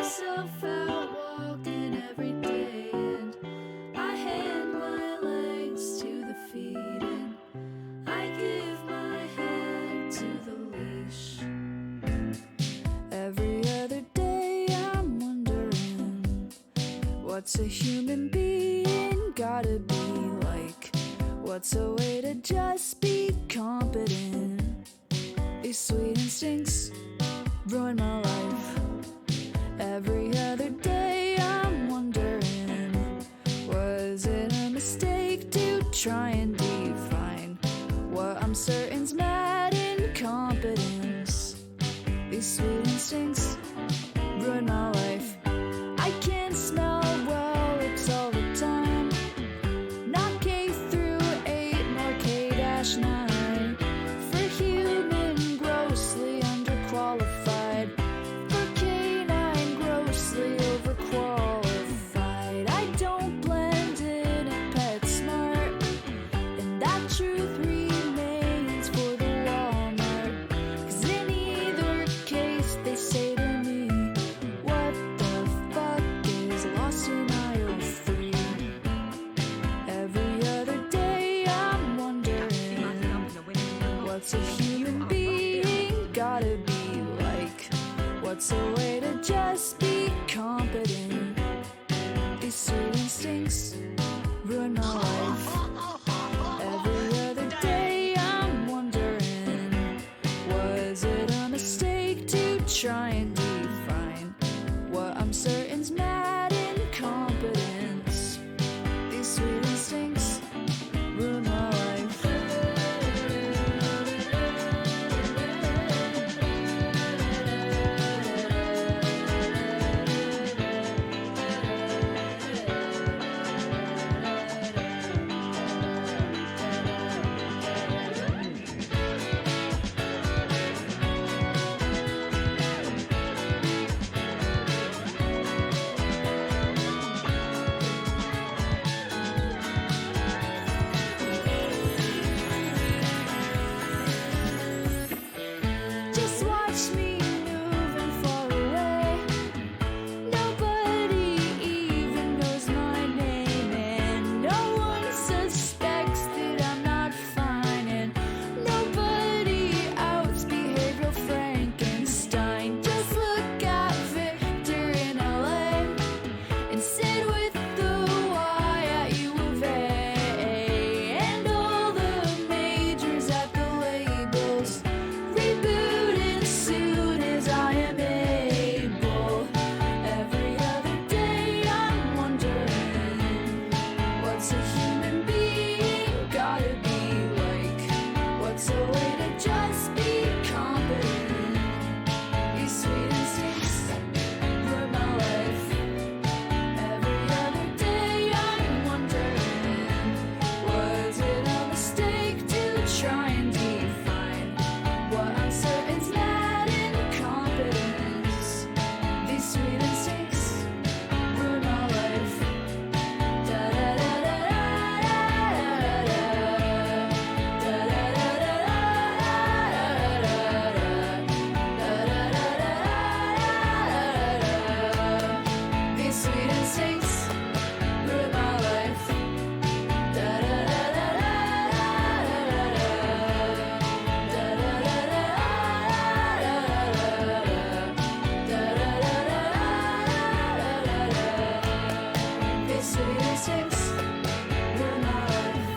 myself out walking every day, and I hand my legs to the feet, and I give my head to the leash. Every other day I'm wondering, what's a human being gotta be like? What's a way to just be competent? These sweet instincts ruin my life. Every other day I'm wondering, was it a mistake to try and define what I'm certain's mad incompetence? These sweet instincts ruin my life. I can't smell well lips all the time. Not K through 8 nor K-9. For human, grossly underqualified. For K9, grossly overqualified. I don't blend in at PetSmart, and that truth remains for the Walmart. 'Cause in either case they say to me, what the fuck is lost in aisle 3? Every other day I'm wondering, what's a human being gotta be like? What's a way to just be competent? These sweet instincts ruin my life. Every other day I'm wondering, was it a mistake to try and define what I'm certain's mad incompetence? These sweet instincts ruin my life. Just watch me moving far away. Nobody even knows my name, and no one suspects that I'm not fine, and nobody outs behavioral Frankenstein. Just look at Victor in LA and sit with the Y at U of A, and all the majors at the labels. Reboot as soon as I am able. Every other day I'm wondering, what's a human being gotta be like? What's a way to just be competent? These sweet instincts ruin my life. Every other day I'm wondering, was it a mistake to try and define what I'm certain's mad incompetence? These sweet instincts ruin my life. Da da da da da da da da These sweet instincts ruin my life. Da da da da These sweet instincts ruin my life.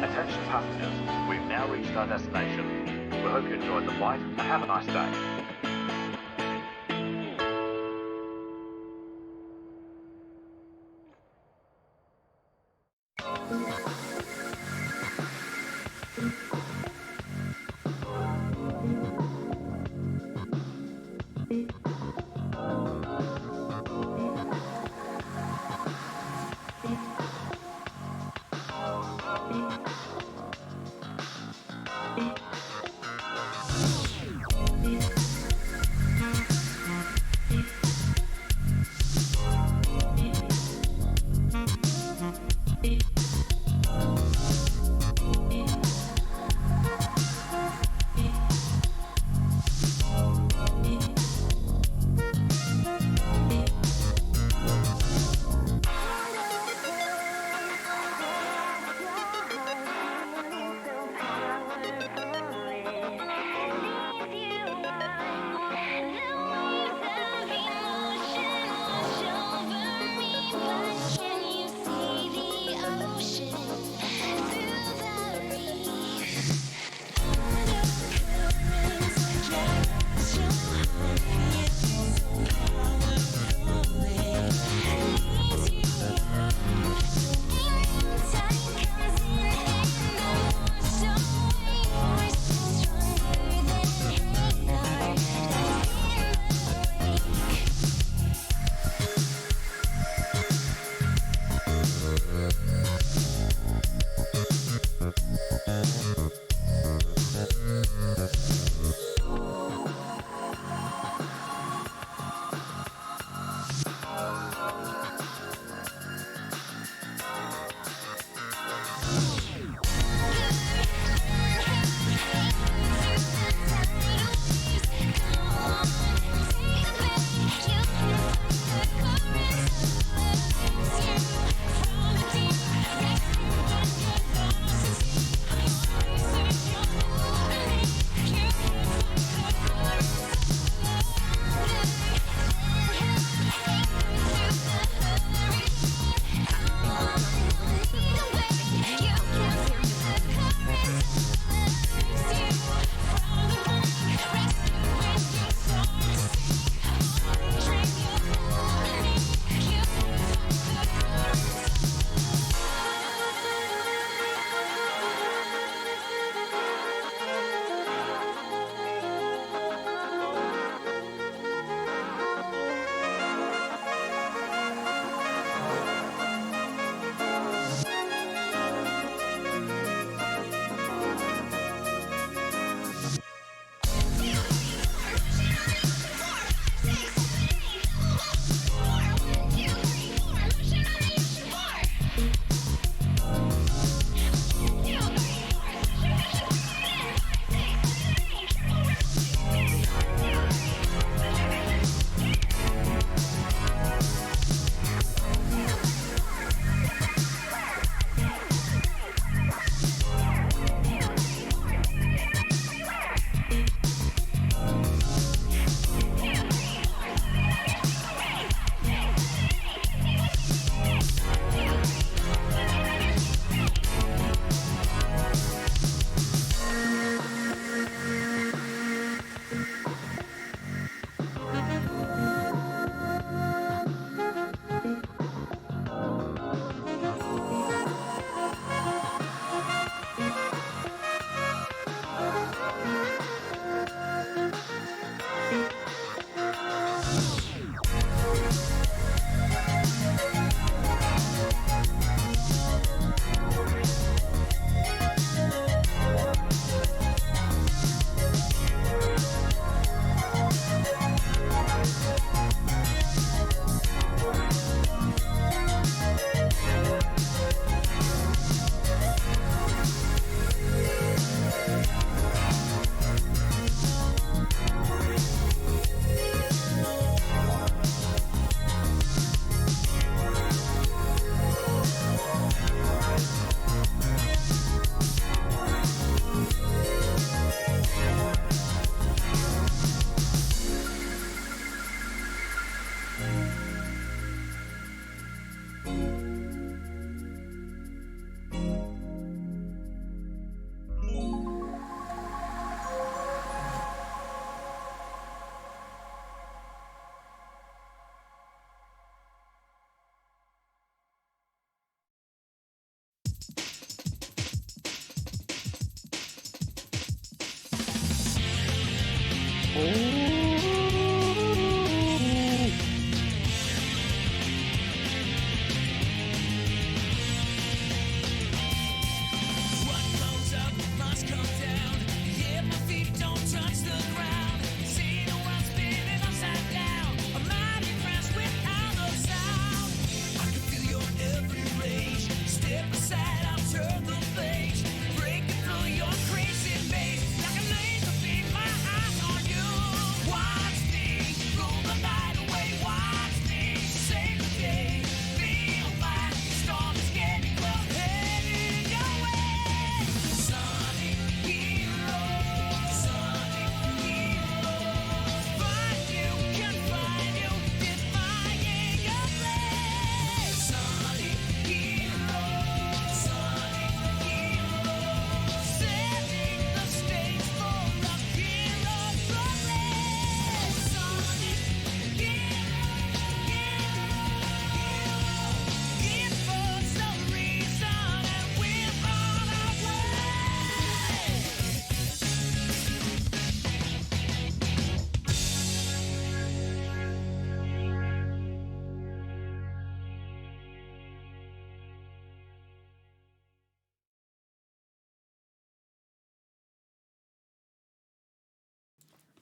Attention passengers, we've now reached our destination. We hope you enjoyed the flight and have a nice day.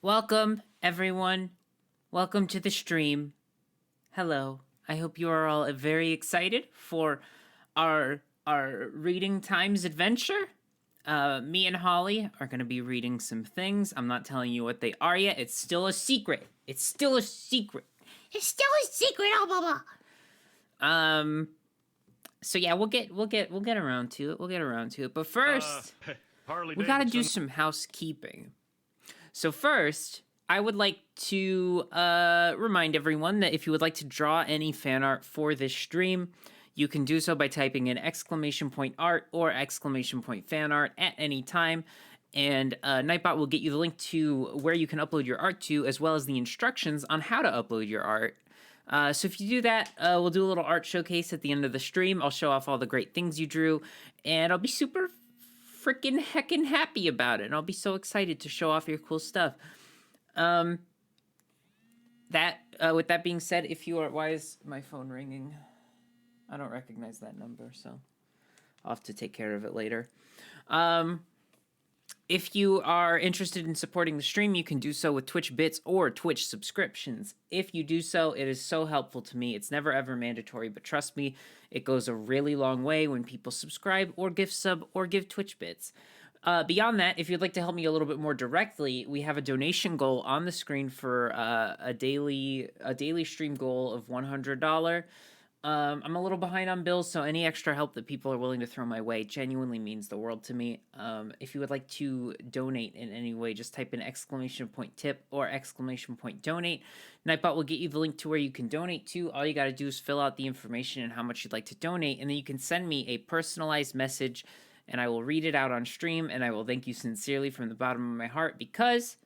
Welcome, everyone. Welcome to the stream. Hello. I hope you are all very excited for our reading times adventure. Me and Holly are going to be reading some things. I'm not telling you what they are yet. It's still a secret. It's still a secret. It's still a secret. Oh, blah. So yeah, we'll get around to it. We'll get around to it. But first, Harley we got to do Davidson. some housekeeping. So first, I would like to remind everyone that if you would like to draw any fan art for this stream, you can do so by typing in !art or !fan art at any time. And Nightbot will get you the link to where you can upload your art to, as well as the instructions on how to upload your art. So if you do that, we'll do a little art showcase at the end of the stream. I'll show off all the great things you drew, and I'll be super freaking heckin' happy about it. And I'll be so excited to show off your cool stuff. With that being said, if you are... Why is my phone ringing? I don't recognize that number, so I'll have to take care of it later. If you are interested in supporting the stream, you can do so with Twitch bits or Twitch subscriptions. If you do so, it is so helpful to me. It's never ever mandatory, but trust me, it goes a really long way when people subscribe or gift sub or give Twitch bits. Beyond that, if you'd like to help me a little bit more directly, we have a donation goal on the screen for a daily stream goal of $100. I'm a little behind on bills, so any extra help that people are willing to throw my way genuinely means the world to me. If you would like to donate in any way, just type in !tip or !donate. Nightbot will get you the link to where you can donate to. All you got to do is fill out the information and how much you'd like to donate, and then you can send me a personalized message, and I will read it out on stream, and I will thank you sincerely from the bottom of my heart, because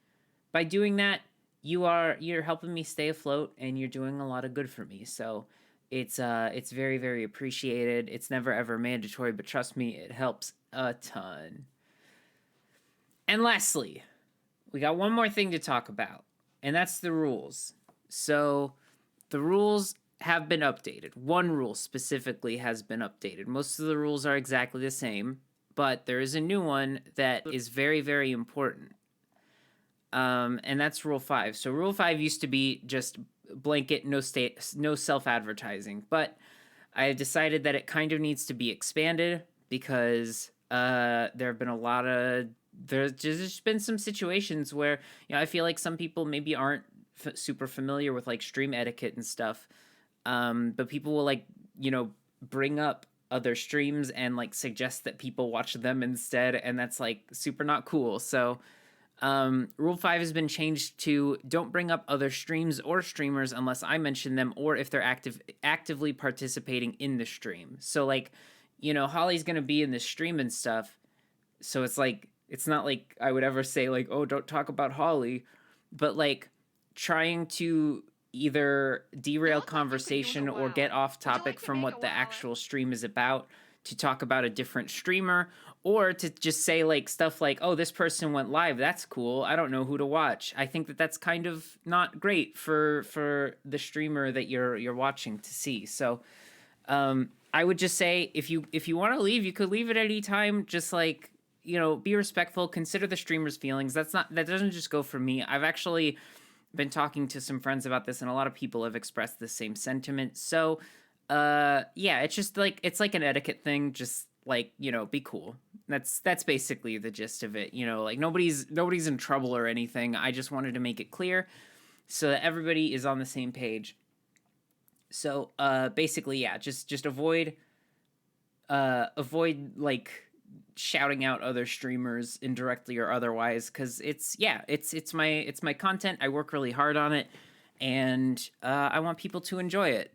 by doing that, you're helping me stay afloat, and you're doing a lot of good for me. So it's very, very appreciated. It's never ever mandatory, but trust me, it helps a ton. And lastly, we got one more thing to talk about, and that's the rules. So the rules have been updated. One rule specifically has been updated. Most of the rules are exactly the same, but there is a new one that is very, very important. And that's Rule 5. So Rule 5 used to be just blanket, no self-advertising, but I have decided that it kind of needs to be expanded because there have been there's just been some situations where, I feel like some people maybe aren't super familiar with like stream etiquette and stuff, but people will bring up other streams and like suggest that people watch them instead, and that's like super not cool. So Rule 5 has been changed to don't bring up other streams or streamers unless I mention them or if they're actively participating in the stream. So like, Holly's gonna be in the stream and stuff, so it's like, it's not like I would ever say like, oh, don't talk about Holly, but like trying to either derail conversation or get off topic from what the actual stream is about to talk about a different streamer, or to just say like stuff like, oh, this person went live, that's cool, I don't know who to watch. I think that that's kind of not great for the streamer that you're watching to see. So I would just say, if you want to leave, you could leave at any time. Just like, be respectful, consider the streamer's feelings. That doesn't just go for me. I've actually been talking to some friends about this, and a lot of people have expressed the same sentiment. So yeah, it's just like, it's like an etiquette thing. Just like, be cool. That's basically the gist of it. Like nobody's in trouble or anything. I just wanted to make it clear so that everybody is on the same page. So basically, yeah, just avoid like shouting out other streamers indirectly or otherwise, because it's my content. I work really hard on it, and I want people to enjoy it.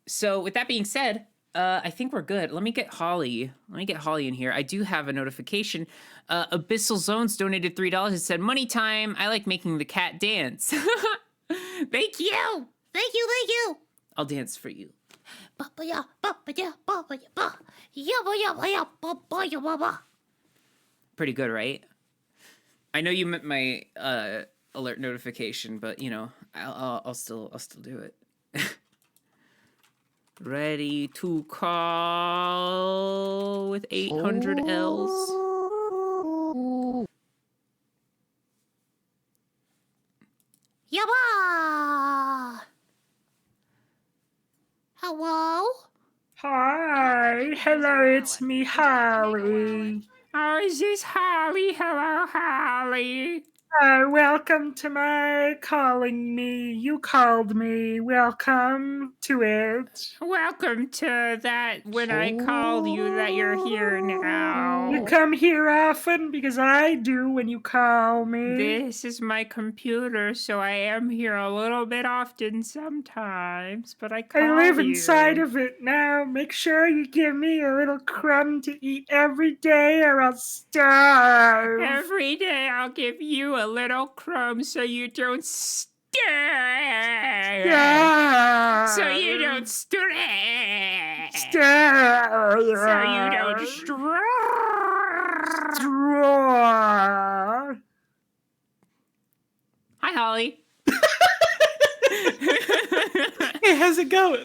So with that being said, I think we're good. Let me get Holly in here. I do have a notification. Abyssal Zones donated $3 and said, money time. I like making the cat dance. Thank you. I'll dance for you. Pretty good, right? I know you meant my alert notification, but I'll still do it. Ready to call with 800 Ls. it's me, Holly. Oh, is this Holly? Hello, Holly. Welcome to my calling me. You called me. Welcome to it. Welcome to that when I called you that you're here now. You come here often because I do when you call me. This is my computer, so I am here a little bit often sometimes, but I call I live you. inside of it now. Make sure you give me a little crumb to eat every day or I'll starve. Every day I'll give you a little crumb so you don't starve. So you don't starve. Starve. So you don't starve. Straw. Hi, Holly. Hey, how's it going?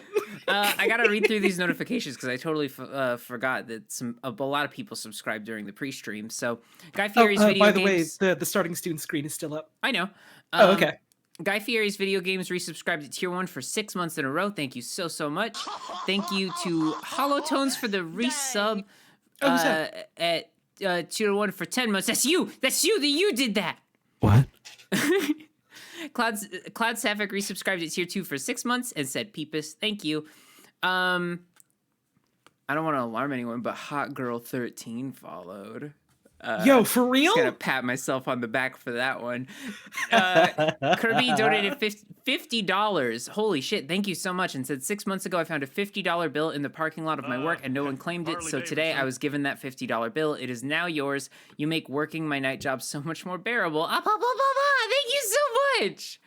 I gotta read through these notifications because I totally forgot that a lot of people subscribed during the pre-stream. So, Guy Fieri's video by the games. way, the starting student screen is still up. I know. Oh, okay. Guy Fieri's Video Games resubscribed to Tier 1 for 6 months in a row. Thank you so much. Thank you to Holotones for the resub at Tier 1 for 10 months. That's you! You did that! What? Cloud Sapphic resubscribed at Tier 2 for 6 months and said, Peepus, thank you. I don't want to alarm anyone, but Hot Girl 13 followed. Yo, for real? I'm gonna pat myself on the back for that one. Kirby donated $50. Holy shit, thank you so much. And said 6 months ago I found a $50 bill in the parking lot of my work and no one claimed it. So today I was given that $50 bill. It is now yours. You make working my night job so much more bearable. Thank you so much.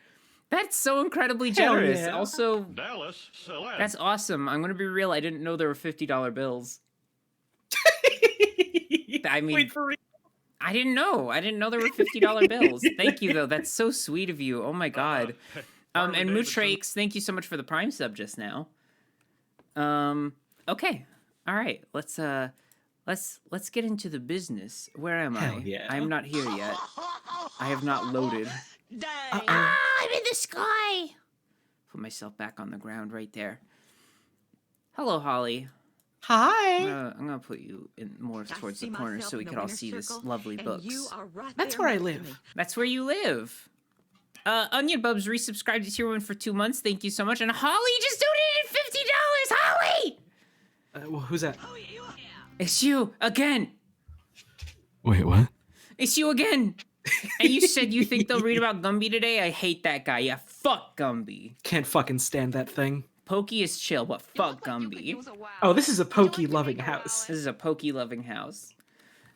That's so incredibly generous. yeah. Also, Dallas, Celeste. that's awesome. I'm gonna be real. I didn't know there were $50 bills. I mean, Wait, for real? I didn't know. I didn't know there were $50 bills. Thank you, though. That's so sweet of you. Oh my god. And Mootrakes, thank you so much for the Prime sub just now. Okay. All right. Let's get into the business. Where am I? Hell yeah. I'm not here yet. I have not loaded. Uh-oh. I'm in the sky. Put myself back on the ground right there. Hello, Holly. Hi. I'm gonna put you in more towards the corner so we can all see this lovely books. That's where I live. That's where you live. Onion Bubs resubscribed to Tier 1 for 2 months. Thank you so much. And Holly just donated $50. Holly! Well, who's that? It's you again. Wait, what? It's you again. And you said you think they'll read about Gumby today? I hate that guy. Yeah, fuck Gumby. Can't fucking stand that thing. Pokey is chill, but fuck Gumby. Oh, this is a pokey-loving house. This is a pokey loving house.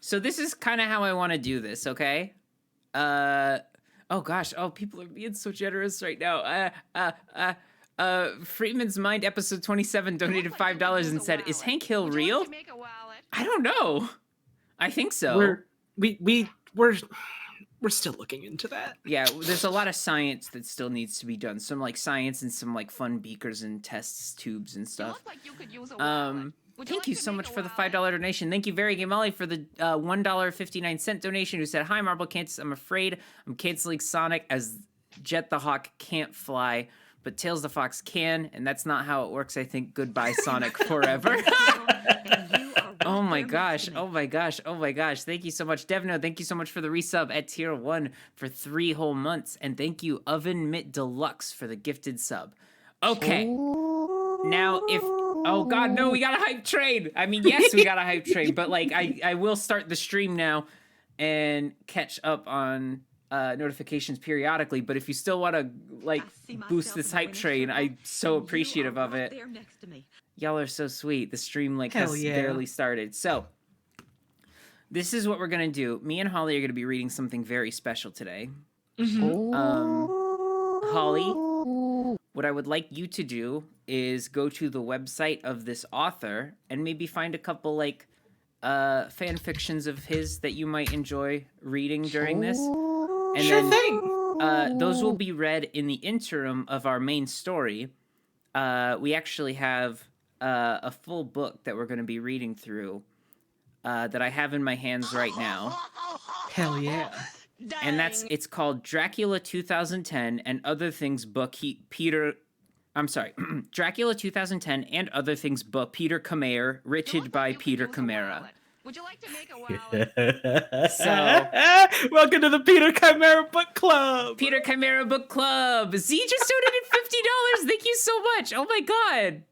So this is kind of how I want to do this, okay? Oh gosh, people are being so generous right now. Freeman's Mind episode 27 donated $5 and said, "Is Hank Hill real?" I don't know. I think so. We're still looking into that. Yeah, there's a lot of science that still needs to be done. Some like science and some like fun beakers and tests, tubes and stuff. Thank you so much for the $5 donation. Thank you, Very Game Molly, for the $1.59 donation, who said, "Hi, Marble Cantus. I'm afraid I'm canceling Sonic as Jet the Hawk can't fly, but Tails the Fox can, and that's not how it works. I think goodbye, Sonic, forever." Oh my gosh, oh my gosh, oh my gosh. Thank you so much, Devno. Thank you so much for the resub at Tier 1 for 3 whole months. And thank you, Oven Mitt Deluxe, for the gifted sub. Okay. Now, oh god, no, we got a hype train. I mean, yes, we got a hype train, but like, I will start the stream now and catch up on notifications periodically. But if you still want to like boost this hype train, I'm so appreciative of it. Y'all are so sweet. The stream like has barely started. So this is what we're gonna do. Me and Holly are gonna be reading something very special today. Holly, what I would like you to do is go to the website of this author and maybe find a couple like fan fictions of his that you might enjoy reading during this. And Sure thing. Those will be read in the interim of our main story. We actually have a full book that we're going to be reading through that I have in my hands right now. Hell yeah. And it's called Dracula 2010 and Other Things book. Peter I'm sorry, Dracula 2010 and Other Things by Peter Kammerer, written by Peter Kammerer. Would you like to make a wallet? So- welcome to the Peter Chimera Book Club. Peter Kammerer Book Club. Z just donated $50. Thank you so much. Oh my god.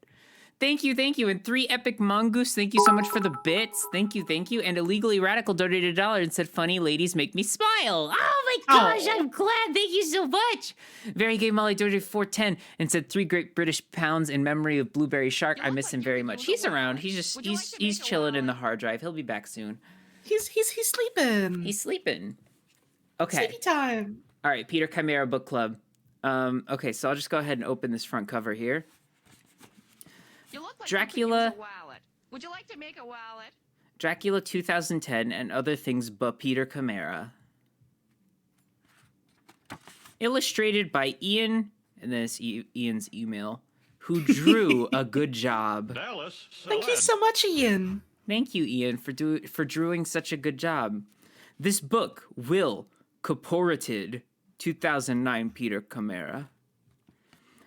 Thank you. And 3 Epic Mongoose, thank you so much for the bits. Thank you. And Illegally Radical donated $1 and said, funny ladies make me smile. Oh my gosh, I'm glad. Thank you so much. Very Gay Molly donated $4.10 and said 3 Great British Pounds in memory of Blueberry Shark. I miss him very much. He's around. He's chilling in the hard drive. He'll be back soon. He's sleeping. He's sleeping. Okay. Sleepy time. All right, Peter Kammerer Book Club. Okay, so I'll just go ahead and open this front cover here. You look like Dracula- You could use a wallet. Would you like to make a wallet? Dracula 2010 and Other Things by Peter Kammerer. Illustrated by Ian, and then it's Ian's email, who drew a good job. Dallas, Thank you so much, Ian. Thank you, Ian, for drawing such a good job. This book will Corporated 2009 Peter Kammerer.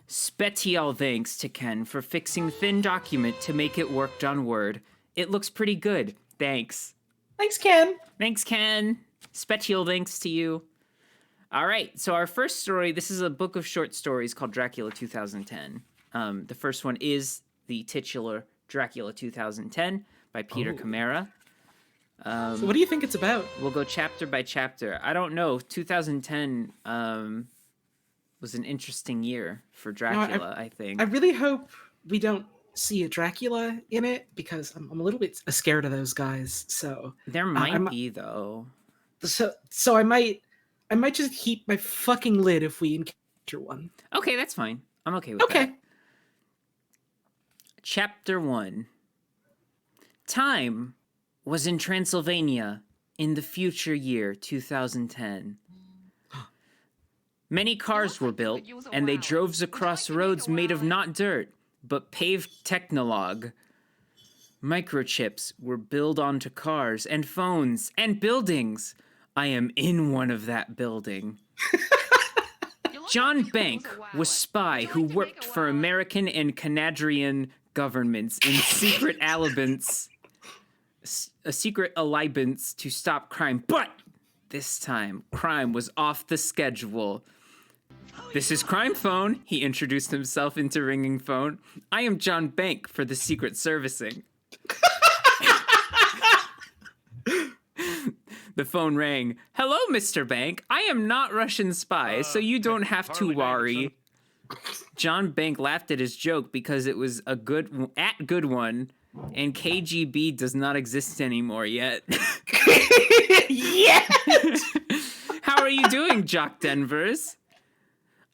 Special thanks to Ken for fixing thin document to make it worked on Word. It looks pretty good. Thanks. Thanks, Ken. Thanks, Ken. Special thanks to you. All right, so our first story, this is a book of short stories called Dracula 2010. The first one is the titular Dracula 2010 by Peter Kammerer. So what do you think it's about? We'll go chapter by chapter. I don't know. 2010 was an interesting year for Dracula, I think. I really hope we don't see a Dracula in it because I'm a little bit scared of those guys. So There might be, though. so I might just keep my fucking lid if we encounter one. Okay, that's fine. I'm okay with Okay. that. Chapter 1. Time was in Transylvania in the future year 2010. Many cars were built, and they drove across roads made of not dirt, but paved technolog. Microchips were built onto cars and phones and buildings. I am in one of that building. John Bank was spy who worked for American and Canadian governments in secret alliance to stop crime. But this time, crime was off the schedule. This is Crime Phone. He introduced himself into ringing phone. I am John Bank for the Secret Servicing. The phone rang. Hello, Mr. Bank. I am not Russian spy, so you don't have to Harley worry. John Bank laughed at his joke because it was a good one, and KGB does not exist anymore yet. Yeah. How are you doing, Jock Denvers?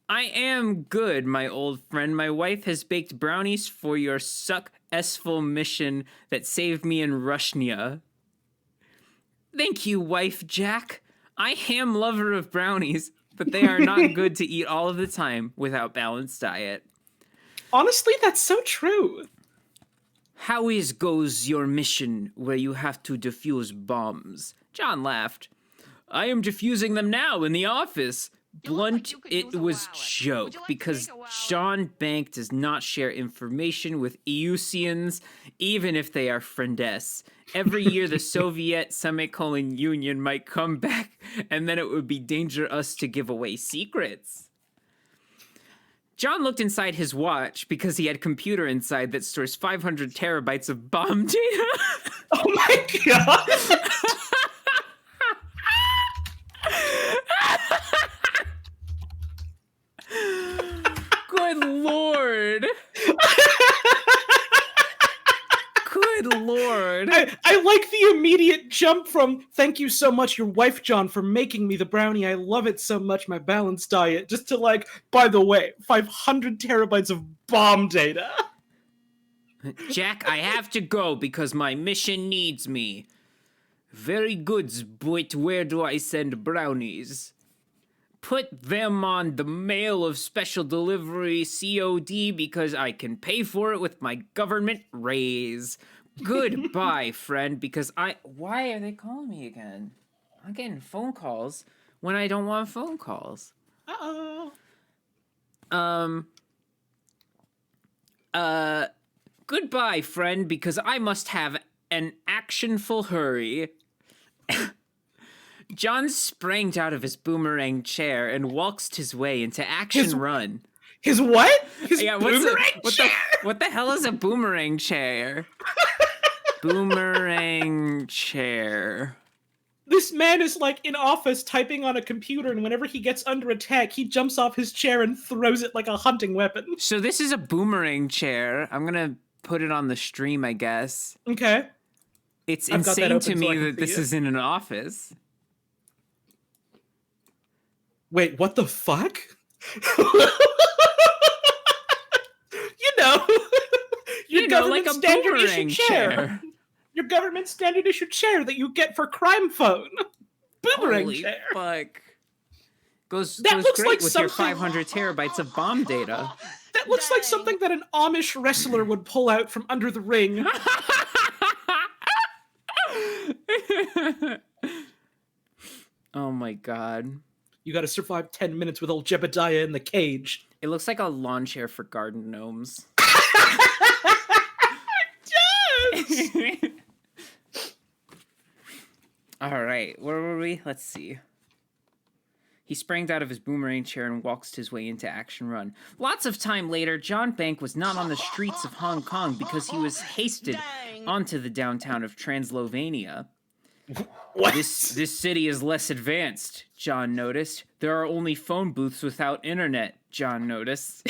I am good, my old friend. My wife has baked brownies for your successful mission that saved me in Rushnia. Thank you, wife Jack. I am lover of brownies, but they are not good to eat all of the time without balanced diet. Honestly, that's so true. How goes your mission where you have to defuse bombs? John laughed. I am defusing them now in the office. Blunt, it was joke because John Bank does not share information with EUCians, even if they are friendes. Every year the Soviet Union might come back, and then it would be danger us to give away secrets. John looked inside his watch because he had a computer inside that stores 500 terabytes of bomb data. Oh my god. Good lord. Good lord. I like the immediate jump from thank you so much, your wife, John, for making me the brownie. I love it so much, my balanced diet. Just to like, by the way, 500 terabytes of bomb data. Jack, I have to go because my mission needs me. Very good, but where do I send brownies? Put them on the mail of special delivery COD because I can pay for it with my government raise. Goodbye, friend, because why are they calling me again? I'm getting phone calls when I don't want phone calls. Uh-oh. Goodbye, friend, because I must have an actionful hurry. John sprang out of his boomerang chair and waltzed his way into Action Run. His what? His Yeah, boomerang chair? what the hell is a boomerang chair? Boomerang chair. This man is like in office typing on a computer, and whenever he gets under attack, he jumps off his chair and throws it like a hunting weapon. So this is a boomerang chair. I'm gonna put it on the stream, I guess. Okay. It's I've got that insane open to so I me can that see this it. is in an office. Wait, what the fuck? Your government like a standard boomerang issue chair. Your government standard issue chair that you get for crime phone. Boomerang Holy chair. fuck. Goes That looks great like with your something- 500 terabytes of bomb data. That looks like something that an Amish wrestler would pull out from under the ring. Oh my god. You gotta survive 10 minutes with old Jebediah in the cage. It looks like a lawn chair for garden gnomes. All right, where were we? Let's see. He sprang out of his boomerang chair and waltzed his way into Action Run. Lots of time later, John Bank was not on the streets of Hong Kong because he was hasted onto the downtown of Transylvania. What? This city is less advanced, John noticed. There are only phone booths without internet, John noticed.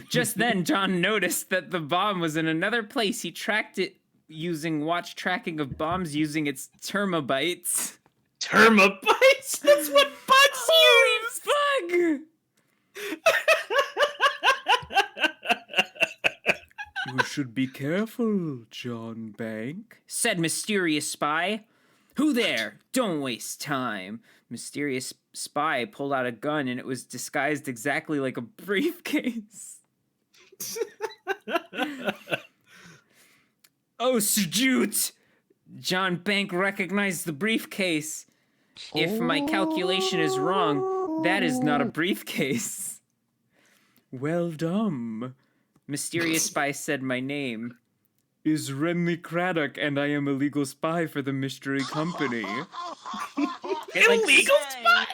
Just then, John noticed that the bomb was in another place. He tracked it using watch tracking of bombs using its termabytes. Termabytes? That's what bugs use! Fuck! You should be careful, John Bank, said Mysterious Spy. Who there? Don't waste time. Mysterious Spy pulled out a gun and it was disguised exactly like a briefcase. Oh, Sujut! John Bank recognized the briefcase. If my calculation is wrong, that is not a briefcase. Well done. Mysterious Spy said my name. Is Renly Craddock, and I am a legal spy for the mystery company. Illegal spy?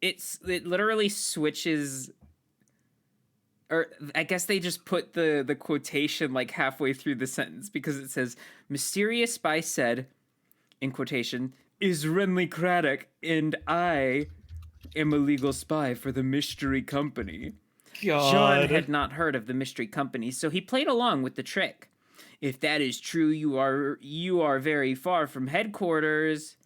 It literally switches, or I guess they just put the quotation like halfway through the sentence because it says, Mysterious Spy said, in quotation, is Renly Craddock, and I am a legal spy for the mystery company. God. John had not heard of the mystery company, so he played along with the trick. If that is true, you are very far from headquarters.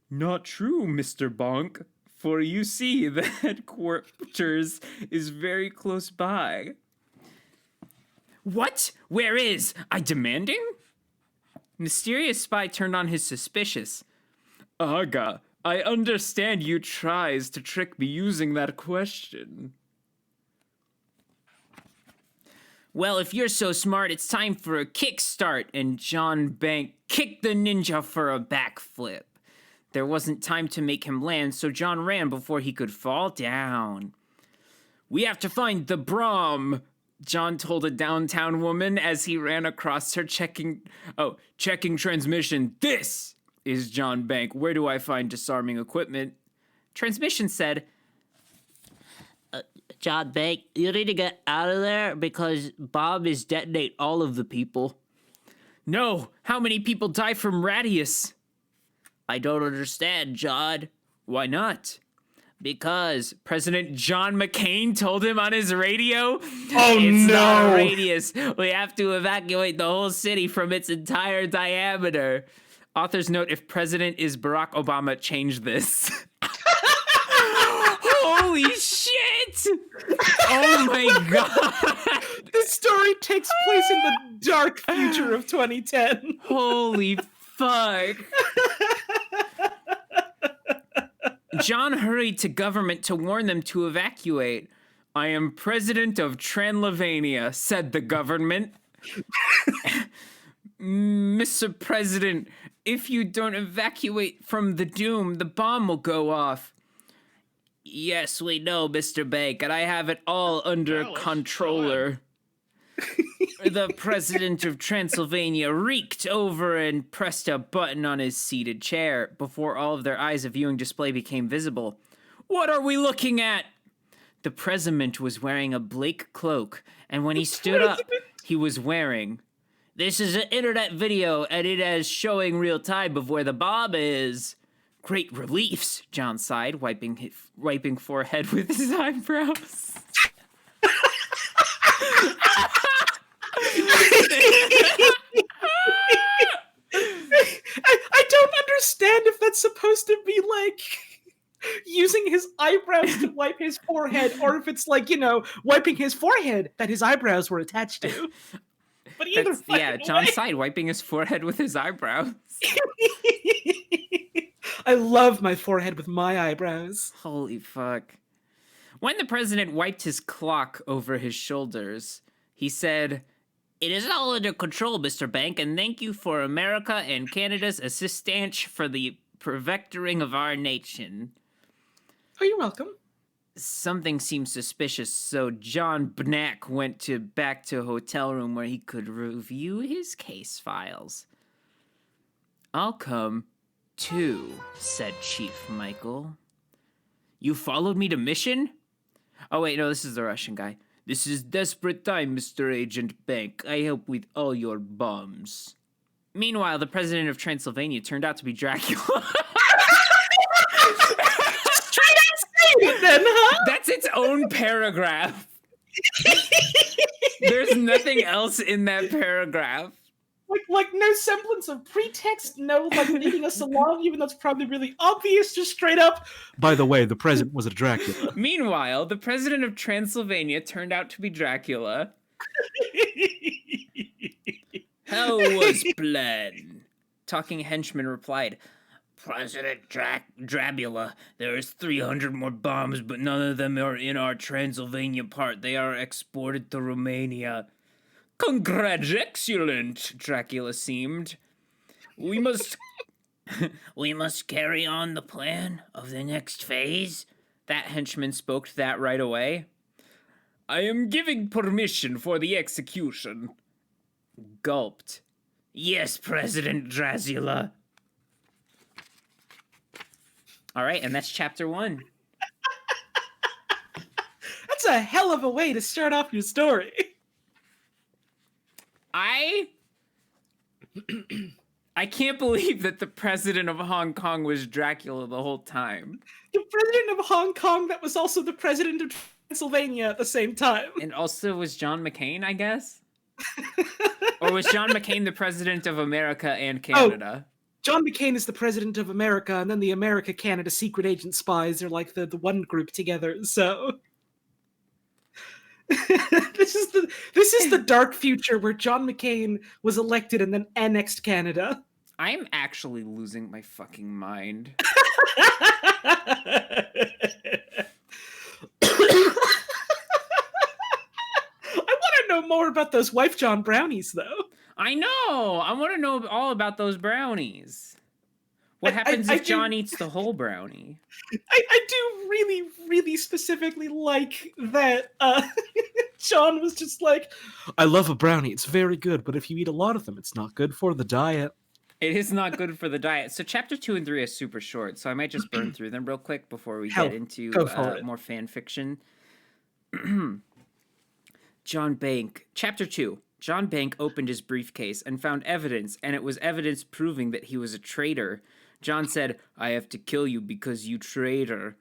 Not true, Mr. Bonk, for you see the headquarters is very close by. What? Where is? I demanding? Mysterious Spy turned on his suspicious. Aga, I understand you tries to trick me using that question. Well, if you're so smart, it's time for a kickstart, and John Bank kicked the ninja for a backflip. There wasn't time to make him land, so John ran before he could fall down. We have to find the Brahm, John told a downtown woman as he ran across her checking transmission. This is John Bank. Where do I find disarming equipment? Transmission said, John Bank, you need to get out of there because Bob is detonate all of the people. No, how many people die from Radius? I don't understand, John. Why not? Because President John McCain told him on his radio, Oh, it's not a no. radius. We have to evacuate the whole city from its entire diameter. Author's note, if president is Barack Obama, change this. Holy shit! Oh my god! This story takes place in the dark future of 2010. Holy fuck! John hurried to government to warn them to evacuate. I am president of Transylvania, said the government. Mr. President, if you don't evacuate from the doom, the bomb will go off. Yes, we know, Mr. Bank, and I have it all under controller. The president of Transylvania reeked over and pressed a button on his seated chair before all of their eyes of viewing display became visible. What are we looking at? The president was wearing a Blake cloak, and when he stood up, he was wearing... This is an internet video, and it is showing real time of where the bomb is. Great reliefs, John sighed, wiping forehead with his eyebrows. I don't understand if that's supposed to be like using his eyebrows to wipe his forehead, or if it's like, wiping his forehead that his eyebrows were attached to. But either way. John sighed, wiping his forehead with his eyebrows. I love my forehead with my eyebrows. Holy fuck. When the president wiped his clock over his shoulders, he said, "It is all under control, Mr. Bank, and thank you for America and Canada's assistance for the protecting of our nation." Oh, you're welcome. Something seemed suspicious, so John Bnack went back to a hotel room where he could review his case files. "I'll come, too," said Chief Michael. "You followed me to mission?" Oh, wait, no, this is the Russian guy. "This is desperate time, Mr. Agent Bank. I help with all your bombs." Meanwhile, the president of Transylvania turned out to be Dracula. Then, huh? That's its own paragraph. There's nothing else in that paragraph. Like no semblance of pretext, no leading us along, even though it's probably really obvious, just straight up. By the way, the president was a Dracula. Meanwhile, the president of Transylvania turned out to be Dracula. Hell was planned. Talking henchman replied, "President Drabula, there is 300 more bombs, but none of them are in our Transylvania part. They are exported to Romania." "Excellent," Dracula seemed. We must carry on the plan of the next phase." That henchman spoke to that right away. "I am giving permission for the execution." Gulped. "Yes, President Dracula." All right, and that's chapter 1. That's a hell of a way to start off your story. I can't believe that the president of Hong Kong was Dracula the whole time. The president of Hong Kong that was also the president of Pennsylvania at the same time. And also was John McCain, I guess? Or was John McCain the president of America and Canada? John McCain is the president of America, and then the America-Canada secret agent spies are like the one group together, so... This is the dark future where John McCain was elected and then annexed Canada. I'm actually losing my fucking mind. I want to know more about those Wife John brownies, though. I know! I want to know all about those brownies. What happens if John eats the whole brownie? I do really, really specifically like that John was just like, "I love a brownie. It's very good, but if you eat a lot of them, it's not good for the diet." It is not good for the diet. So chapter 2 and 3 are super short, so I might just burn through them real quick before we get into more fan fiction. John Bank. Chapter 2. John Bank opened his briefcase and found evidence, and it was evidence proving that he was a traitor. John said, "I have to kill you because you traitor."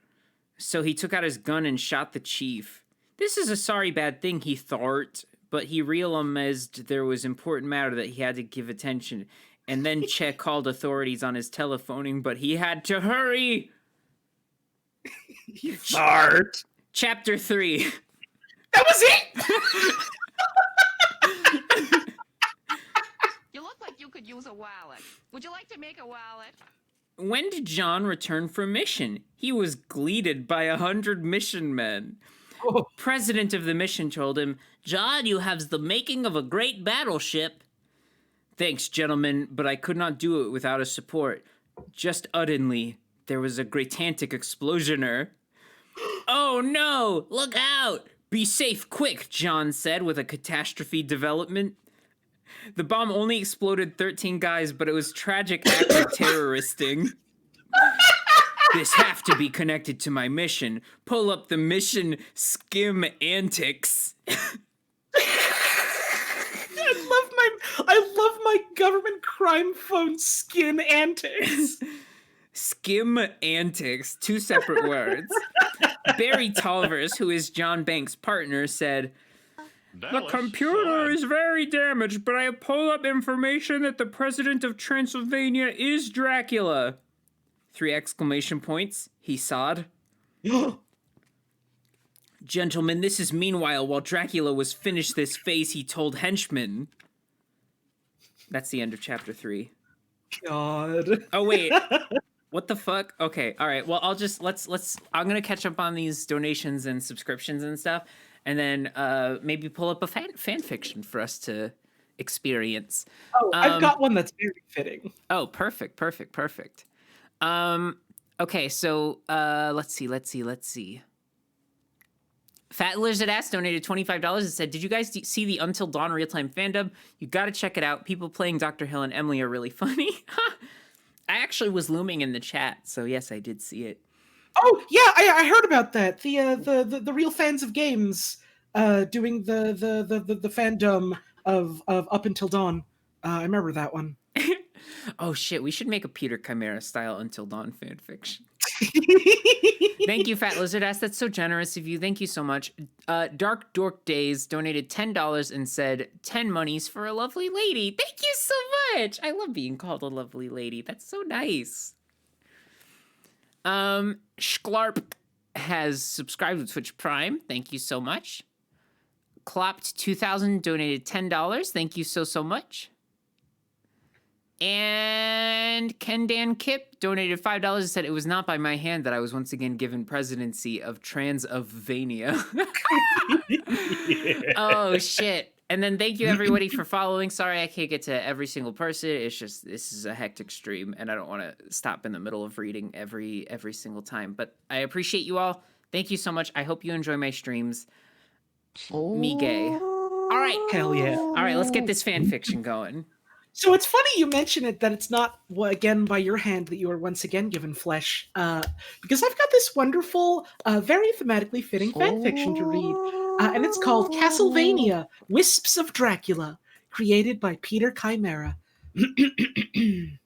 So he took out his gun and shot the chief. This is a sorry bad thing, he thought, but he realized there was important matter that he had to give attention. And then Che called authorities on his telephoning, but he had to hurry. You fart. Chapter 3. That was it? You look like you could use a wallet. Would you like to make a wallet? When did John return from mission? He was greeted by 100 mission men. Oh. President of the mission told him, "John, you have the making of a great battleship." "Thanks, gentlemen, but I could not do it without a support." Just suddenly, there was a gigantic explosioner. "Oh no, look out! Be safe, quick, John said with a catastrophe development. The bomb only exploded 13 guys, but it was tragic act of terroristing. This have to be connected to my mission. Pull up the mission skim antics. I love my government crime phone skin antics. Skim antics, 2 separate words. Barry Tolvers, who is John Banks' partner, said, "The computer is very damaged, but I have pulled up information that the president of Transylvania is Dracula." 3 exclamation points. He sawed. Gentlemen, this is meanwhile while Dracula was finished this phase, he told henchmen. That's the end of chapter 3. God. Oh wait. What the fuck? Okay, all right. Well, I'll just let's I'm going to catch up on these donations and subscriptions and stuff, and then maybe pull up a fan fiction for us to experience. Oh, I've got one that's very fitting. Oh, perfect. Okay, so let's see. Fat Lizard Ass donated $25 and said, "Did you guys see the Until Dawn real-time fandom? You gotta check it out. People playing Dr. Hill and Emily are really funny." I actually was looming in the chat, so yes, I did see it. Oh yeah, I heard about that. The real fans of games doing the fandom of Up Until Dawn. I remember that one. Oh shit, we should make a Peter Chimera style Until Dawn fanfiction. Thank you, Fat Lizard Ass. That's so generous of you. Thank you so much. Dark Dork Days donated $10 and said 10 monies for a lovely lady. Thank you so much. I love being called a lovely lady. That's so nice. Schlarp has subscribed with Twitch Prime. Thank you so much. Clopped 2000 donated $10. Thank you so much. And Ken Dan Kip donated $5 and said, "It was not by my hand that I was once again given presidency of Transylvania." Oh, shit. And then thank you, everybody, for following. Sorry I can't get to every single person. It's just, this is a hectic stream, and I don't want to stop in the middle of reading every single time. But I appreciate you all. Thank you so much. I hope you enjoy my streams. Me gay. All right. Hell yeah. All right, let's get this fan fiction going. So it's funny you mention it, that it's not, again, by your hand that you are once again given flesh, because I've got this wonderful, very thematically fitting fanfiction to read, and it's called Castlevania, Wisps of Dracula, created by Peter Chimera. The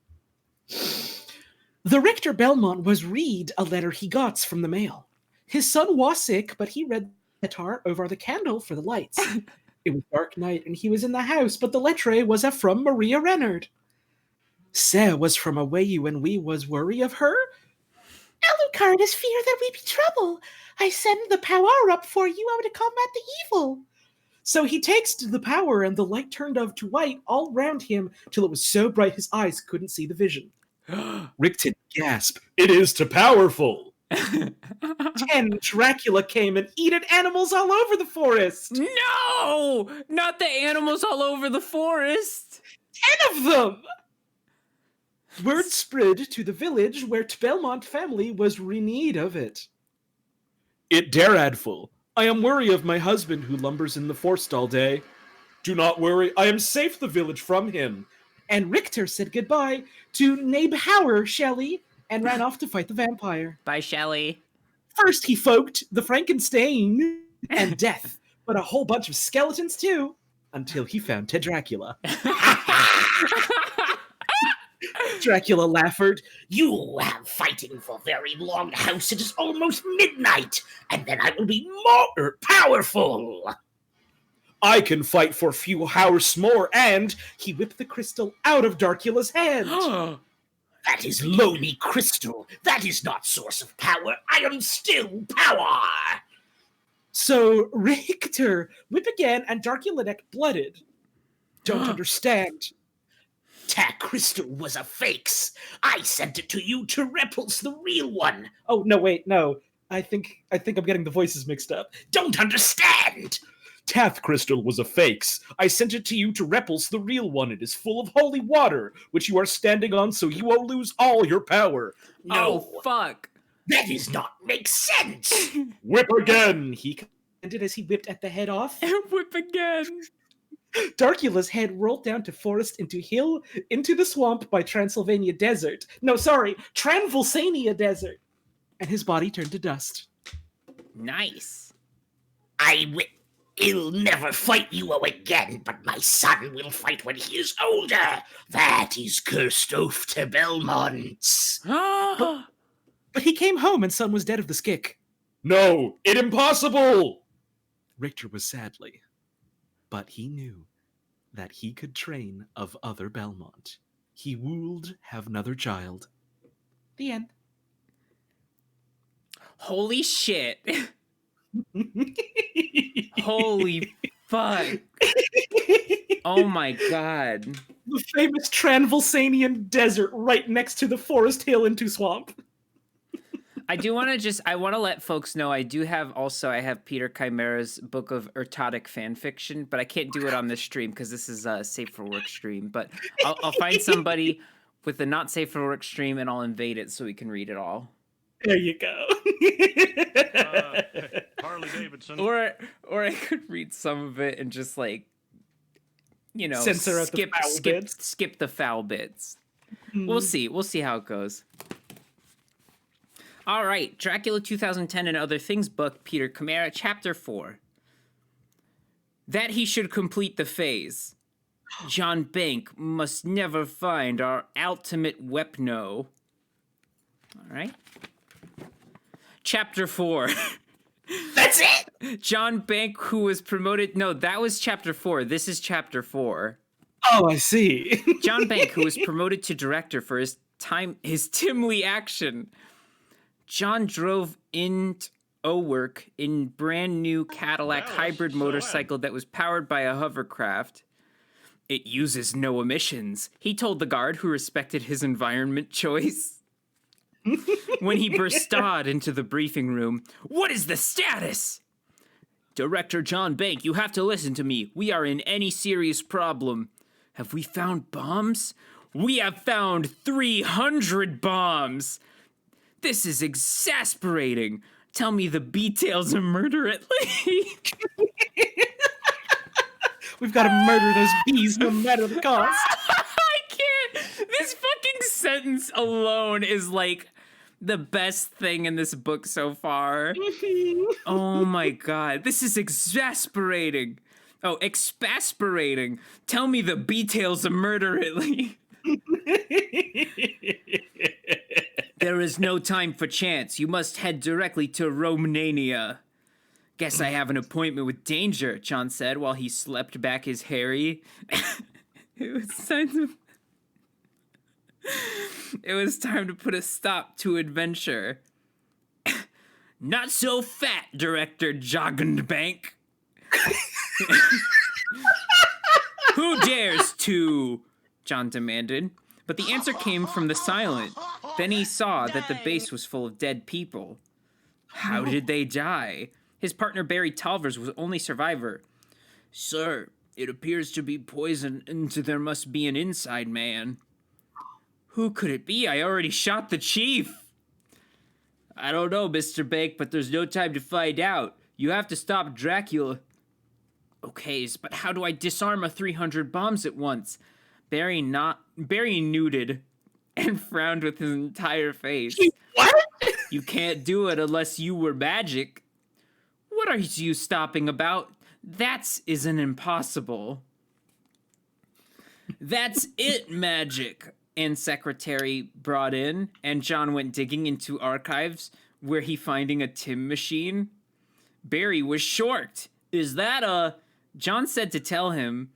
Richter Belmont was read a letter he got from the mail. His son was sick, but he read the letter over the candle for the lights. It was dark night, and he was in the house, but the letter was from Maria Rennard. Sarah was from away when we was worry of her. Alucard is fear that we be trouble. I send the power up for you out to combat the evil. So he takes the power, and the light turned of to white all round him till it was so bright his eyes couldn't see the vision. Richten gasped, "It is too powerful." 10 Dracula came and eated animals all over the forest. No! Not the animals all over the forest! 10 of them! Word spread to the village where Belmont family was in need of it. "It daradful. I am worry of my husband who lumbers in the forest all day. Do not worry, I am safe the village from him." And Richter said goodbye to Nabe Hauer, Shelley, and ran off to fight the vampire. Bye, Shelley. First he folked the Frankenstein and death, but a whole bunch of skeletons too, until he found Ted Dracula. Dracula laughed. "You have fighting for very long house. It is almost midnight, and then I will be more powerful." "I can fight for few hours more," and he whipped the crystal out of Dracula's hand. "That is lonely crystal. That is not source of power. I am still power." So Richter whip again, and Dracula neck blooded. "Don't understand." "That crystal was a fakes. I sent it to you to repulse the real one." Oh, no, wait, no. I think I'm getting the voices mixed up. "Don't understand." "Tath crystal was a fakes. I sent it to you to repulse the real one. It is full of holy water, which you are standing on, so you will lose all your power." No. Oh, fuck. "That does not make sense." Whip again. He commanded as he whipped at the head off. And whip again. Darkula's head rolled down to forest, into hill, into the swamp by Transylvania Desert. No, sorry, Transylvania Desert. And his body turned to dust. Nice. I'll never fight you again, but my son will fight when he is older. That is cursed oath to Belmont. But he came home and son was dead of the skick. No, it impossible! Richter was sadly. But he knew that he could train of other Belmont. He would have another child. The end. Holy shit. Holy fuck. Oh my god. The famous Transylvanian Desert right next to the forest hill into swamp. I want to let folks know I have Peter Chimera's book of Ertotic fan fiction, but I can't do it on this stream because this is a safe for work stream. But I'll find somebody with a not safe for work stream and I'll invade it so we can read it all. There you go. Harley Davidson. Or I could read some of it and just like, you know, Censor out the foul bits. skip the foul bits. We'll see. We'll see how it goes. All right, Dracula 2010 and Other Things book, Peter Chimera, Chapter 4. That he should complete the phase. John Bank must never find our ultimate Wepno. All right. Chapter 4. That's it! John Bank, who was promoted... No, that was Chapter 4. This is Chapter 4. Oh, I see. John Bank, who was promoted to director for his timely action. John drove into work in brand new Cadillac hybrid motorcycle that was powered by a hovercraft. It uses no emissions, he told the guard who respected his environment choice. When he burstad into the briefing room, what is the status? Director John Bank, you have to listen to me. We are in any serious problem. Have we found bombs? We have found 300 bombs. This is exasperating. Tell me the details immoderately. We've got to murder those bees no matter the cost. I can't. This fucking sentence alone is like the best thing in this book so far. Oh my god. This is exasperating. Oh, exasperating. Tell me the details immoderately. There is no time for chance. You must head directly to Romania. Guess I have an appointment with Danger, John said while he slept back his Harry. It was time to put a stop to adventure. Not so fat, Director Joggenbank. Who dares to? John demanded. But the answer came from the silent. Then he saw that the base was full of dead people. How did they die? His partner Barry Talvers was the only survivor. Sir, it appears to be poison, and there must be an inside man. Who could it be? I already shot the chief. I don't know, Mr. Bank, but there's no time to find out. You have to stop Dracula. Okay, but how do I disarm 300 bombs at once? Barry nuded and frowned with his entire face. What? You can't do it unless you were magic. What are you stopping about? That isn't impossible. That's it, magic. And secretary brought in, and John went digging into archives where he finding a Tim machine. Barry was shocked. Is that a... John said to tell him,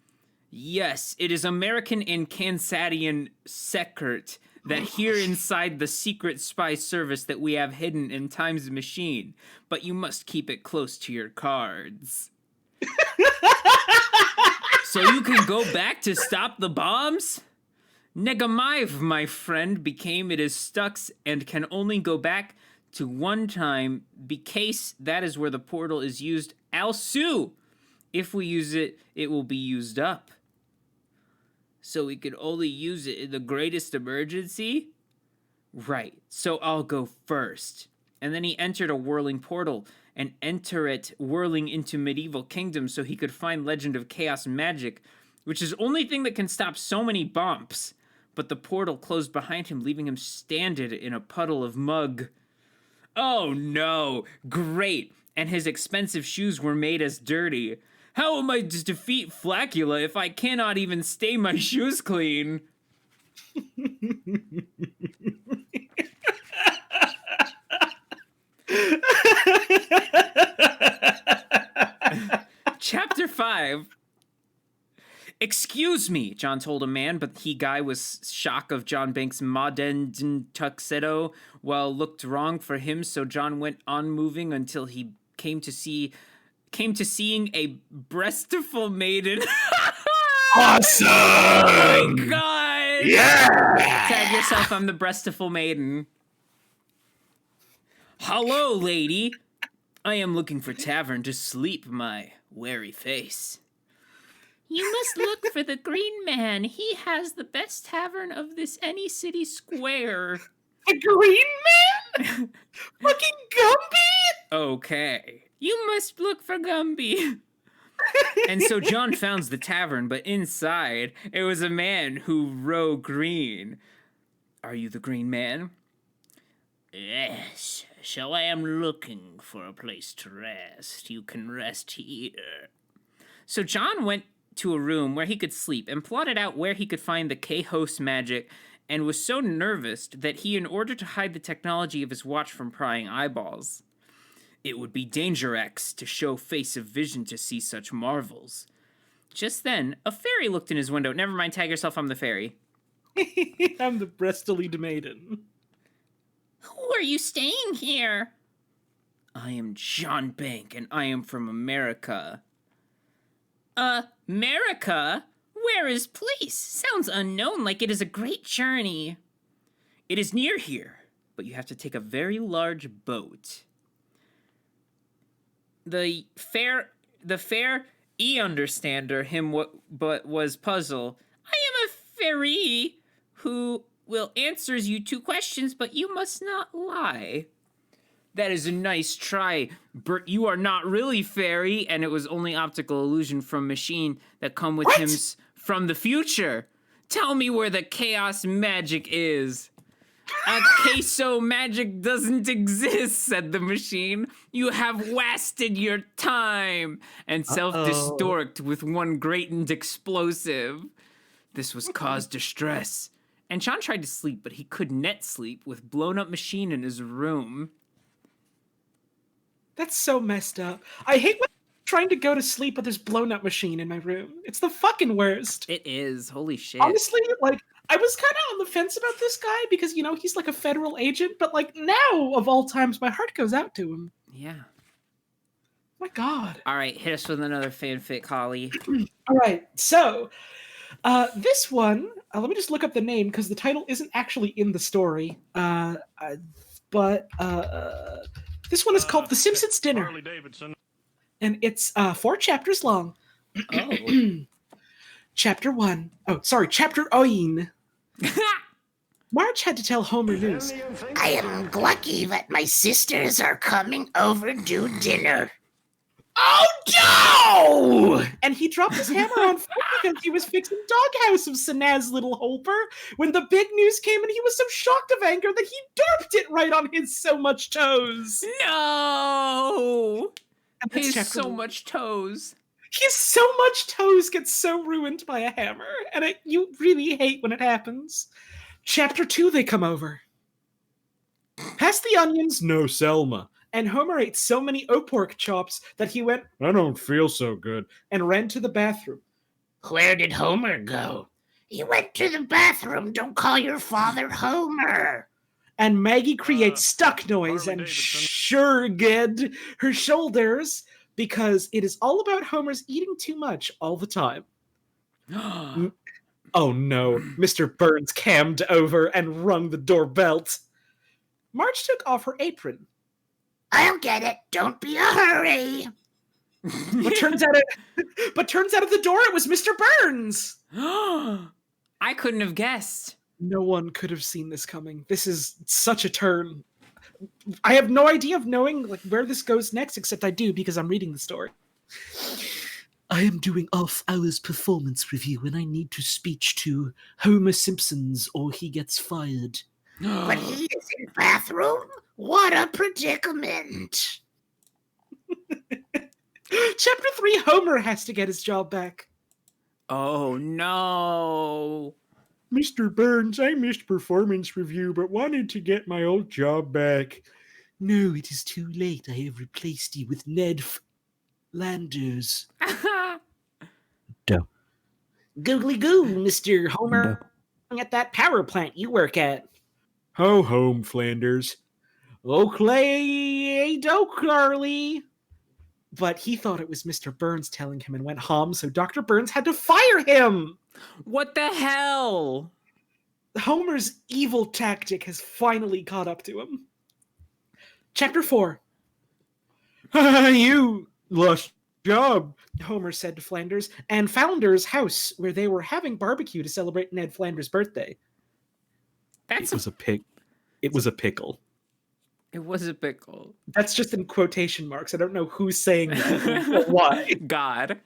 yes, it is American and Kansadian secret that here inside the secret spy service that we have hidden in Time's machine, but you must keep it close to your cards. So you can go back to stop the bombs? Negamaev, my friend, became it is stuck and can only go back to one time because that is where the portal is used. Also, if we use it, it will be used up. So we could only use it in the greatest emergency? Right, so I'll go first. And then he entered a whirling portal and enter it whirling into medieval kingdoms so he could find Legend of Chaos magic, which is the only thing that can stop so many bumps. But the portal closed behind him, leaving him stranded in a puddle of mug. Oh no, great, and his expensive shoes were made as dirty. How am I to defeat Flacula if I cannot even stay my shoes clean? Chapter 5. Excuse me, John told a man, but he guy was shocked of John Banks' modern tuxedo, while looked wrong for him, so John went on moving until he came to seeing a breastiful maiden. Awesome! Oh my god! Yeah! Tag yourself, I'm the breastiful maiden. Hello, lady. I am looking for tavern to sleep my weary face. You must look for the Green Man. He has the best tavern of this any city square. A green man? Fucking Gumby? Okay. You must look for Gumby. And so John found the tavern, but inside, it was a man who row green. Are you the Green Man? Yes. So I am looking for a place to rest. You can rest here. So John went to a room where he could sleep and plotted out where he could find the K-host magic, and was so nervous that he, in order to hide the technology of his watch from prying eyeballs, it would be Danger X to show face of vision to see such marvels. Just then, a fairy looked in his window. Never mind, tag yourself, I'm the fairy. I'm the breastily maiden. Who are you staying here? I am John Bank, and I am from America. America? Where is place? Sounds unknown, like it is a great journey. It is near here, but you have to take a very large boat. The fair e-understander him but was puzzled. I am a fairy who will answers you 2 questions, but you must not lie. That is a nice try, Bert. You are not really fairy, and it was only optical illusion from machine that come with him from the future. Tell me where the chaos magic is. A queso magic doesn't exist, said the machine. You have wasted your time, and self-distorted with one greatened explosive. This was caused distress. And John tried to sleep, but he could net sleep with blown-up machine in his room. That's so messed up. I hate when I'm trying to go to sleep but there's blown-up machine in my room. It's the fucking worst. It is. Holy shit. Honestly, like, I was kind of on the fence about this guy because, you know, he's like a federal agent, but like now, of all times, my heart goes out to him. Yeah. My God. All right, hit us with another fanfic, Holly. All right, so this one, let me just look up the name because the title isn't actually in the story. But this one is called The Simpsons Dinner, Harley Davidson. and it's 4 chapters long. Oh. Chapter 1. Oh, sorry, Chapter 1. Marge had to tell Homer news. I am lucky that my sisters are coming over to dinner. Oh no! And he dropped his hammer on foot because he was fixing Doghouse of Sanaz Little Holper when the big news came, and he was so shocked of anger that he derped it right on his so much toes. No! And that's He's chapter so 1. much toes. His so much toes gets so ruined by a hammer, and you really hate when it happens. Chapter 2, they come over. Past the onions, no Selma. And Homer ate so many pork chops that he went, I don't feel so good, and ran to the bathroom. Where did Homer go? He went to the bathroom. Don't call your father Homer. And Maggie creates stuck noise Harley and Davidson. shrugged her shoulders because it is all about Homer's eating too much all the time. Oh no, Mr. Burns cammed over and rung the doorbell. Marge took off her apron, I'll get it. Don't be a hurry. but turns out at the door it was Mr. Burns. I couldn't have guessed. No one could have seen this coming. This is such a turn. I have no idea of knowing like where this goes next, except I do because I'm reading the story. I am doing off-hours performance review and I need to speech to Homer Simpson's or he gets fired. But he is in bathroom? What a predicament. Chapter 3, Homer has to get his job back. Oh no. Mr. Burns, I missed performance review, but wanted to get my old job back. No, it is too late. I have replaced you with Ned Landers. Googly goo, Mr. Homer. At that power plant you work at. Ho home, Flanders. Oakley, Carly. But he thought it was Mr. Burns telling him and went home, so Dr. Burns had to fire him. What the hell? Homer's evil tactic has finally caught up to him. Chapter 4. You lost job. Homer said to Flanders, and Founder's house, where they were having barbecue to celebrate Ned Flanders' birthday. That's It was a pig. It was a pickle. It was a pickle. That's just in quotation marks. I don't know who's saying that or why. God.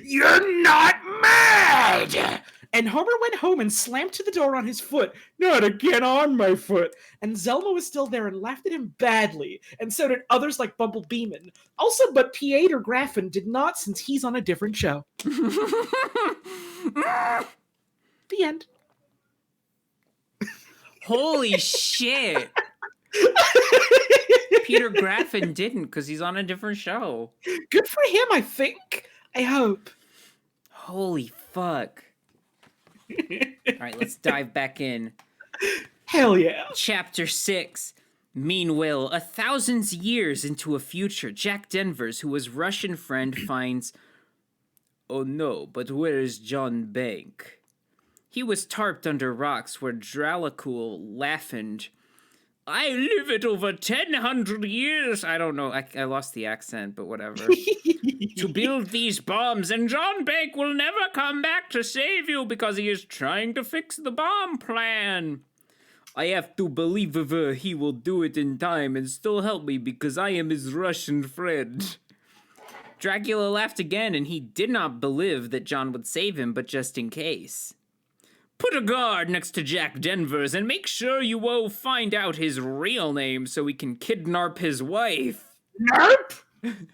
You're not mad! And Homer went home and slammed to the door on his foot. Not again on my foot. And Zelma was still there and laughed at him badly. And so did others like Bumble Beeman. Also, but Pieter Graffin did not, since he's on a different show. The end. Holy shit. Peter Graffin didn't because he's on a different show. Good for him, I think. I hope. Holy fuck. All right, let's dive back in. Hell yeah. Chapter 6. Meanwhile, 1,000 years into a future, Jack Denvers, who was Russian friend, finds... Oh no, but where is John Bank? He was tarped under rocks where Dralacool laughing. I live it over 1,000 years. I don't know. I lost the accent, but whatever. To build these bombs, and John Bank will never come back to save you because he is trying to fix the bomb plan. I have to believe he will do it in time and still help me because I am his Russian friend. Dracula laughed again, and he did not believe that John would save him, but just in case. Put a guard next to Jack Denvers and make sure you will find out his real name so we can kidnap his wife. Narp? Isn't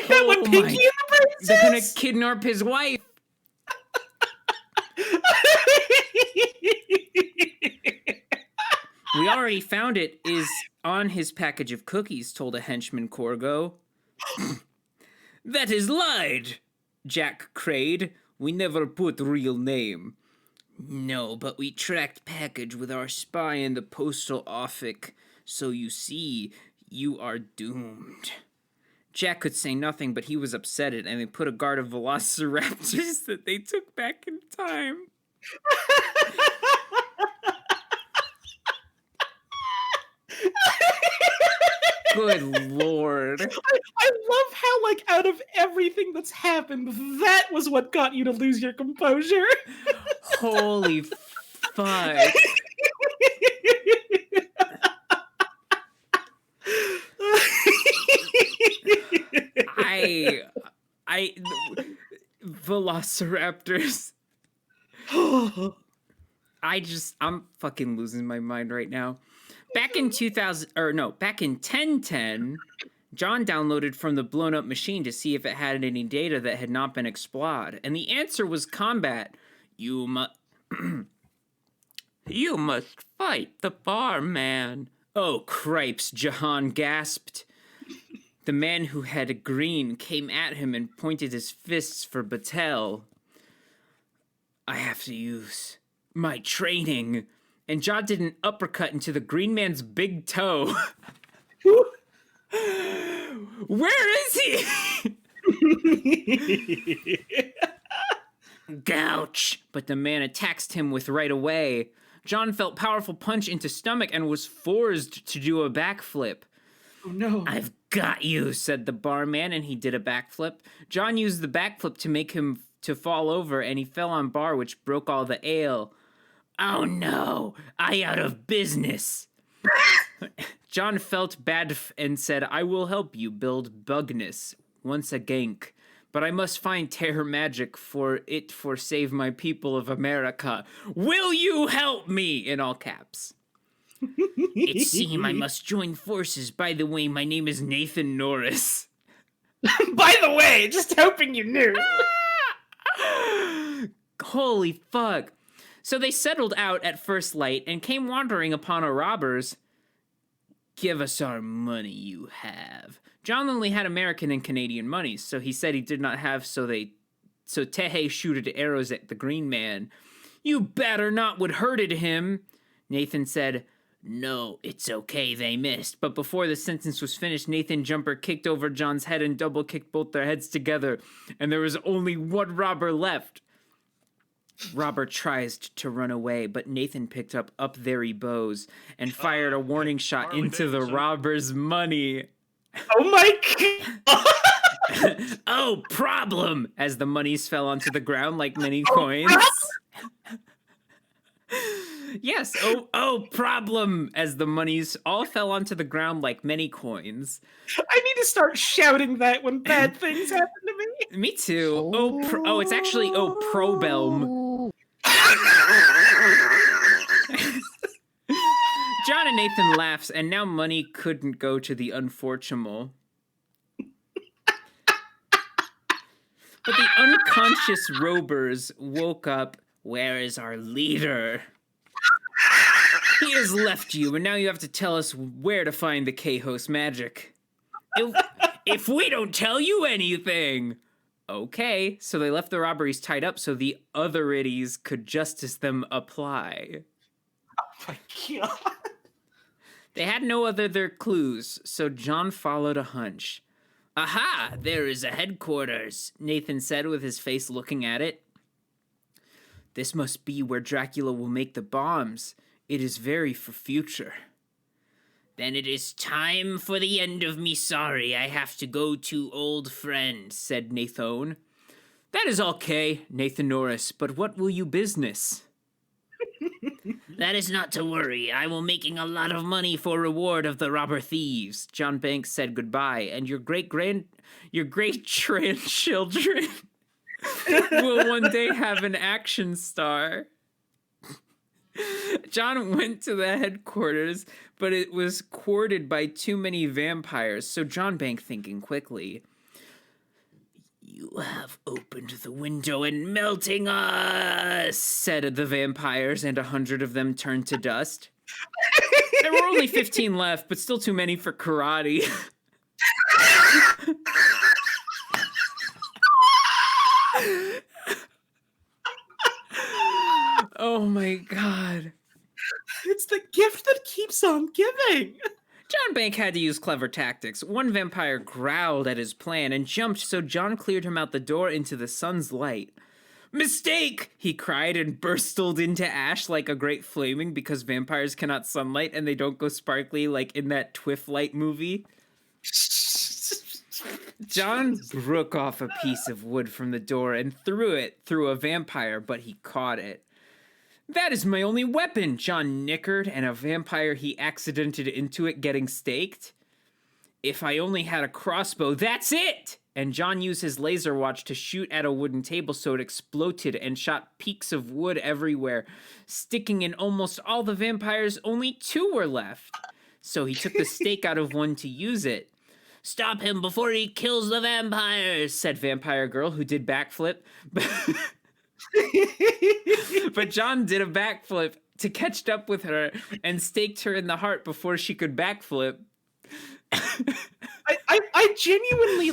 that what Pinky and the Brain says? They're gonna kidnap his wife. We already found it is on his package of cookies, told a henchman Corgo. That is lied, Jack crayed. We never put real name. No, but we tracked package with our spy in the postal office. So you see, you are doomed. Jack could say nothing, but he was upset and they put a guard of velociraptors that they took back in time. Good lord. I love how, like, out of everything that's happened, that was what got you to lose your composure. Holy fuck. Velociraptors. I'm fucking losing my mind right now. Back in 1010, John downloaded from the blown up machine to see if it had any data that had not been explored, and the answer was combat. You must fight the barman. Oh, cripes, Jahan gasped. The man who had green came at him and pointed his fists for Battelle. I have to use my training. And John did an uppercut into the green man's big toe. Where is he? Gouch! But the man attacked him with right away. John felt powerful punch into stomach and was forced to do a backflip. Oh no. I've got you, said the barman, and he did a backflip. John used the backflip to make him to fall over, and he fell on bar, which broke all the ale. Oh no, I out of business. John felt bad and said, I will help you build Bugness once a gank, but I must find terror magic for save my people of America. Will you help me? In all caps. It seems I must join forces. By the way, my name is Nathan Norris. By the way, just hoping you knew. Holy fuck. So they settled out at first light and came wandering upon a robbers. Give us our money you have. John only had American and Canadian money, so he said he did not have, so Tehe shooted arrows at the green man. You better not would hurted him. Nathan said, no, it's okay, they missed. But before the sentence was finished, Nathan Jumper kicked over John's head and double kicked both their heads together, and there was only one robber left. Robber tries to run away, but Nathan picked up their bows and fired a warning shot into the robber's money. Oh my god! Oh, problem! As the monies fell onto the ground like many coins. Yes, oh, problem! As the monies all fell onto the ground like many coins. I need to start shouting that when bad things happen to me. Me too. It's actually probelm. John and Nathan laughs, and now money couldn't go to the unfortunate. But the unconscious Robers woke up. Where is our leader? He has left you, and now you have to tell us where to find the K-Host magic. If we don't tell you anything. Okay, so they left the robberies tied up so the other idiots could justice them apply. Oh my god. They had no other clues, so John followed a hunch. Aha, there is a headquarters, Nathan said with his face looking at it. This must be where Dracula will make the bombs. It is very for future. Then it is time for the end of me. Sorry, I have to go to old friend, said Nathan. That is okay, Nathan Norris, but what will you business? That is not to worry. I will making a lot of money for reward of the robber thieves. John Banks said goodbye, and your great grandchildren will one day have an action star. John went to the headquarters, but it was quartered by too many vampires, so John Bank thinking quickly. You have opened the window and melting us, said the vampires, and 100 of them turned to dust. There were only 15 left, but still too many for karate. Oh my god. It's the gift that keeps on giving. John Bank had to use clever tactics. One vampire growled at his plan and jumped, so John cleared him out the door into the sun's light. Mistake! He cried and burstled into ash like a great flaming because vampires cannot sunlight and they don't go sparkly like in that Twilight movie. John broke off a piece of wood from the door and threw it through a vampire, but he caught it. That is my only weapon, John nickered, and a vampire he accidented into it getting staked. If I only had a crossbow, that's it! And John used his laser watch to shoot at a wooden table so it exploded and shot peaks of wood everywhere, sticking in almost all the vampires. Only 2 were left. So he took the stake out of one to use it. Stop him before he kills the vampires, said Vampire Girl, who did backflip. But John did a backflip to catch up with her and staked her in the heart before she could backflip. I genuinely,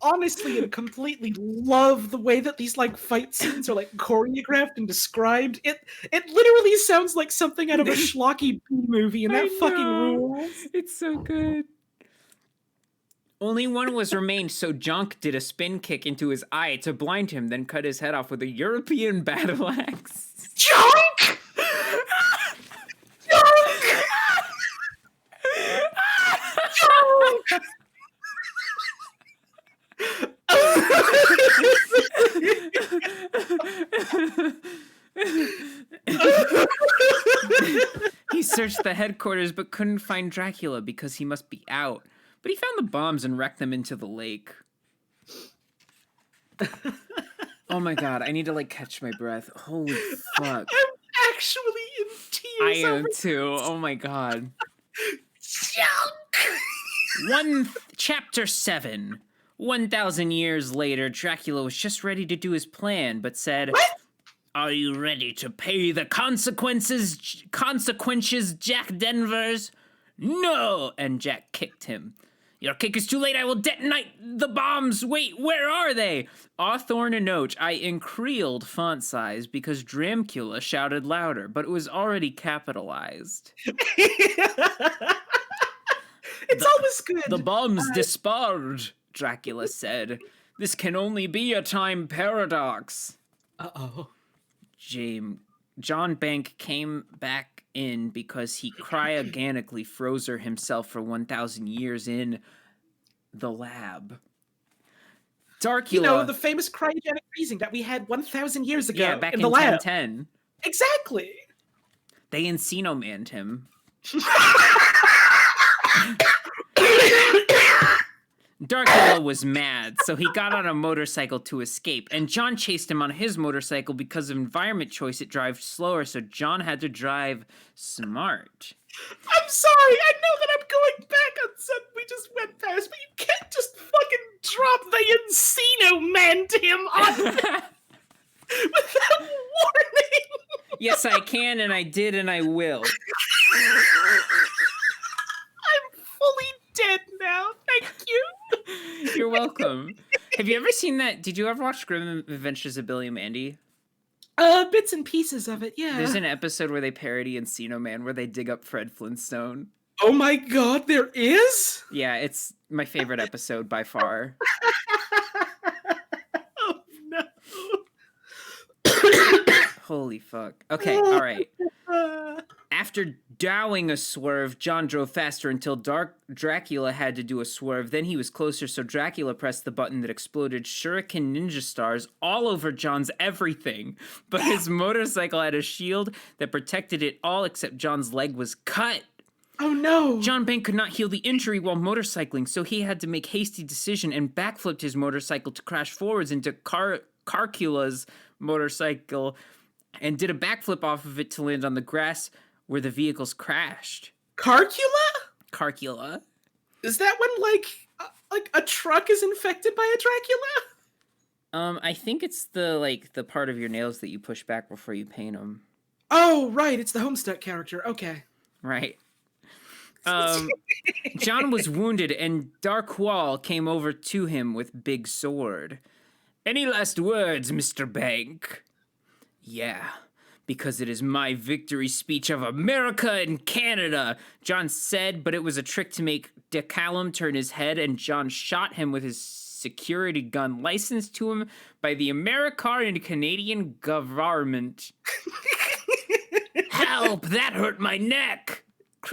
honestly and completely love the way that these, fight scenes are, choreographed and described. It literally sounds like something out of a schlocky B movie, and that fucking rules. It's so good. Only one was remained, so Junk did a spin kick into his eye to blind him, then cut his head off with a European battle axe. Junk! Junk! He searched the headquarters but couldn't find Dracula because he must be out. But he found the bombs and wrecked them into the lake. Oh my god, I need to like catch my breath. Holy fuck. I'm actually in I tears. am too. Oh my god. Chapter 7. 1,000 years later, Dracula was just ready to do his plan, but said, What? Are you ready to pay the consequences, Jack Denvers? No! And Jack kicked him. Your kick is too late. I will detonate the bombs. Wait, where are they? Awthorne and Oach, I increased font size because Dramcula shouted louder, but it was already capitalized. It's always good. The bombs disparred, Dracula said. This can only be a time paradox. Uh-oh. John Bank came back in because he cryogenically froze himself for 1,000 years in the lab. Darkula, You know, the famous cryogenic freezing that we had 1,000 years ago yeah, back in the lab. 1010. Exactly. They Encino-manned him. Darkula was mad, so he got on a motorcycle to escape, and John chased him on his motorcycle because of environment choice. It drives slower, so John had to drive smart. I'm sorry. I know that I'm going back on something we just went past, but you can't just fucking drop the Encino Man to him on without warning. Yes, I can, and I did, and I will. I'm fully dead now. Thank you. You're welcome. Have you ever seen that? Did you ever watch Grim Adventures of Billy and Mandy? Bits and pieces of it, yeah. There's an episode where they parody Encino Man where they dig up Fred Flintstone. Oh my god, there is? Yeah, it's my favorite episode by far. Oh no. Holy fuck. Okay, all right. After dowing a swerve, John drove faster until Dracula had to do a swerve. Then he was closer, so Dracula pressed the button that exploded shuriken ninja stars all over John's everything. But his motorcycle had a shield that protected it all except John's leg was cut. Oh no. John Bank could not heal the injury while motorcycling, so he had to make hasty decision and backflipped his motorcycle to crash forwards into Carcula's motorcycle and did a backflip off of it to land on the grass where the vehicles crashed. Carcula? Carcula? Is that when like a truck is infected by a Dracula? I think it's the part of your nails that you push back before you paint them. Oh, right, it's the Homestuck character. Okay. Right. John was wounded, and Darkwall came over to him with big sword. Any last words, Mr. Bank? Yeah, because it is my victory speech of America and Canada, John said, but it was a trick to make DeCallum turn his head, and John shot him with his security gun licensed to him by the American and Canadian government. Help! That hurt my neck!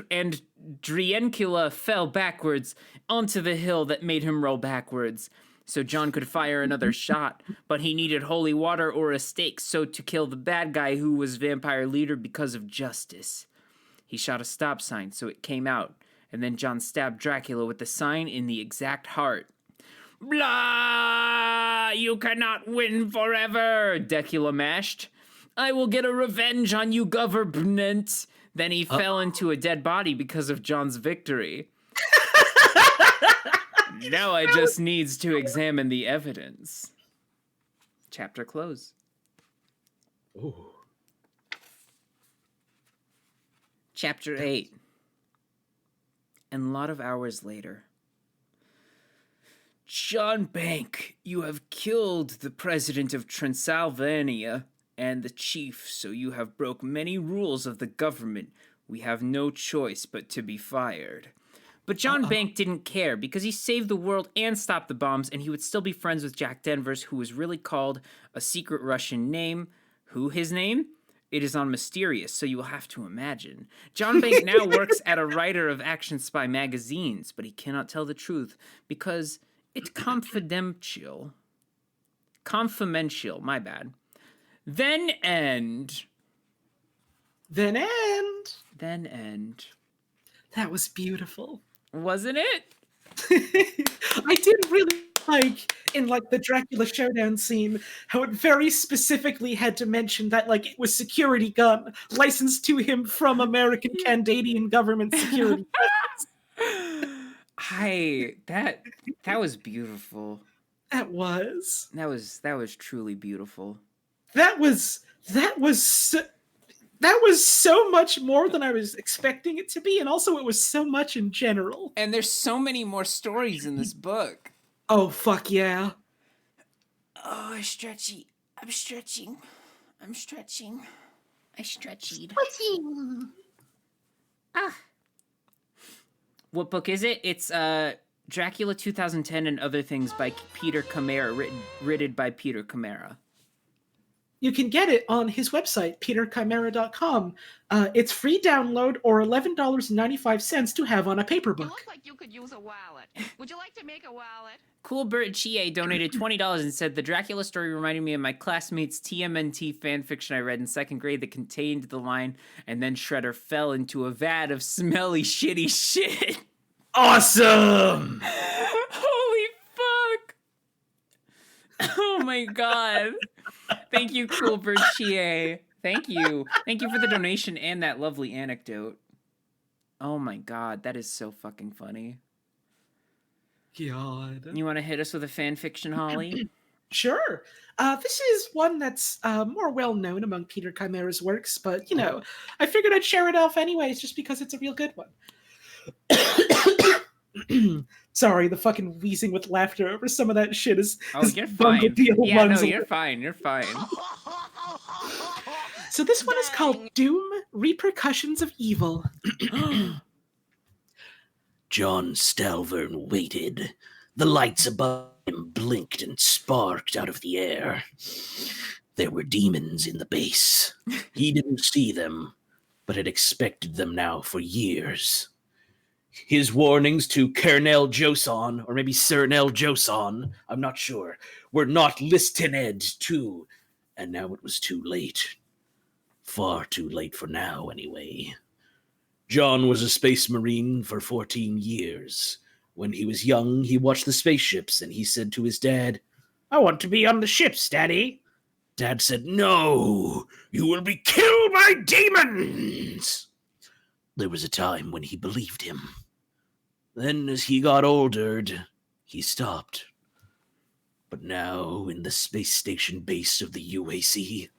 And Driencula fell backwards onto the hill that made him roll backwards. So John could fire another shot, but he needed holy water or a stake so to kill the bad guy who was vampire leader because of justice. He shot a stop sign so it came out, and then John stabbed Dracula with the sign in the exact heart. Blah! You cannot win forever, Dracula mashed. I will get a revenge on you, government. Then he fell into a dead body because of John's victory. Now I just needs to examine the evidence. Chapter close. Ooh. Chapter 8. And a lot of hours later. John Bank, you have killed the president of Transylvania and the chief, so you have broke many rules of the government. We have no choice but to be fired. But John Bank didn't care because he saved the world and stopped the bombs, and he would still be friends with Jack Denvers, who was really called a secret Russian name. Who his name? It is on Mysterious, so you will have to imagine. John Bank now works at a writer of action spy magazines, but he cannot tell the truth because it's confidential. Confidential, my bad. Then end. Then end. Then end. That was beautiful. Wasn't it? I did really like in like the Dracula showdown scene how it very specifically had to mention that like it was security gun licensed to him from American Canadian government security. That was beautiful. That was Truly beautiful. that was so much more than I was expecting it to be, and also it was so much in general. And there's so many more stories in this book. Oh fuck yeah. Oh, I'm stretching. I stretched. What book is it? It's Dracula 2010 and Other Things by Peter Camara, written by Peter Camara. You can get it on his website, peterchimera.com. It's free download or $11.95 to have on a You paperbook. look like you could use a wallet. Would you like to make a wallet? Cool Bert Chie donated $20 and said, the Dracula story reminded me of my classmate's TMNT fanfiction I read in 2nd grade that contained the line, and then Shredder fell into a vat of smelly, shitty shit. Awesome! Holy fuck! Oh my god. Thank you, Cool Bird Chie. Thank you. Thank you for the donation and that lovely anecdote. Oh my god, that is so fucking funny. God. You want to hit us with a fan fiction, Holly? Sure. This is one that's more well known among Peter Chimera's works, but you know, I figured I'd share it off anyways, just because it's a real good one. Sorry, the fucking wheezing with laughter over some of that shit is. Oh, you're fine. Yeah, no, you're fine. You're fine. So this one is called Doom: Repercussions of Evil. John Stalvern waited. The lights above him blinked and sparked out of the air. There were demons in the base. He didn't see them, but had expected them now for years. His warnings to Colonel Joson, or maybe Cernel Joson, I'm not sure, were not listened to, and now it was too late. Far too late for now, anyway. John was a space marine for 14 years. When he was young, he watched the spaceships, and he said to his dad, "I want to be on the ships, Daddy." Dad said, "No, you will be killed by demons." There was a time when he believed him. Then, as he got older, he stopped. But now, in the space station base of the UAC,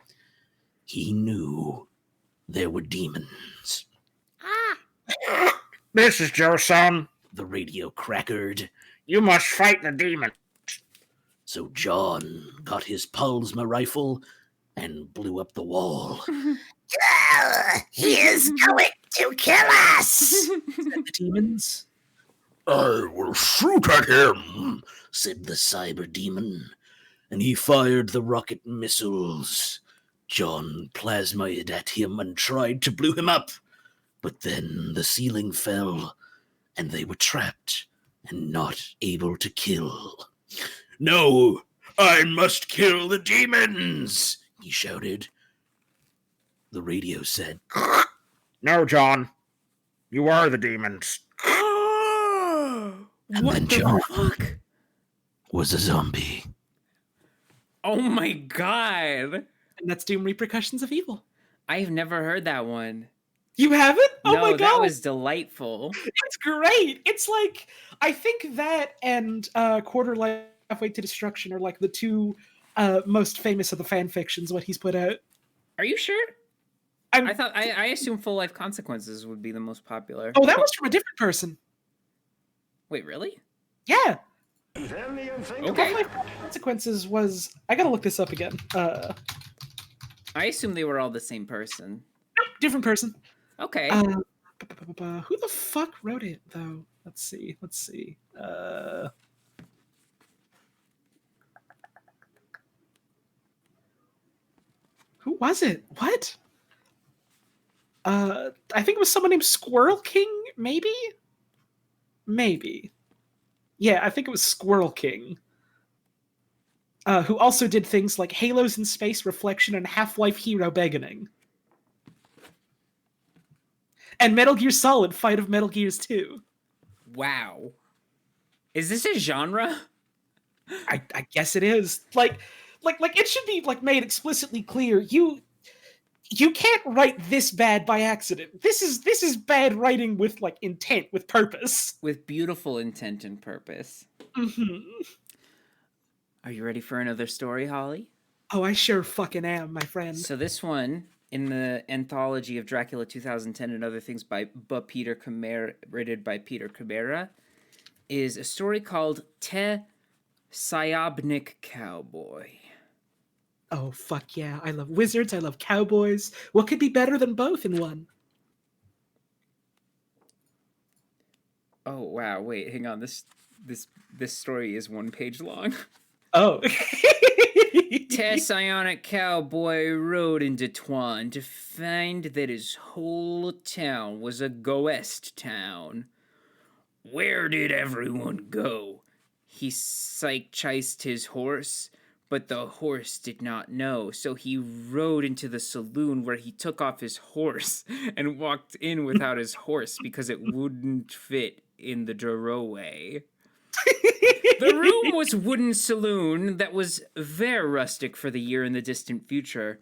he knew there were demons. This is Joe-san. The radio crackered. You must fight the demon. So John got his Pulsma rifle and blew up the wall. He is going to kill us! Said the demons. I will shoot at him, Said the cyber demon, and he fired the rocket missiles. John plasmaed at him and tried to blow him up, but then the ceiling fell, and they were trapped and not able to kill. "No, I must kill the demons!" he shouted. The radio said, No, John. You are the demons. and then John was a zombie. Oh my god. And that's Doom: Repercussions of Evil. I've never heard that one. You haven't? Oh No, my god. that was delightful. It's great. It's like, I think that and Quarter Life Halfway to Destruction are like the two most famous of the fan fictions what he's put out. Are you sure? I'm- I thought I assumed Full Life Consequences would be the most popular. Oh, that was from a different person. Wait, really? Yeah. Okay. Life Consequences was, I gotta look this up again. I assume they were all the same person. Different person. Okay. Who the fuck wrote it though? Let's see. Who was it? What? I think it was someone named Squirrel King, maybe? Maybe. Yeah, I think it was Squirrel King. Who also did things like Halos in Space, Reflection, and Half-Life Hero Beginning. And Metal Gear Solid: Fight of Metal Gears 2. Wow. Is this a genre? I guess it is. Like it should be like made explicitly clear. You can't write this bad by accident. This is bad writing with like intent, with purpose. With beautiful intent and purpose. Hmm. Are you ready for another story, Holly? Oh, I sure fucking am, my friend. So this one, in the anthology of Dracula 2010 and Other Things by Peter Camara, rated by Peter Camara, is a story called Te Sayabnik Cowboy. Oh, fuck yeah. I love wizards. I love cowboys. What could be better than both in one? Oh, wow. Wait, hang on. This story is 1 page long. Oh. Te Psionic Cowboy rode into Tuan to find that his whole town was a ghost town. Where did everyone go? He psych-chased his horse, but the horse did not know, so he rode into the saloon where he took off his horse and walked in without his horse because it wouldn't fit in the doorway. The room was wooden saloon that was very rustic for the year in the distant future.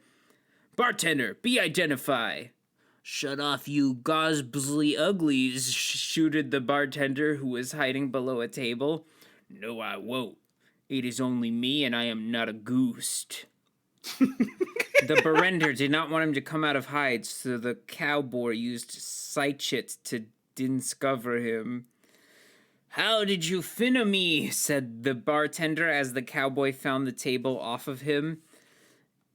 Bartender, be identify. Shut off, you gosbly uglies, shooted the bartender who was hiding below a table. No, I won't. It is only me, and I am not a ghost. The bartender did not want him to come out of hide, so the cowboy used sight-chit to discover him. How did you finna me? Said the bartender as the cowboy found the table off of him.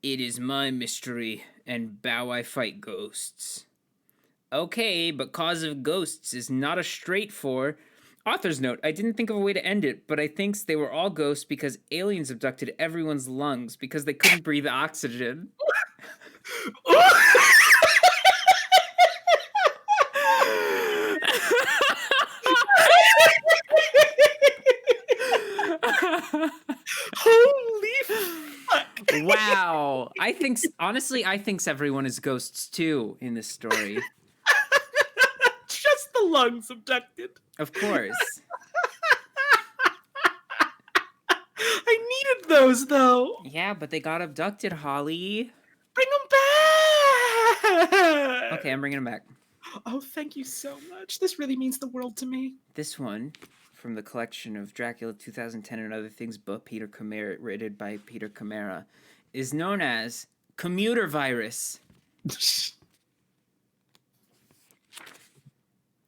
It is my mystery, and bow I fight ghosts. Okay, but cause of ghosts is not a straight for... Author's note, I didn't think of a way to end it, but I think they were all ghosts because aliens abducted everyone's lungs because they couldn't breathe oxygen. Holy fuck. Wow. Honestly, I think everyone is ghosts too in this story. Just the lungs abducted. Of course. I needed those, though. Yeah, but they got abducted, Holly. Bring them back. Okay, I'm bringing them back. Oh, thank you so much. This really means the world to me. This one, from the collection of Dracula 2010 and Other Things book, Peter Camara, written by Peter Camara, is known as Commuter Virus.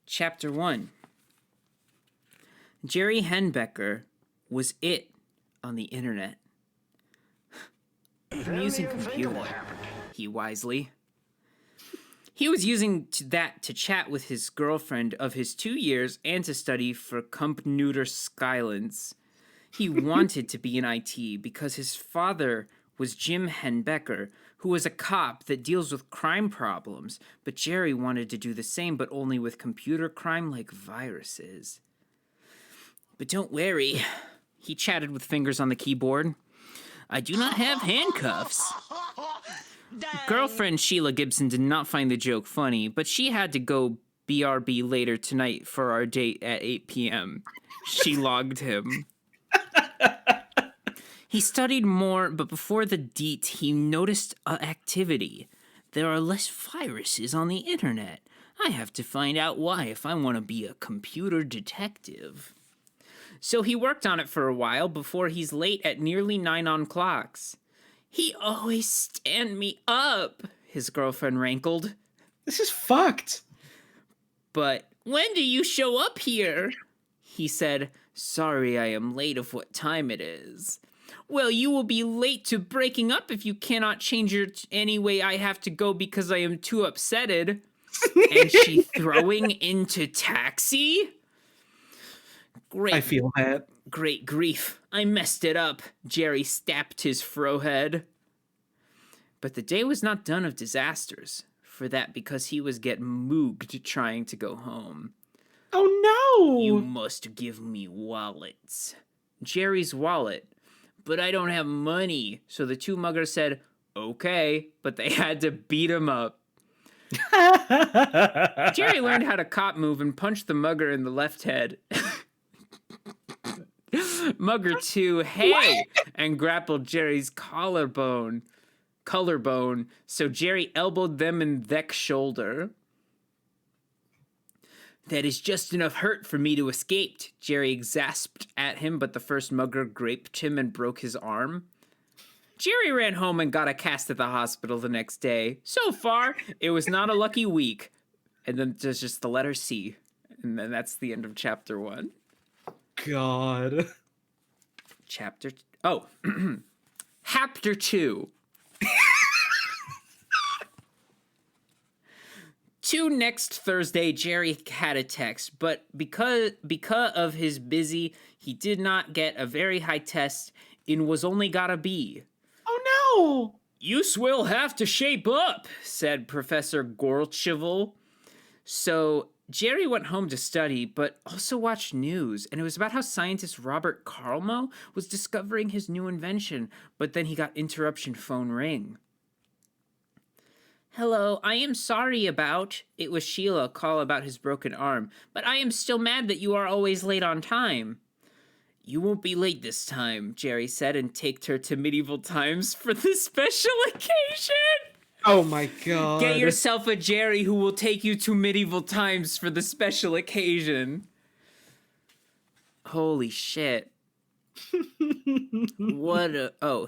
Chapter 1. Jerry Henbecker was it on the internet. I'm using computer, he wisely. He was using that to chat with his girlfriend of his 2 years and to study for Computer Skylines. He wanted to be in IT because his father was Jim Henbecker, who was a cop that deals with crime problems, but Jerry wanted to do the same, but only with computer crime like viruses. But don't worry, he chatted with fingers on the keyboard. I do not have handcuffs. Girlfriend Sheila Gibson did not find the joke funny, but she had to go BRB later tonight for our date at 8 p.m. She logged him. He studied more, but before the date, he noticed activity. There are less viruses on the internet. I have to find out why if I want to be a computer detective. So he worked on it for a while before he's late at nearly 9 on clocks. He always stand me up, his girlfriend rankled. This is fucked. But when do you show up here? He said, sorry I am late of what time it is. Well, you will be late to breaking up if you cannot change your anyway I have to go because I am too upsetted. And she throwing into taxi? Great. I feel that. Great grief. I messed it up. Jerry stamped his frohead. But the day was not done of disasters. For that, because he was getting mooged trying to go home. Oh no! You must give me wallets. Jerry's wallet. But I don't have money. So the two muggers said, okay, but they had to beat him up. Jerry learned how to cop move and punched the mugger in the left head. Mugger 2, hey, and grappled Jerry's collarbone, so Jerry elbowed them in Theck's shoulder. That is just enough hurt for me to escape, Jerry exasped at him, but the first mugger graped him and broke his arm. Jerry ran home and got a cast at the hospital the next day. So far, it was not a lucky week. And then there's just the letter C. And then that's the end of chapter 1. God. Chapter... Oh. Chapter 2. Next Thursday, Jerry had a text, but because of his busy, he did not get a very high test and was only got a B. Oh no! You will have to shape up, said Professor Gorcheval. So Jerry went home to study, but also watched news, and it was about how scientist Robert Carlmo was discovering his new invention, but then he got interruption phone ring. Hello, I am sorry about... It was Sheila call about his broken arm, but I am still mad that you are always late on time. You won't be late this time, Jerry said, and taked her to medieval times for the special occasion. Oh my god. Get yourself a Jerry who will take you to medieval times for the special occasion. Holy shit.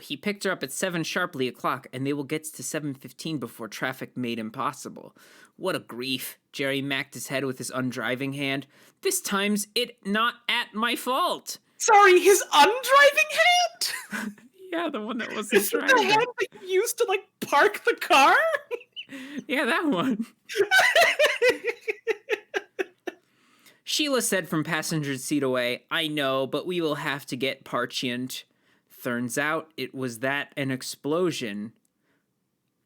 He picked her up at 7 sharply o'clock, and they will get to 7:15 before traffic made impossible. What a grief. Jerry macked his head with his undriving hand. This time's it not at my fault. Sorry, his undriving hand? Yeah, the one that wasn't Is it driving. the hand that you used to, like, park the car? Yeah, that one. Sheila said from passenger seat away, I know, but we will have to get Parchient. Turns out it was that an explosion.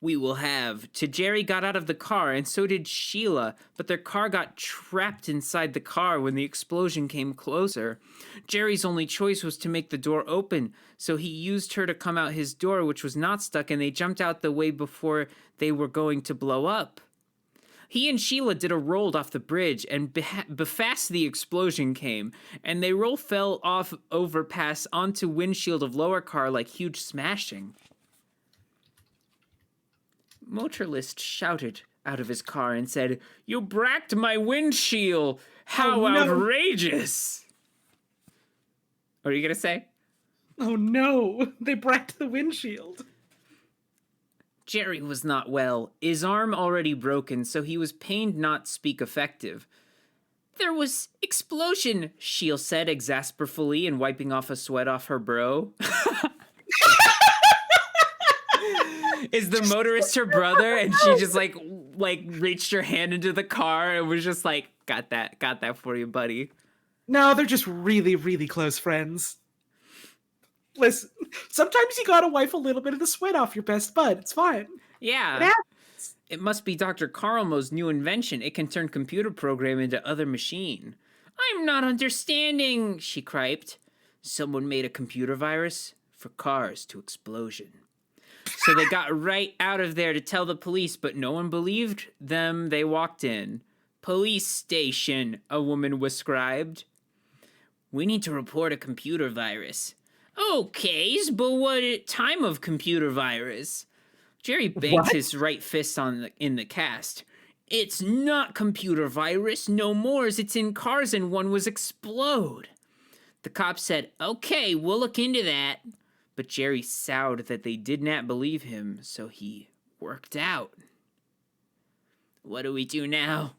We will have. Jerry got out of the car, and so did Sheila, but their car got trapped inside the car when the explosion came closer. Jerry's only choice was to make the door open, so he used her to come out his door, which was not stuck, and they jumped out the way before they were going to blow up. He and Sheila did a roll off the bridge, and befast the explosion came, and they fell off overpass onto windshield of lower car like huge smashing. Motorist shouted out of his car and said, You bracked my windshield! How outrageous! What are you gonna say? Oh no, they bracked the windshield. Jerry was not well, his arm already broken, so he was pained not speak effective. There was explosion, Sheila said exasperately and wiping off a sweat off her bro. Is the motorist her brother? And she just like reached her hand into the car and was just like, got that for you, buddy. No, they're just really, really close friends. Listen, sometimes you gotta wipe a little bit of the sweat off your best bud. It's fine. Yeah. It must be Dr. Carlmo's new invention. It can turn computer program into other machine. I'm not understanding, she criped. Someone made a computer virus for cars to explosion. So they got right out of there to tell the police, but no one believed them. They walked in. Police station, a woman described. We need to report a computer virus. Okay, but what time of computer virus? Jerry banged his right fist in the cast. It's not computer virus, no more as it's in cars and one was explode. The cop said, okay, we'll look into that. But Jerry soured that they did not believe him, so he worked out. What do we do now?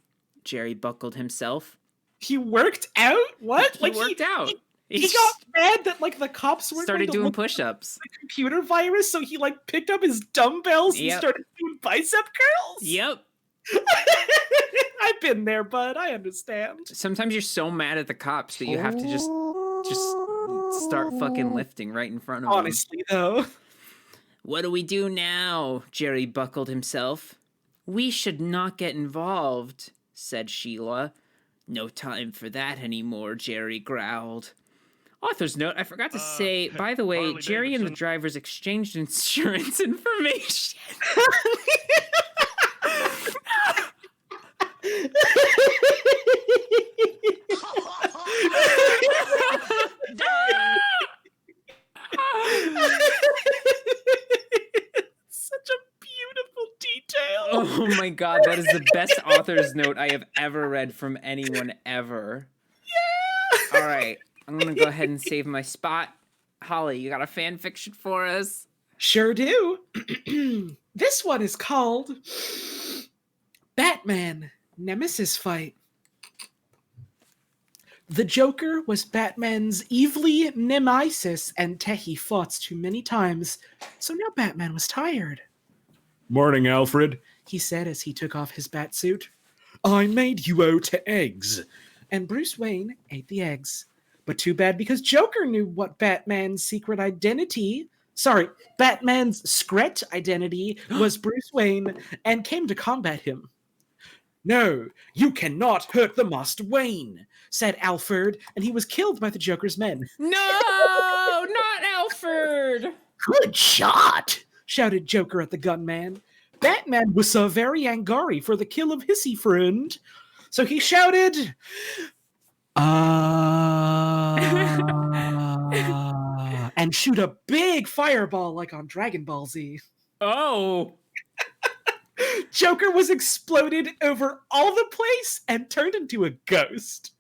Jerry buckled himself. He worked out? What? He worked out. He got mad that like the cops weren't started going to doing look push-ups. at the computer virus, so he like picked up his dumbbells and started doing bicep curls. Yep. I've been there, bud. I understand. Sometimes you're so mad at the cops that you have to just start fucking lifting right in front of them. Honestly, though. What do we do now? Jerry buckled himself. We should not get involved, said Sheila. No time for that anymore, Jerry growled. Author's note, I forgot to say, by the way, Harley Jerry and the Davidson. drivers exchanged insurance information. Such a beautiful detail. Oh my god, that is the best author's note I have ever read from anyone ever. Yeah. All right, I'm gonna go ahead and save my spot. Holly, you got a fan fiction for us? Sure do. This one is called Batman Nemesis Fight. The Joker was Batman's evilly nemesis, and he fought too many times, so now Batman was tired. Morning, Alfred. He said as he took off his bat suit. I made you out to eggs. And Bruce Wayne ate the eggs. But too bad, because Joker knew what Batman's secret identity, Batman's secret identity was Bruce Wayne, and came to combat him. No, you cannot hurt the Master Wayne, said Alfred, and he was killed by the Joker's men. No, not Alfred. Good shot. Shouted Joker at the gunman. Batman was so very angry for the kill of hissy friend, so he shouted, and shoot a big fireball like on Dragon Ball Z. Oh. Joker was exploded over all the place and turned into a ghost.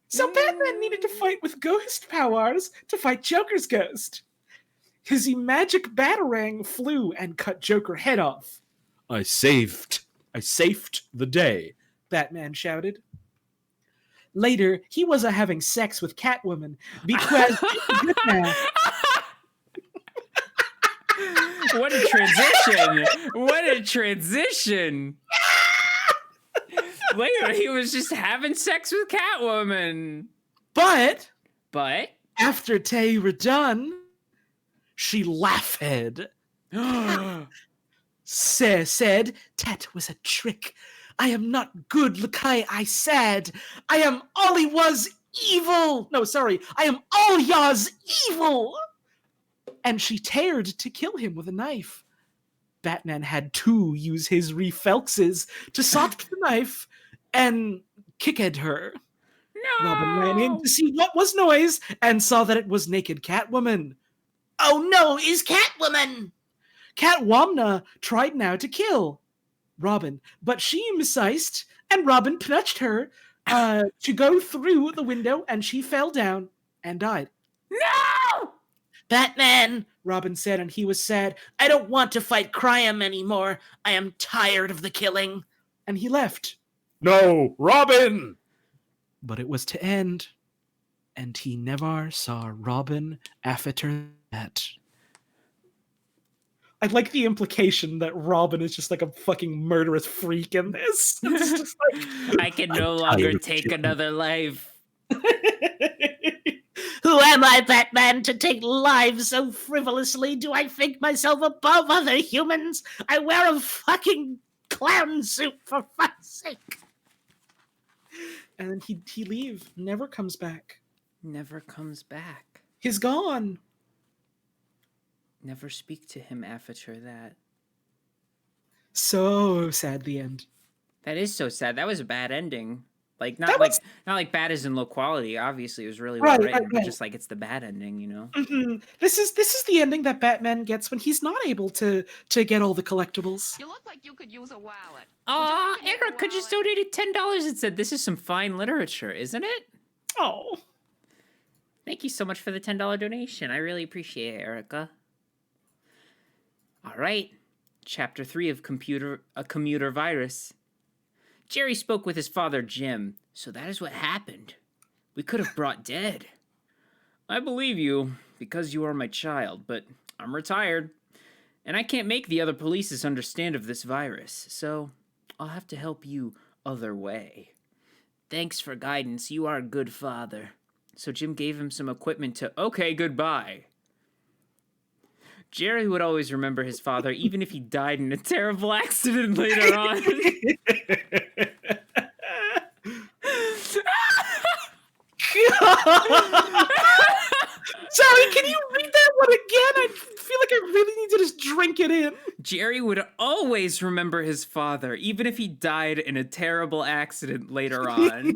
So Batman needed to fight with ghost powers to fight Joker's ghost. His magic batarang flew and cut Joker head off. I saved the day. Batman shouted. Later, he was having sex with Catwoman because What a transition! What a transition! Later, he was just having sex with Catwoman. But after they were done, she laughed. said, "That was a trick. I am not good, Lakai, I said. I am all he was evil. No, sorry, I am all yours evil." And she dared to kill him with a knife. Batman had to use his reflexes to stop the knife and kick at her. No! Robin ran in to see what was noise and saw that it was naked Catwoman. Oh no, is Catwoman! Catwoman tried now to kill Robin, but she missed, and Robin punched her to go through the window, and she fell down and died. No! Batman, Robin said, and he was sad. I don't want to fight crime anymore. I am tired of the killing. And he left. No, Robin! But it was to end, and he never saw Robin after that. I like the implication that Robin is just like a fucking murderous freak in this. It's just like, I can no longer take another life. Who am I, Batman, to take lives so frivolously? Do I think myself above other humans? I wear a fucking clown suit, for fuck's sake. And then he leave, never comes back. Never comes back. He's gone. Never speak to him after that. So sad, the end. That is so sad. That was a bad ending. Like That not was- like bad as in low quality. Obviously, it was really Right, well written, right, but right. just like it's the bad ending, you know. Mhm. This is the ending that Batman gets when he's not able to get all the collectibles. You look like you could use a wallet. Aw, Would you like to make a Erica just wallet? donated $10 and said this is some fine literature, isn't it? Oh, Thank you so much for the $10 donation. I really appreciate it, Erica. All right, Chapter 3 of A Commuter Virus. Jerry spoke with his father, Jim. So that is what happened. We could have brought dead. I believe you, because you are my child, but I'm retired. And I can't make the other polices understand of this virus, so I'll have to help you other way. Thanks for guidance, you are a good father. So Jim gave him some equipment to, okay, goodbye. Jerry would always remember his father, even if he died in a terrible accident later on. Sorry, can you read that one again? I feel like I really need to just drink it in. Jerry would always remember his father, even if he died in a terrible accident later on.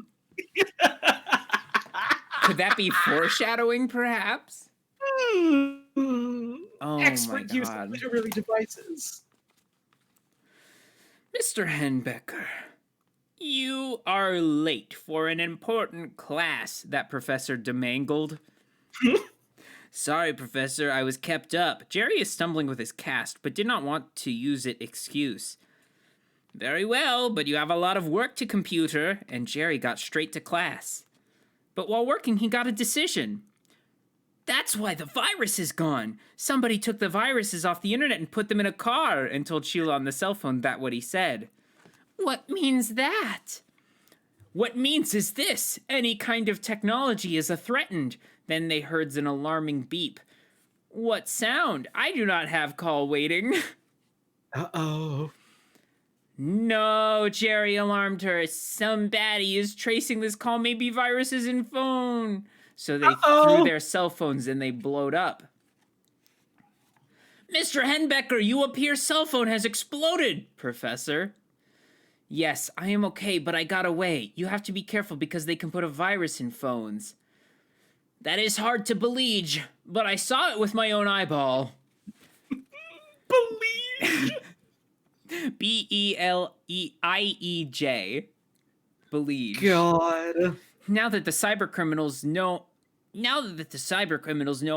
Could that be foreshadowing, perhaps? Oh Expert my use God. of literary devices. Mr. Henbecker, you are late for an important class, that professor demangled. Sorry, Professor, I was kept up. Jerry is stumbling with his cast, but did not want to use it excuse. Very well, but you have a lot of work to computer, and Jerry got straight to class. But while working, he got a decision. That's why the virus is gone. Somebody took the viruses off the internet and put them in a car, and told Sheila on the cell phone that what he said. What means that? What means is this: any kind of technology is a threatened. Then they heard an alarming beep. What sound? I do not have call waiting. Uh-oh. No, Jerry alarmed her. Some baddie is tracing this call, maybe viruses in phone. So they threw their cell phones and they blowed up. Mr. Henbecker, you appear cell phone has exploded, Professor. Yes, I am okay, but I got away. You have to be careful because they can put a virus in phones. That is hard to believe, but I saw it with my own eyeball. Believe. Belieij. Believe. God. Now that the cyber criminals know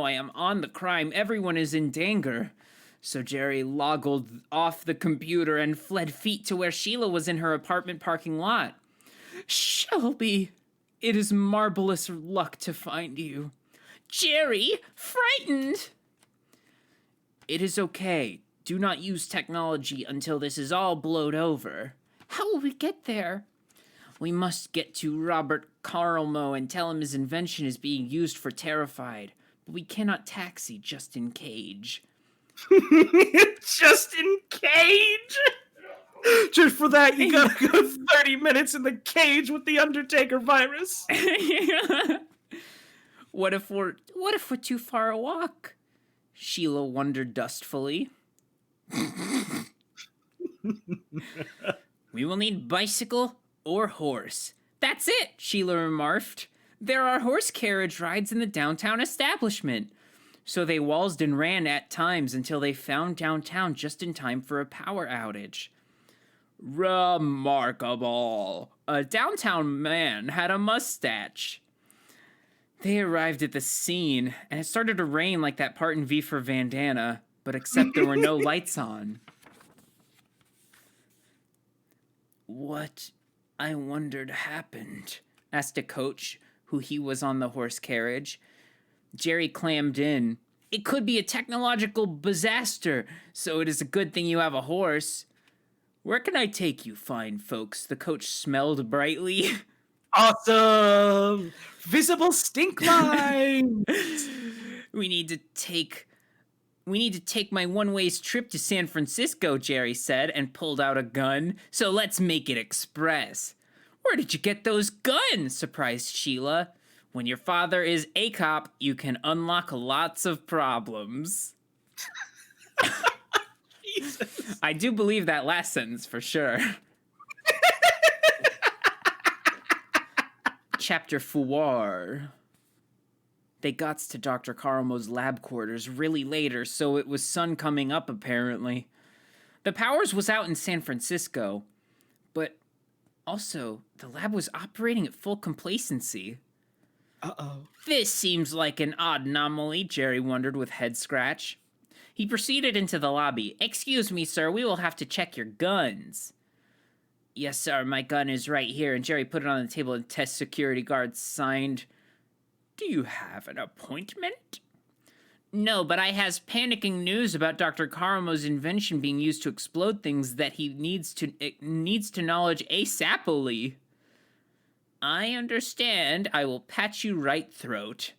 I am on the crime, everyone is in danger. So Jerry logged off the computer and fled feet to where Sheila was in her apartment parking lot. Shelby, it is marvelous luck to find you. Jerry, frightened. It is okay. Do not use technology until this is all blowed over. How will we get there? We must get to Robert Carlmo and tell him his invention is being used for Terrified. But we cannot taxi Justin Cage. Justin Cage? Just for that, you gotta go 30 minutes in the cage with the Undertaker virus. What if we're too far a walk? Sheila wondered dustfully. We will need bicycle or horse. That's it, Sheila remarked. There are horse carriage rides in the downtown establishment. So they waltzed and ran at times until they found downtown just in time for a power outage. Remarkable. A downtown man had a mustache. They arrived at the scene, and it started to rain like that part in V for Vandana, but except there were no lights on. What, I wondered, happened? Asked a coach, who he was on the horse carriage. Jerry clammed in. It could be a technological disaster, so it is a good thing you have a horse. Where can I take you, fine folks? The coach smelled brightly. Awesome! Visible stink line! We need to take my one-ways trip to San Francisco, Jerry said, and pulled out a gun. So let's make it express. Where did you get those guns? Surprised Sheila. When your father is a cop, you can unlock lots of problems. Jesus. I do believe that last sentence for sure. Chapter 4. They got to Dr. Carlmo's lab quarters really later, so it was sun coming up apparently. The powers was out in San Francisco, but also the lab was operating at full complacency. Uh-oh. This seems like an odd anomaly, Jerry wondered with head scratch. He proceeded into the lobby. Excuse me, sir, we will have to check your guns. Yes, sir, my gun is right here, and Jerry put it on the table and test security guard signed. Do you have an appointment? No, but I has panicking news about Dr. Carlmo's invention being used to explode things that he needs to knowledge ASAPily. I understand. I will patch you right throat.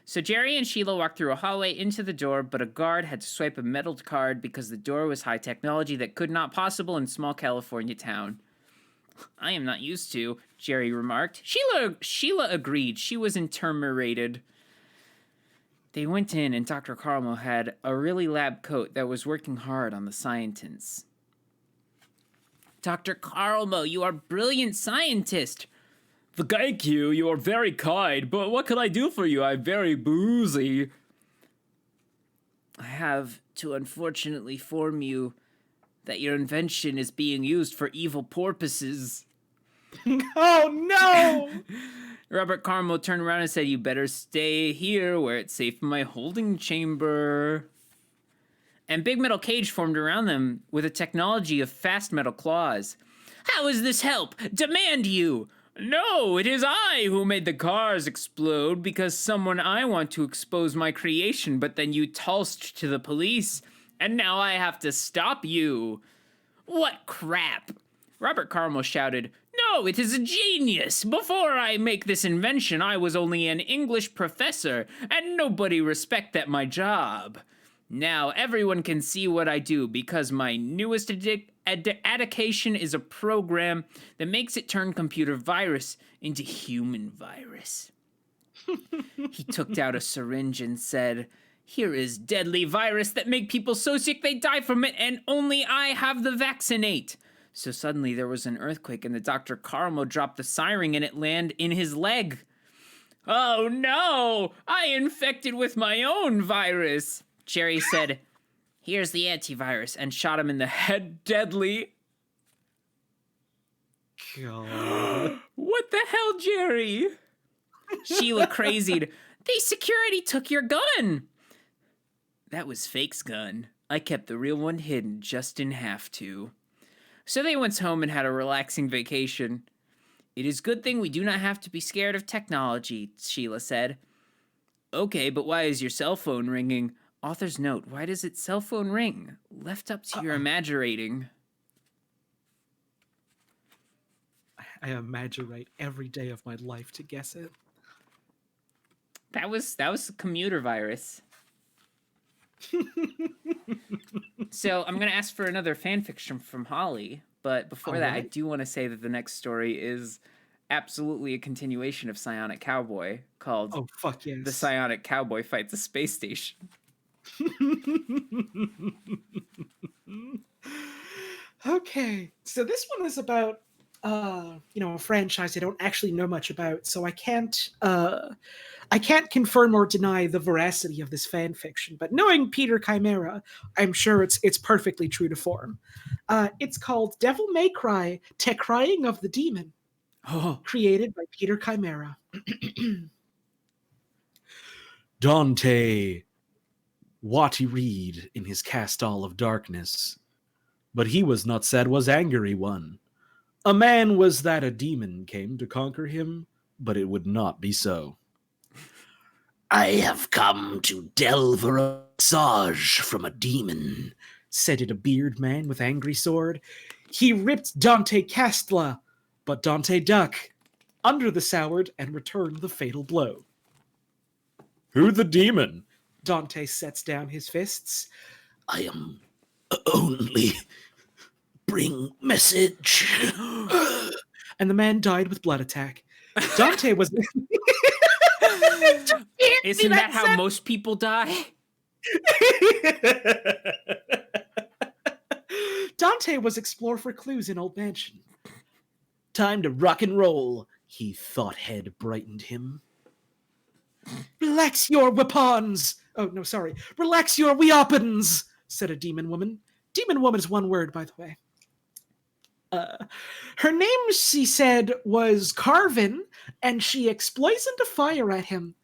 So Jerry and Sheila walked through a hallway into the door, but a guard had to swipe a metal card because the door was high technology that could not possible in small California town. I am not used to, Jerry remarked. Sheila agreed. She was intimidated. They went in, and Dr. Carmel had a really lab coat that was working hard on the scientists. Dr. Carmel, you are a brilliant scientist. Thank you. You are very kind. But what can I do for you? I'm very boozy. I have to unfortunately inform you that your invention is being used for evil purposes. Oh no! Robert Carmel turned around and said, "You better stay here where it's safe in my holding chamber." And Big Metal Cage formed around them with a technology of fast metal claws. "How is this help? Demand you!" "No, it is I who made the cars explode because someone I want to expose my creation, but then you tossed to the police, and now I have to stop you." "What crap!" Robert Carmel shouted, "No, it is a genius! Before I make this invention, I was only an English professor, and nobody respected my job. Now everyone can see what I do because my newest adaptation is a program that makes it turn computer virus into human virus." He took out a syringe and said, "Here is deadly virus that make people so sick they die from it, and only I have the vaccinate." So suddenly there was an earthquake, and the Dr. Carmel dropped the siren, and it landed in his leg. "Oh no! I infected with my own virus." Jerry said, "Here's the antivirus," and shot him in the head deadly. God. What the hell, Jerry? Sheila crazied. "The security took your gun." "That was Fake's gun. I kept the real one hidden just in have to." So they went home and had a relaxing vacation. "It is good thing we do not have to be scared of technology," Sheila said. "Okay, but why is your cell phone ringing?" Author's note, why does its cell phone ring? Left up to your imaginating. I imagine every day of my life to guess it. That was a commuter virus. So I'm going to ask for another fanfiction from Holly, but before that, I do want to say that the next story is absolutely a continuation of Psionic Cowboy called Oh, fuck yes. The Psionic Cowboy Fights a Space Station. Okay, so this one is about a franchise I don't actually know much about, so I can't confirm or deny the veracity of this fan fiction. But knowing Peter Chimera, I'm sure it's perfectly true to form. It's called Devil May Cry: Te Crying of the Demon, created by Peter Chimera. Dante Watty Reed in his Castall of Darkness, but he was not said was angry one. A man was that a demon came to conquer him, but it would not be so. I have come to delve a massage from a demon, said it a beard man with angry sword. He ripped Dante Castla, but Dante duck under the sword and returned the fatal blow. Who the demon? Dante sets down his fists. I am only bring message. And the man died with blood attack. Dante was... Isn't that how most people die? Dante was explore for clues in Old Mansion. Time to rock and roll, he thought head brightened him. Relax your weapons! Oh, no, sorry. Relax your weapons, said a demon woman. Demon woman is one word, by the way. Her name, she said, was Carvin, and she explosioned a fire at him.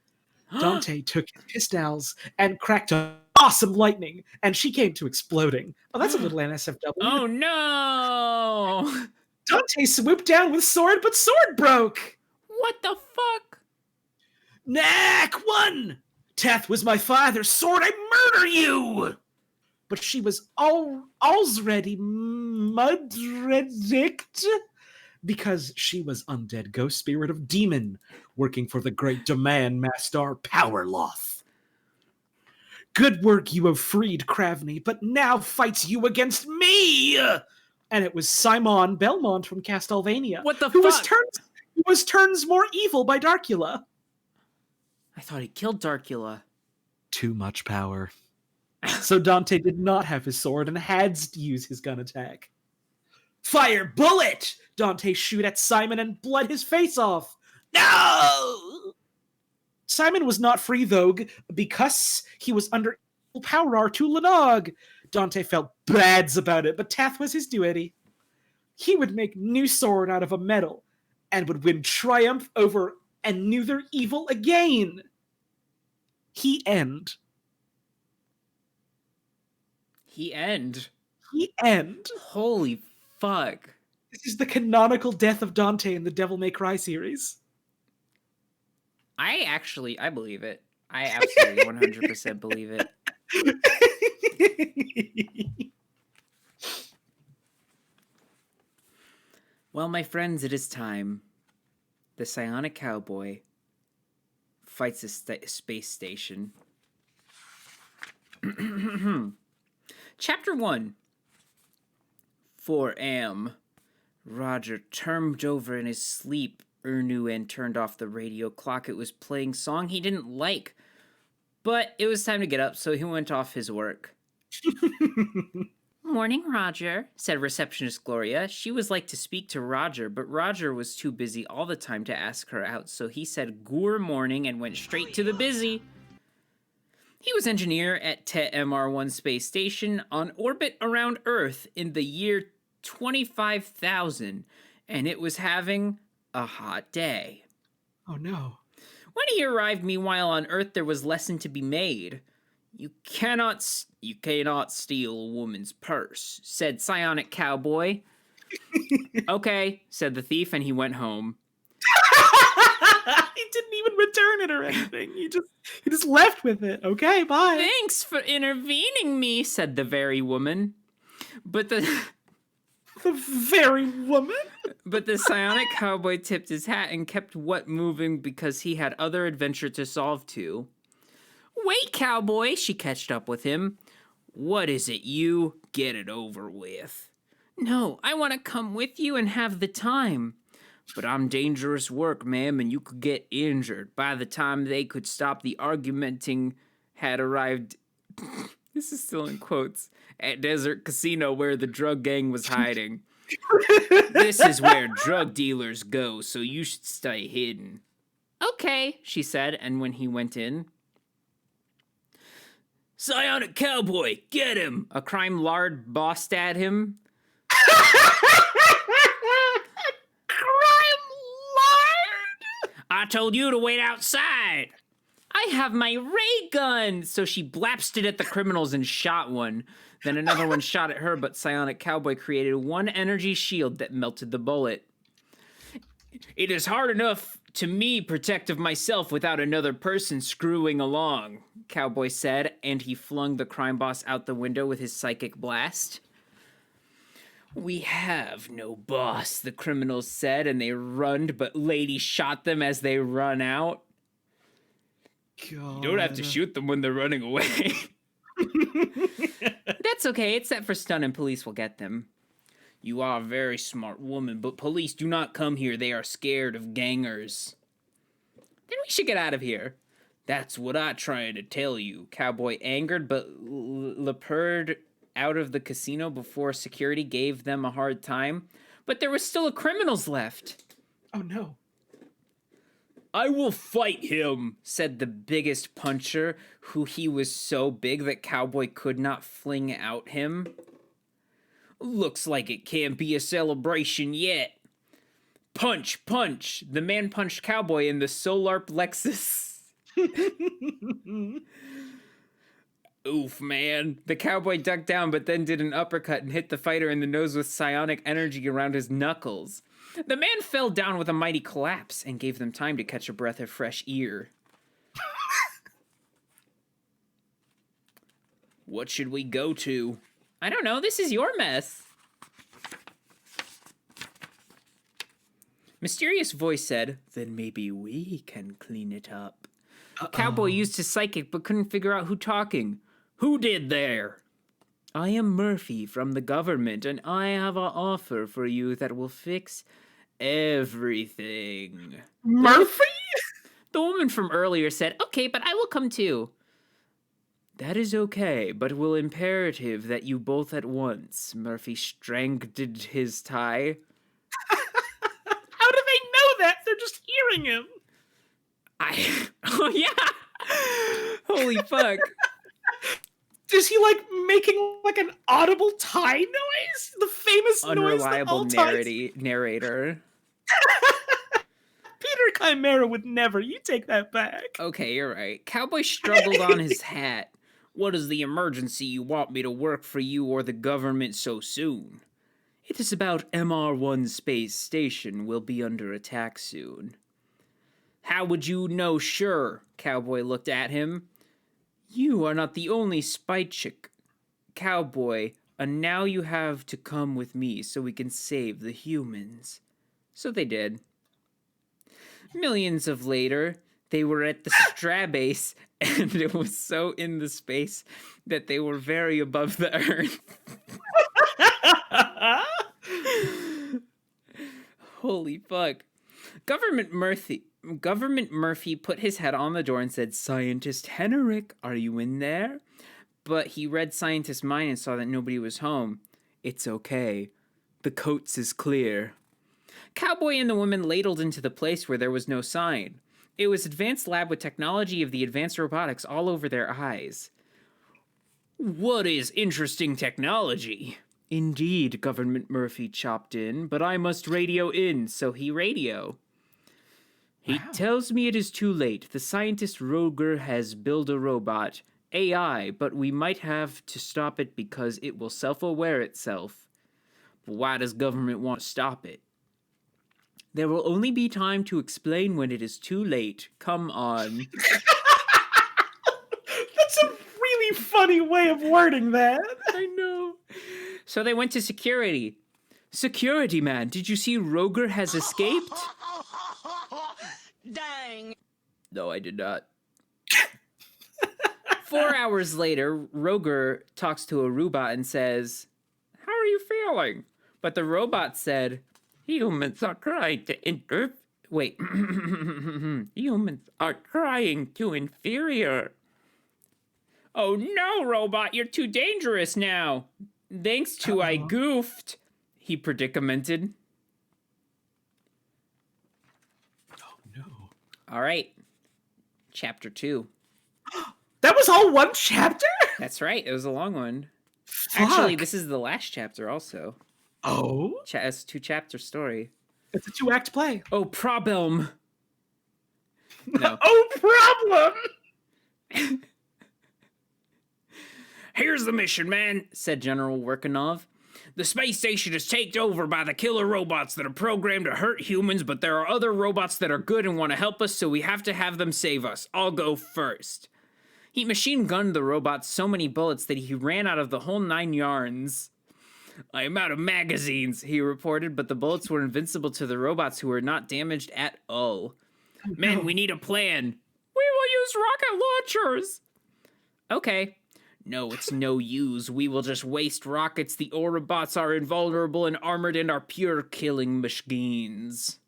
Dante took his pistols and cracked awesome lightning, and she came to exploding. Oh, that's a little NSFW. Oh, no! Dante swooped down with sword, but sword broke. What the fuck? Knack one! Teth was my father's sword, I murder you! But she was already mudredict because she was undead ghost spirit of demon working for the great demand master Powerloth. Good work you have freed Cravney, but now fights you against me! And it was Simon Belmont from Castlevania. What the who fuck? was turns more evil by Darkula. I thought he killed Darkula. too much power. So Dante did not have his sword and had to use his gun attack. Fire bullet! Dante shoot at Simon and bled his face off. No! Simon was not free, though, because he was under power to Lanog. Dante felt bads about it, but Tath was his duty. He would make new sword out of a metal and would win triumph over and neither evil again. He end. He end. Holy fuck. This is the canonical death of Dante in the Devil May Cry series. I believe it. I absolutely 100% believe it. Well, my friends, it is time. The Psionic Cowboy fights a space station. Chapter 1. 4 a.m. Roger turned over in his sleep. Ernuan turned off the radio clock. It was playing song he didn't like. But it was time to get up, so he went off his work. Morning, Roger, said receptionist Gloria. She was like to speak to Roger, but Roger was too busy all the time to ask her out, so he said "Good morning" and went straight to the busy. He was engineer at TET MR1 space station on orbit around Earth in the year 25,000, and it was having a hot day. Oh no. When he arrived, meanwhile, on Earth, there was lesson to be made. You cannot steal a woman's purse, said Psionic Cowboy. Okay, said the thief, and he went home. He didn't even return it or anything. He just left with it. Okay, bye. Thanks for intervening me, said the very woman. But the very woman? But the Psionic Cowboy tipped his hat and kept what moving because he had other adventure to solve too. Wait, Cowboy, she catched up with him. What is it, you? Get it over with. No, I want to come with you and have the time. But I'm dangerous work, ma'am, and you could get injured. By the time they could stop, the argumenting had arrived. This is still in quotes. At Desert Casino where the drug gang was hiding. This is where drug dealers go, so you should stay hidden. Okay, she said, and when he went in... Psionic Cowboy, get him! A crime lord bossed at him. Crime lord! I told you to wait outside. I have my ray gun! So she blasted at the criminals and shot one. Then another one shot at her, but Psionic Cowboy created one energy shield that melted the bullet. It is hard enough to me protect of myself without another person screwing along, Cowboy said, and he flung the crime boss out the window with his psychic blast. We have no boss, the criminals said, and they runned, but Lady shot them as they run out. God. You don't have to shoot them when they're running away. That's okay, it's set for stun and police will get them. You are a very smart woman, but police do not come here. They are scared of gangers. Then we should get out of here. That's what I trying to tell you. Cowboy angered, but leaped out of the casino before security gave them a hard time. But there was still criminals left. Oh no. I will fight him, said the biggest puncher, who he was so big that Cowboy could not fling out him. Looks like it can't be a celebration yet. Punch, punch. The man punched Cowboy in the solar plexus. Oof, man. The Cowboy ducked down, but then did an uppercut and hit the fighter in the nose with psionic energy around his knuckles. The man fell down with a mighty collapse and gave them time to catch a breath of fresh air. What should we go to? I don't know. This is your mess. Mysterious voice said, then maybe we can clean it up. Cowboy used his psychic but couldn't figure out who talking. Who did there? I am Murphy from the government, and I have an offer for you that will fix everything. Murphy? The woman from earlier said, okay, but I will come too. That is okay, but it will imperative that you both at once. Murphy strengthened his tie. How do they know that? They're just hearing him. Oh, yeah! Holy fuck. Is he like making like an audible tie noise? The famous noise that all Unreliable ties... narrator. Peter Chimera would never. You take that back. Okay, you're right. Cowboy struggled on his hat. What is the emergency? You want me to work for you or the government so soon? It is about MR1 space station will be under attack soon. How would you know sure? Cowboy looked at him. You are not the only spy chick, Cowboy, and now you have to come with me so we can save the humans. So they did. Millions of later, they were at the Strabase, and it was so in the space that they were very above the Earth. Holy fuck. Government Murphy put his head on the door and said, Scientist Henrik, are you in there? But he read Scientist's mind and saw that nobody was home. It's okay. The coast is clear. Cowboy and the woman ladled into the place where there was no sign. It was advanced lab with technology of the advanced robotics all over their eyes. What is interesting technology? Indeed, Government Murphy chopped in, but I must radio in, so he radio. He tells me it is too late. The scientist Roger has built a robot, AI, but we might have to stop it because it will self-aware itself. But why does government want to stop it? There will only be time to explain when it is too late. Come on. That's a really funny way of wording that. I know. So they went to security. Security man, did you see Roger has escaped? Dang. No, I did not. 4 hours later, Roger talks to a robot and says, How are you feeling? But the robot said, Humans are trying to Wait. Humans are trying to inferior. Oh no, robot, you're too dangerous now. Thanks to I goofed, he predicamented. Oh no. All right. Chapter 2. That was all one chapter? That's right. It was a long one. Fuck. Actually, this is the last chapter also. Oh? It's a 2-chapter story. It's a 2-act play. Oh, problem. No. Oh, problem! Here's the mission, man, said General Workinov. The space station is taken over by the killer robots that are programmed to hurt humans, but there are other robots that are good and want to help us, so we have to have them save us. I'll go first. He machine gunned the robots so many bullets that he ran out of the whole 9 yards. I am out of magazines, he reported, but the bullets were invincible to the robots who were not damaged at all. Men, we need a plan. We will use rocket launchers. Okay. No, it's no use. We will just waste rockets. The Autobots are invulnerable and armored and are pure killing machines.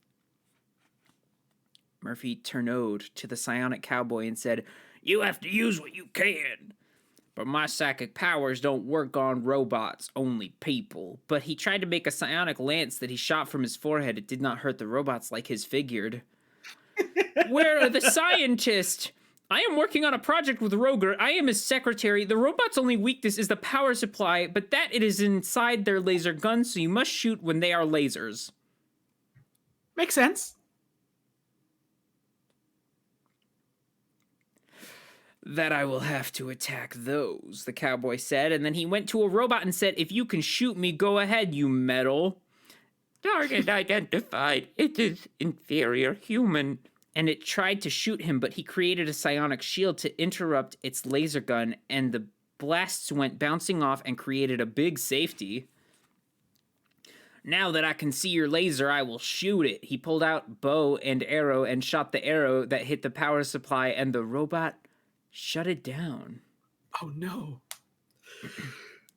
Murphy turned to the psionic cowboy and said, You have to use what you can. But my psychic powers don't work on robots, only people. But he tried to make a psionic lance that he shot from his forehead. It did not hurt the robots like his figured. Where are the scientists? I am working on a project with Roger. I am his secretary. The robot's only weakness is the power supply, but that it is inside their laser guns, so you must shoot when they are lasers. Makes sense. That I will have to attack those, the cowboy said, and then he went to a robot and said, If you can shoot me, go ahead, you metal. Target identified. It is inferior human. And it tried to shoot him, but he created a psionic shield to interrupt its laser gun, and the blasts went bouncing off and created a big safety. Now that I can see your laser, I will shoot it. He pulled out bow and arrow and shot the arrow that hit the power supply, and the robot shut it down. Oh no.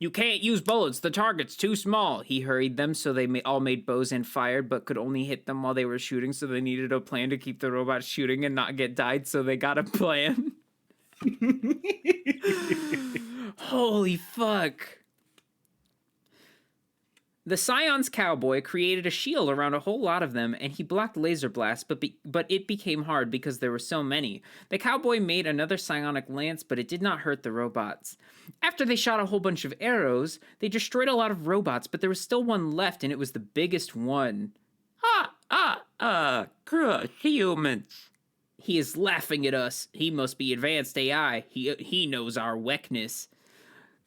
You can't use bullets. The target's too small. He hurried them so they all made bows and fired, but could only hit them while they were shooting, so they needed a plan to keep the robots shooting and not get died, so they got a plan. Holy fuck. The Scion's cowboy created a shield around a whole lot of them, and he blocked laser blasts, but it became hard because there were so many. The cowboy made another psionic lance, but it did not hurt the robots. After they shot a whole bunch of arrows, they destroyed a lot of robots, but there was still one left, and it was the biggest one. Crush humans. He is laughing at us. He must be advanced AI. He knows our weakness.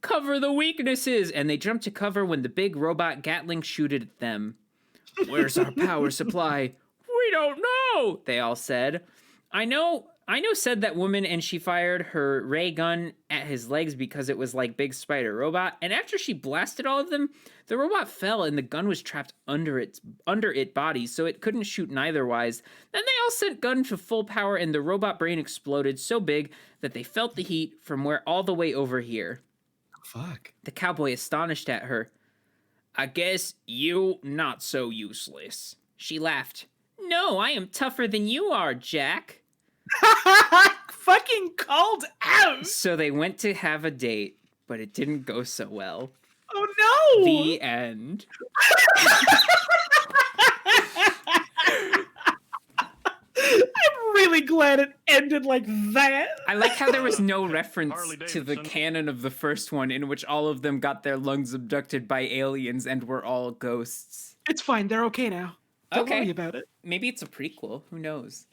Cover the weaknesses! And they jumped to cover when the big robot Gatling shooted at them. Where's our power supply? We don't know, they all said. I know said that woman, and she fired her ray gun at his legs because it was like Big Spider Robot, and after she blasted all of them, the robot fell and the gun was trapped under its body, so it couldn't shoot neitherwise. Then they all sent gun to full power, and the robot brain exploded so big that they felt the heat from where all the way over here. Fuck. The cowboy astonished at her. I guess you not so useless. She laughed. No, I am tougher than you are, Jack. Fucking called out. So they went to have a date, but it didn't go so well. Oh no! The end. I'm really glad it ended like that. I like how there was no reference Harley to the Davidson. canon of the first one, in which all of them got their lungs abducted by aliens and were all ghosts. It's fine. They're okay now. Don't Okay. worry about it. Maybe it's a prequel. Who knows?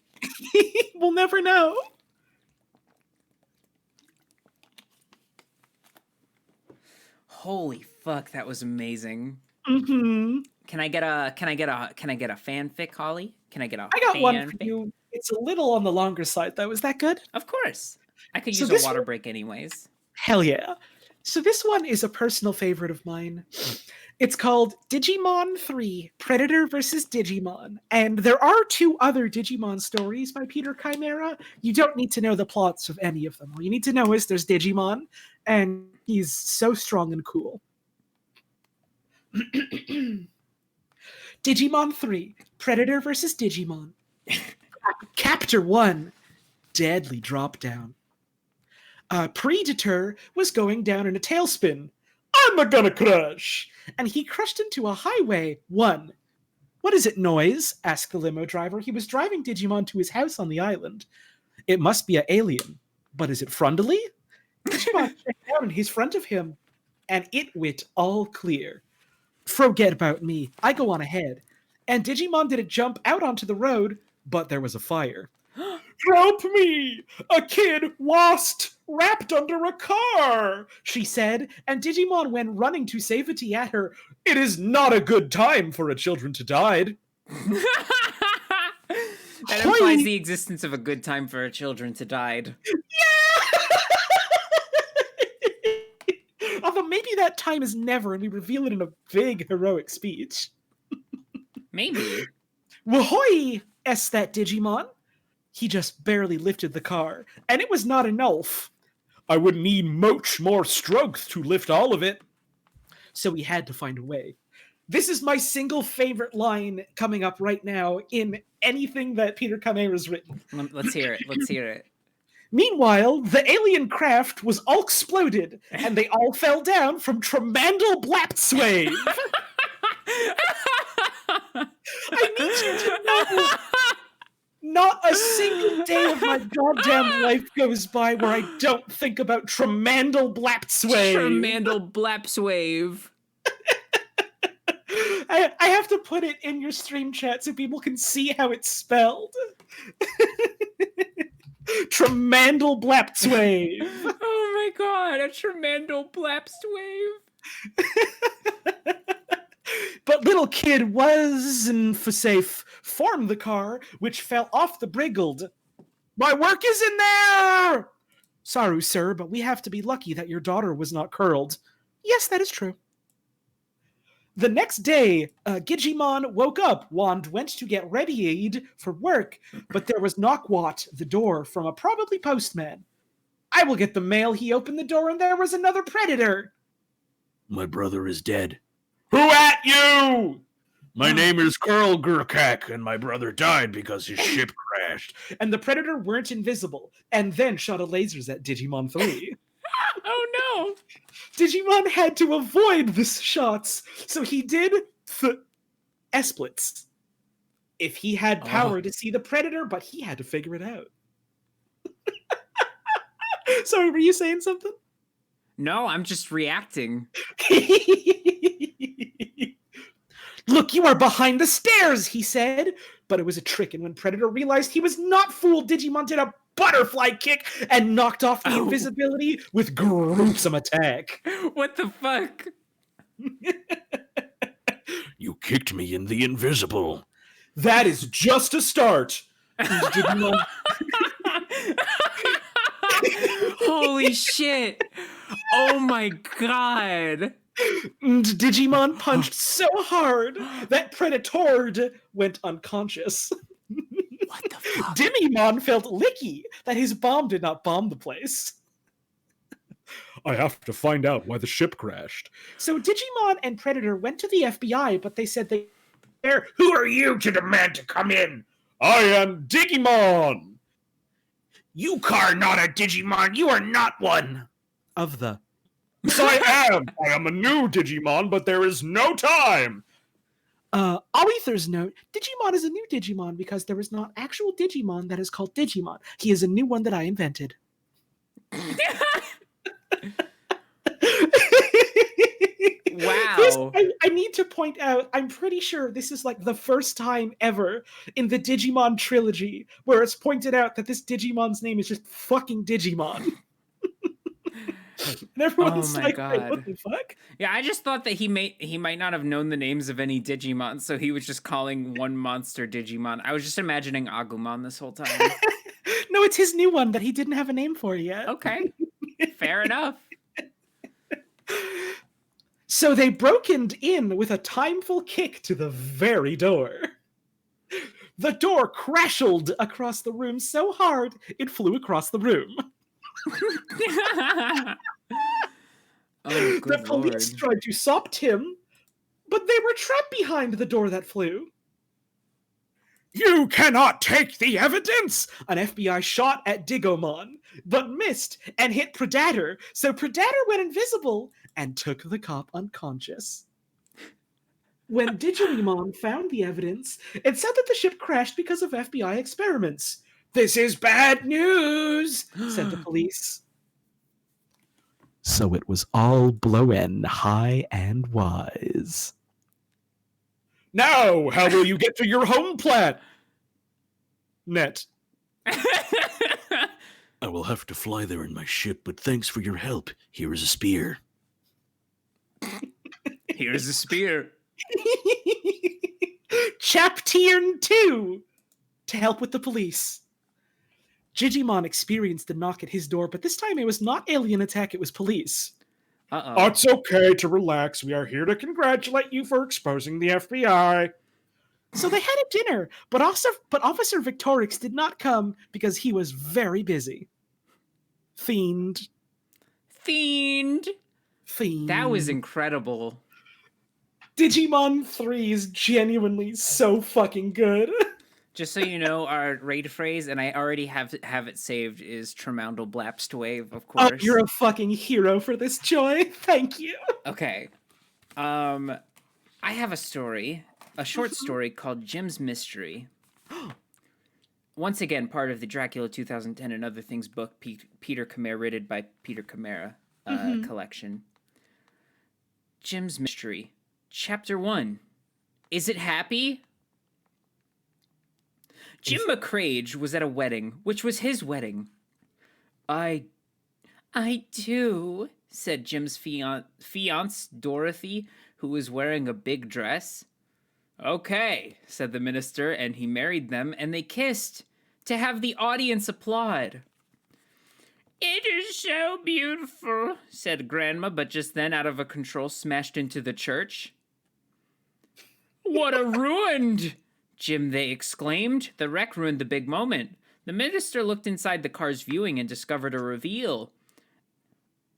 We'll never know. Holy fuck, that was amazing. Mm-hmm. Can I get a fanfic, Holly? Can I get a I got one for fanfic? you. It's a little on the longer side, though. Is that good? Of course. I could So use this a water one- break anyways. Hell yeah. So this one is a personal favorite of mine. It's called Digimon 3, Predator vs. Digimon. And there are 2 other Digimon stories by Peter Chimera. You don't need to know the plots of any of them. All you need to know is there's Digimon, and he's so strong and cool. Digimon 3, Predator vs. Digimon. Chapter 1, Deadly Drop Down. Predator was going down in a tailspin. I'm a gonna crash! And he crashed into a highway. 1. What is it, noise? Asked the limo driver. He was driving Digimon to his house on the island. It must be an alien. But is it friendly? Digimon checked down in his front of him, and it went all clear. Forget about me. I go on ahead. And Digimon did a jump out onto the road, but there was a fire. Help me! A kid lost, wrapped under a car, she said, and Digimon went running to safety at her. It is not a good time for a children to die. That implies the existence of a good time for children to die. Although maybe that time is never, and we reveal it in a big heroic speech. Maybe. Whoy! S that Digimon. He just barely lifted the car, and it was not enough. I would need much more strength to lift all of it. So he had to find a way. This is my single favorite line coming up right now in anything that Peter Chimera's written. Let's hear it. Let's hear it. Meanwhile, the alien craft was all exploded, and they all fell down from Tremandal Blapswave. I need you to know, not a single day of my goddamn life goes by where I don't think about Tremandal Blapswave. Tremandal Blapswave. I have to put it in your stream chat so people can see how it's spelled. Tremandal Blapswave. Oh my god, a Tremandal Blapswave. But little kid was, and for safe, formed the car, which fell off the briggled. My work is in there! Sorry, sir, but we have to be lucky that your daughter was not curled. Yes, that is true. The next day, Gigimon woke up. Wand went to get readied for work, but there was knock-wat the door from a probably postman. I will get the mail. He opened the door, and there was another predator. My brother is dead. Who at you? My name is Carl Gurkak, and my brother died because his ship crashed, and the Predator weren't invisible, and then shot a lasers at Digimon 3. Oh no! Digimon had to avoid the shots, so he did S-splits. If he had power to see the Predator, but he had to figure it out. Sorry, were you saying something? No, I'm just reacting. Look, you are behind the stairs, he said. But it was a trick, and when Predator realized he was not fooled, Digimon did a butterfly kick and knocked off the invisibility with gruesome attack. What the fuck? You kicked me in the invisible. That is just a start. Digimon... Holy shit! Oh my god! And Digimon punched so hard that Predator went unconscious. What the fuck? Digimon felt licky that his bomb did not bomb the place. I have to find out why the ship crashed. So Digimon and Predator went to the FBI, but they said they... Who are you to demand to come in? I am Digimon! You are not a Digimon. You are not one. Of the... Yes, I am! I am a new Digimon, but there is no time! Aether's note, Digimon is a new Digimon because there is not actual Digimon that is called Digimon. He is a new one that I invented. Wow. I need to point out, I'm pretty sure this is like the first time ever in the Digimon trilogy where it's pointed out that this Digimon's name is just fucking Digimon. And everyone's Oh my like, God. Wait, what the fuck? Yeah, I just thought that he might not have known the names of any Digimon, so he was just calling one monster Digimon. I was just imagining Agumon this whole time. No, it's his new one that he didn't have a name for yet. Okay. Fair enough. So they broke in with a timeful kick to the very door. The door crashed across the room so hard it flew across the room. Oh, The good police lord. tried to stop Tim, but they were trapped behind the door that flew. You cannot take the evidence! An FBI shot at Digomon, but missed and hit Predator, so Predator went invisible and took the cop unconscious. When Digimon found the evidence, it said that the ship crashed because of FBI experiments. This is bad news, said the police. So it was all blowin' high and wise. Now, how will you get to your home planet? I will have to fly there in my ship, but thanks for your help. Here is a spear. Here's a spear. Chapter 2 to help with the police. Digimon experienced a knock at his door, but this time it was not alien attack, it was police. Uh-oh. It's okay to relax. We are here to congratulate you for exposing the FBI. So they had a dinner, but Officer Victorix did not come because he was very busy. Fiend. That was incredible. Digimon 3 is genuinely so fucking good. Just so you know, our raid phrase, and I already have it saved, is Tremandal Blapst Wave, of course. Oh, you're a fucking hero for this, Joy. Thank you. Okay. I have a story, a short story called Jim's Mystery. Once again, part of the Dracula 2010 and Other Things book, Peter Kamara, written by Peter Kamara collection. Jim's Mystery. Chapter 1. Is it happy? Jim McCrage was at a wedding, which was his wedding. I do, said Jim's fiancée, Dorothy, who was wearing a big dress. Okay, said the minister, and he married them, and they kissed, to have the audience applaud. It is so beautiful, said Grandma, but just then, out of a control, smashed into the church. What a ruined! Jim, they exclaimed. The wreck ruined the big moment. The minister looked inside the car's viewing and discovered a reveal.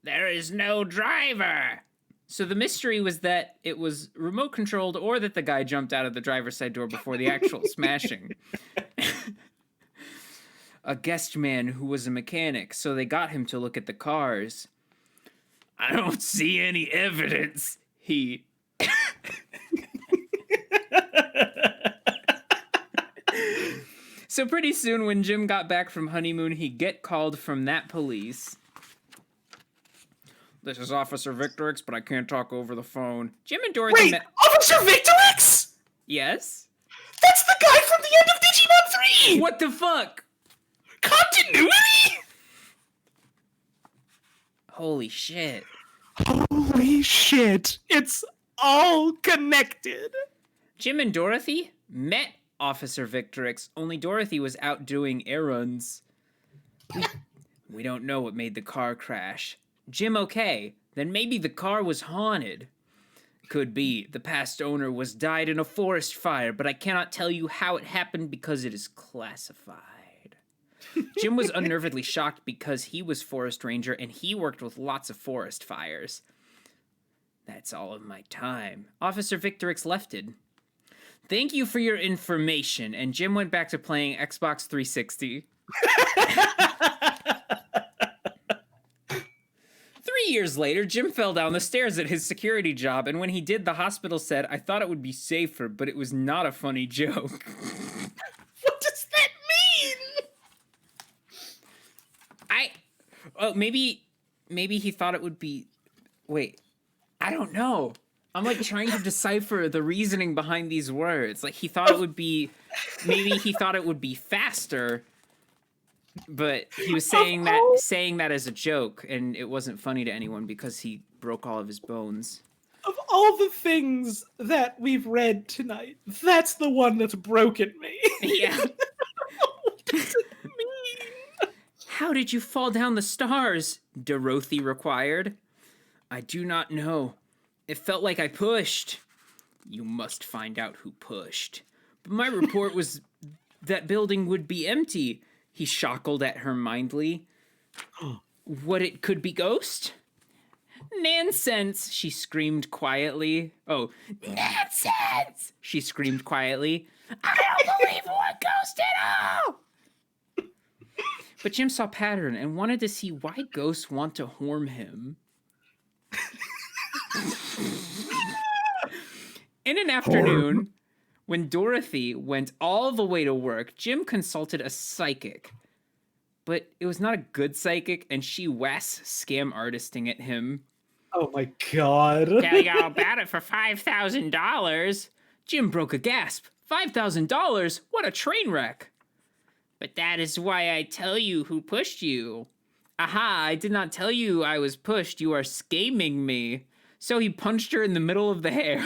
There is no driver! So the mystery was that it was remote controlled or that the guy jumped out of the driver's side door before the actual smashing. a guest man who was a mechanic, so they got him to look at the cars. I don't see any evidence, he... So pretty soon when Jim got back from honeymoon, he'd get called from that police. This is Officer Victorix, but I can't talk over the phone. Jim and Dorothy Wait, Officer Victorix? Yes? That's the guy from the end of Digimon 3! What the fuck? Continuity? Holy shit. Holy shit. It's all connected. Jim and Dorothy met Officer Victorix, only Dorothy was out doing errands. We don't know what made the car crash. Jim okay, then maybe the car was haunted. Could be. The past owner was died in a forest fire, but I cannot tell you how it happened because it is classified. Jim was unnervedly shocked because he was forest ranger and he worked with lots of forest fires. That's all of my time. Officer Victorix lefted. Thank you for your information, and Jim went back to playing Xbox 360. 3 years later, Jim fell down the stairs at his security job, and when he did, the hospital said, I thought it would be safer, but it was not a funny joke. What does that mean? Oh, maybe he thought it would be... Wait, I don't know. I'm like trying to decipher the reasoning behind these words. Like he thought it would be, maybe he thought it would be faster, but he was saying that as a joke, and it wasn't funny to anyone because he broke all of his bones. Of all the things that we've read tonight, that's the one that's broken me. Yeah. What does it mean? How did you fall down the stars? Dorothy required. I do not know. It felt like I pushed. You must find out who pushed. But my report was that building would be empty. He shockled at her mindly. What, it could be ghost? Nonsense, she screamed quietly. Oh, nonsense, she screamed quietly. I don't believe one ghost at all. But Jim saw pattern and wanted to see why ghosts want to harm him. In an afternoon, when Dorothy went all the way to work, Jim consulted a psychic. But it was not a good psychic, and she was scam artisting at him. Oh my god. Tell you all about it for $5,000. Jim broke a gasp. $5,000? What a train wreck. But that is why I tell you who pushed you. Aha, I did not tell you I was pushed. You are scamming me. So he punched her in the middle of the hair.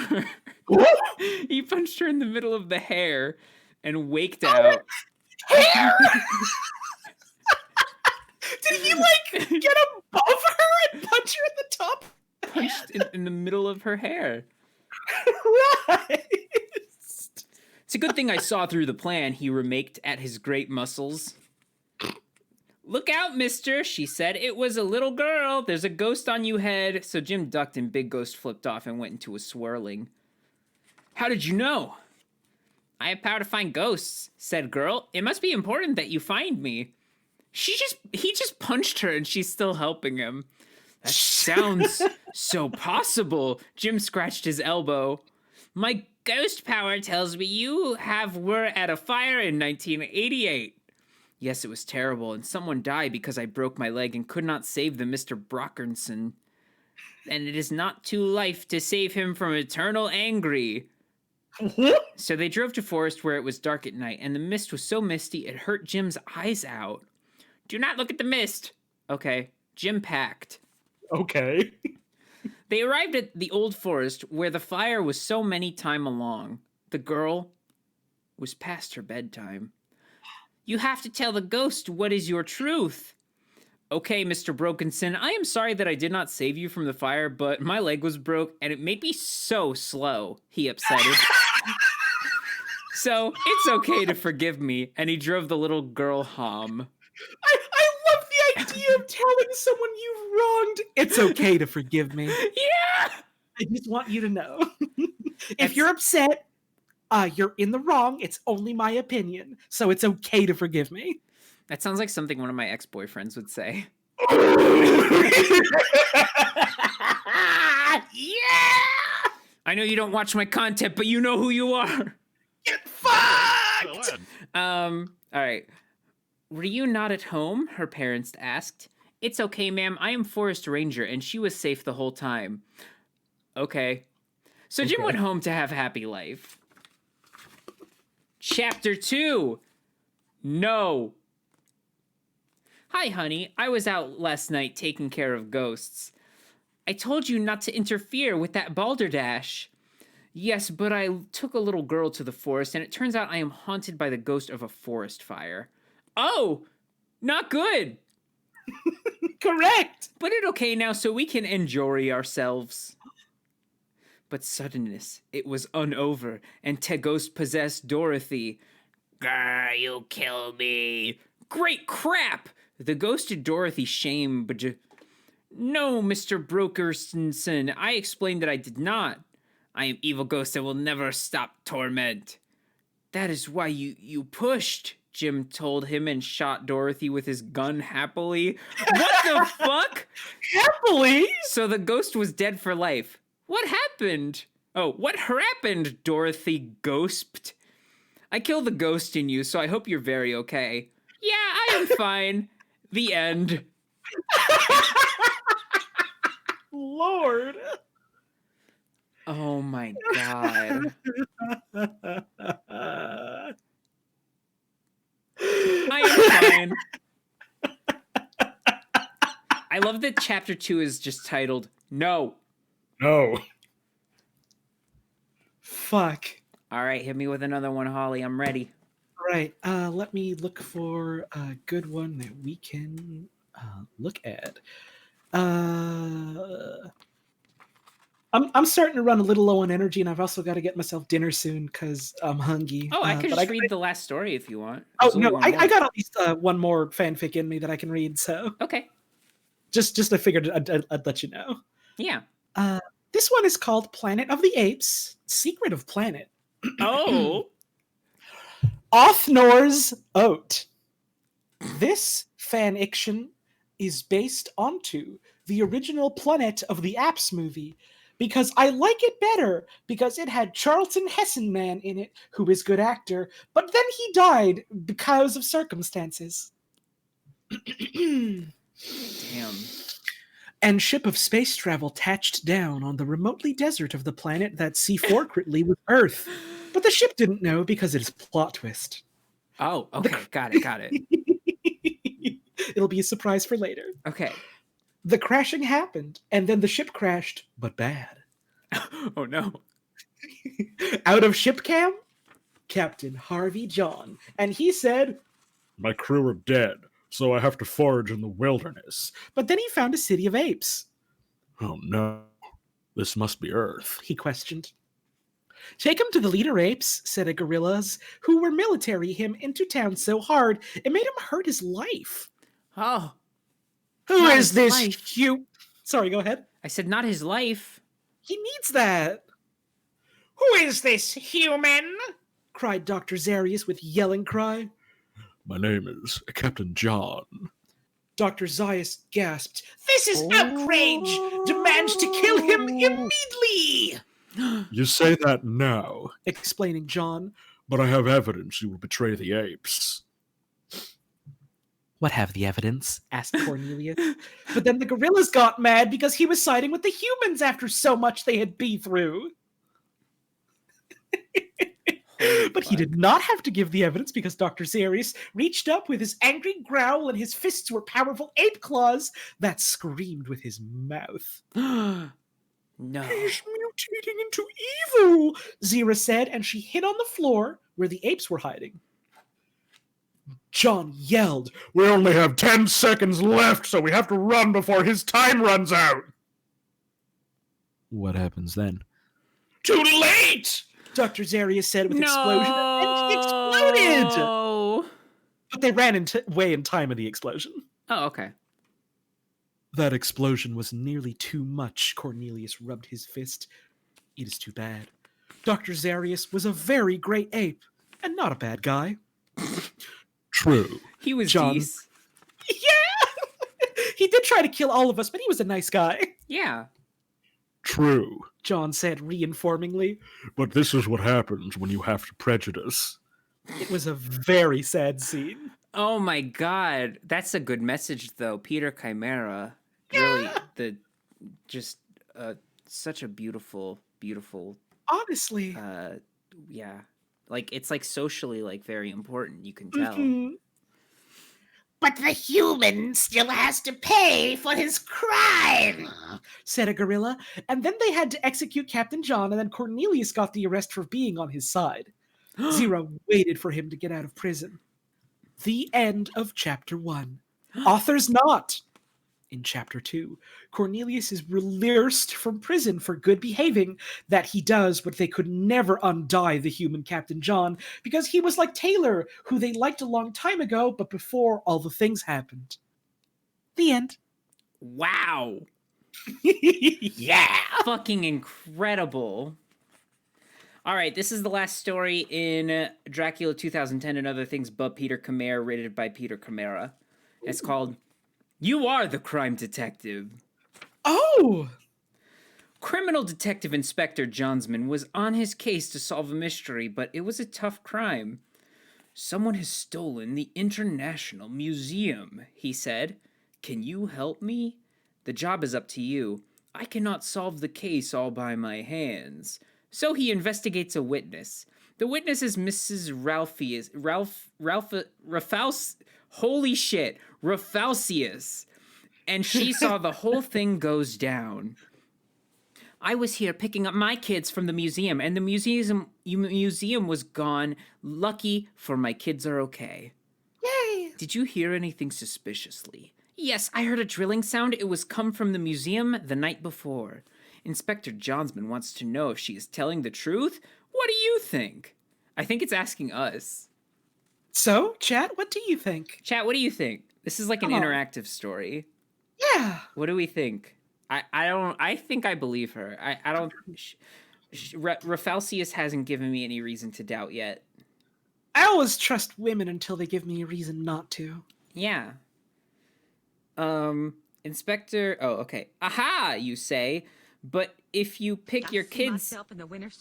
He punched her in the middle of the hair and waked out. Hair? Did he, like, get above her and punch her at the top? Punched in the middle of her hair. Right. It's a good thing I saw through the plan, he remarked at his great muscles. Look out, mister, she said. It was a little girl. There's a ghost on you head. So Jim ducked and Big Ghost flipped off and went into a swirling. How did you know? I have power to find ghosts, said girl. It must be important that you find me. He just punched her and she's still helping him. That sounds so possible. Jim scratched his elbow. My ghost power tells me you were at a fire in 1988. Yes, it was terrible, and someone died because I broke my leg and could not save the Mr. Brockerson. And it is not too life to save him from eternal angry. So they drove to forest where it was dark at night, and the mist was so misty it hurt Jim's eyes out. Do not look at the mist. Okay, Jim packed. Okay. They arrived at the old forest where the fire was so many time along. The girl was past her bedtime. You have to tell the ghost what is your truth. Okay, Mr. Brokenson, I am sorry that I did not save you from the fire, but my leg was broke and it made me so slow, he upsetted. So, it's okay to forgive me, and he drove the little girl home. I love the idea of telling someone you've wronged. It's okay to forgive me. Yeah! I just want you to know. If you're upset, you're in the wrong. It's only my opinion, so it's okay to forgive me. That sounds like something one of my ex-boyfriends would say. Yeah! I know you don't watch my content, but you know who you are. Get fucked! All right. Were you not at home? Her parents asked. It's okay, ma'am. I am Forest Ranger, and she was safe the whole time. Okay. So Jim went home to have a happy life. Chapter 2. No. Hi, honey. I was out last night taking care of ghosts. I told you not to interfere with that balderdash. Yes, but I took a little girl to the forest, and it turns out I am haunted by the ghost of a forest fire. Oh, not good. Correct. Put it okay now so we can enjoy ourselves. But suddenness, it was unover, and te ghost possessed Dorothy. Grr, you kill me. Great crap! The ghosted Dorothy shame, but no, Mr. Brokerson, I explained that I did not. I am evil ghost and will never stop torment. That is why you pushed, Jim told him and shot Dorothy with his gun happily. What the fuck? Happily? So the ghost was dead for life. What happened? Oh, what happened, Dorothy ghosped. I killed the ghost in you, so I hope you're very okay. Yeah, I am fine. The end. Lord. Oh my god. I am fine. I love that chapter 2 is just titled No. No. Fuck. All right, hit me with another one, Holly. I'm ready. Right. Let me look for a good one that we can look at. I'm starting to run a little low on energy, and I've also got to get myself dinner soon because I'm hungry. Oh, I could but just read the last story if you want. Oh There's only no, one I more. got at least one more fanfic in me that I can read. So Okay. just I figured I'd let you know. Yeah. This one is called Planet of the Apes: Secret of Planet. Oh. Othnor's Oat. This faniction is based onto the original Planet of the Apes movie because I like it better because it had Charlton Heston in it, who is good actor, but then he died because of circumstances. Damn. And ship of space travel touched down on the remotely desert of the planet that secretly was Earth. But the ship didn't know because it is plot twist. Oh, okay. Got it. It'll be a surprise for later. Okay. The crashing happened, and then the ship crashed, but bad. Oh no. Out of ship cam, Captain Harvey John, and he said, My crew are dead, so I have to forage in the wilderness. but then he found a city of apes. Oh no. This must be Earth. He questioned. Take him to the leader apes, said a gorillas, who were military him into town so hard it made him hurt his life. Oh. Who Not is his this life. Sorry, go ahead. I said not his life. He needs that. Who is this human? Cried Dr. Zarius with yelling cry. My name is Captain John. Dr. Zaius gasped. This is outrage! Demands to kill him immediately! You say that now, Explaining John. but I have evidence you will betray the apes. What have the evidence? Asked Cornelius. But then the gorillas got mad because he was siding with the humans after so much they had been through. But he did not have to give the evidence because Dr. Zarius reached up with his angry growl and his fists were powerful ape claws that screamed with his mouth. No. He's mutating into evil, Zira said, and she hit on the floor where the apes were hiding. John yelled, We only have 10 seconds left, so we have to run before his time runs out. What happens then? Too late! Dr. Zarius said with explosion, and he exploded! No. But they ran way in time of the explosion. Oh, okay. That explosion was nearly too much, Cornelius rubbed his fist. It is too bad. Dr. Zarius was a very great ape, and not a bad guy. True. He was John. decent. Yeah! He did try to kill all of us, but he was a nice guy. Yeah. True. John said reinformingly. But this is what happens when you have to prejudice. It was a very sad scene. Oh my god. That's a good message though. Peter Chimera. Really such a beautiful Honestly. yeah. Like it's like socially like very important, you can tell. Mhm. But the human still has to pay for his crime. Said a gorilla, and then they had to execute Captain John, and then Cornelius got the arrest for being on his side. Zero waited for him to get out of prison. The end of Chapter 1. Author's Not. In Chapter 2, Cornelius is released from prison for good behaving. That he does, but they could never undie the human Captain John, because he was like Taylor, who they liked a long time ago, but before all the things happened. The end. Wow. Yeah! Fucking incredible. All right, this is the last story in Dracula 2010 and Other Things But Peter Chimera, rated by Peter Chimera. It's called You Are the Crime Detective. Oh! Criminal Detective Inspector Johnsman was on his case to solve a mystery, but it was a tough crime. Someone has stolen the International Museum, he said. Can you help me? The job is up to you. I cannot solve the case all by my hands. So he investigates a witness. The witness is Mrs. Rafalsius. And she saw the whole thing goes down. I was here picking up my kids from the museum, and the museum was gone. Lucky for my kids are okay. Yay! Did you hear anything suspiciously? Yes, I heard a drilling sound. It was come from the museum the night before. Inspector Johnsman wants to know if she is telling the truth. What do you think? I think it's asking us. So, chat, what do you think? Chat, what do you think? This is like an Come on. interactive story. Yeah. What do we think? I think I believe her. I don't. Rafalsius hasn't given me any reason to doubt yet. I always trust women until they give me a reason not to. Yeah. Inspector. Oh, okay. Aha, you say. But if you pick your kids,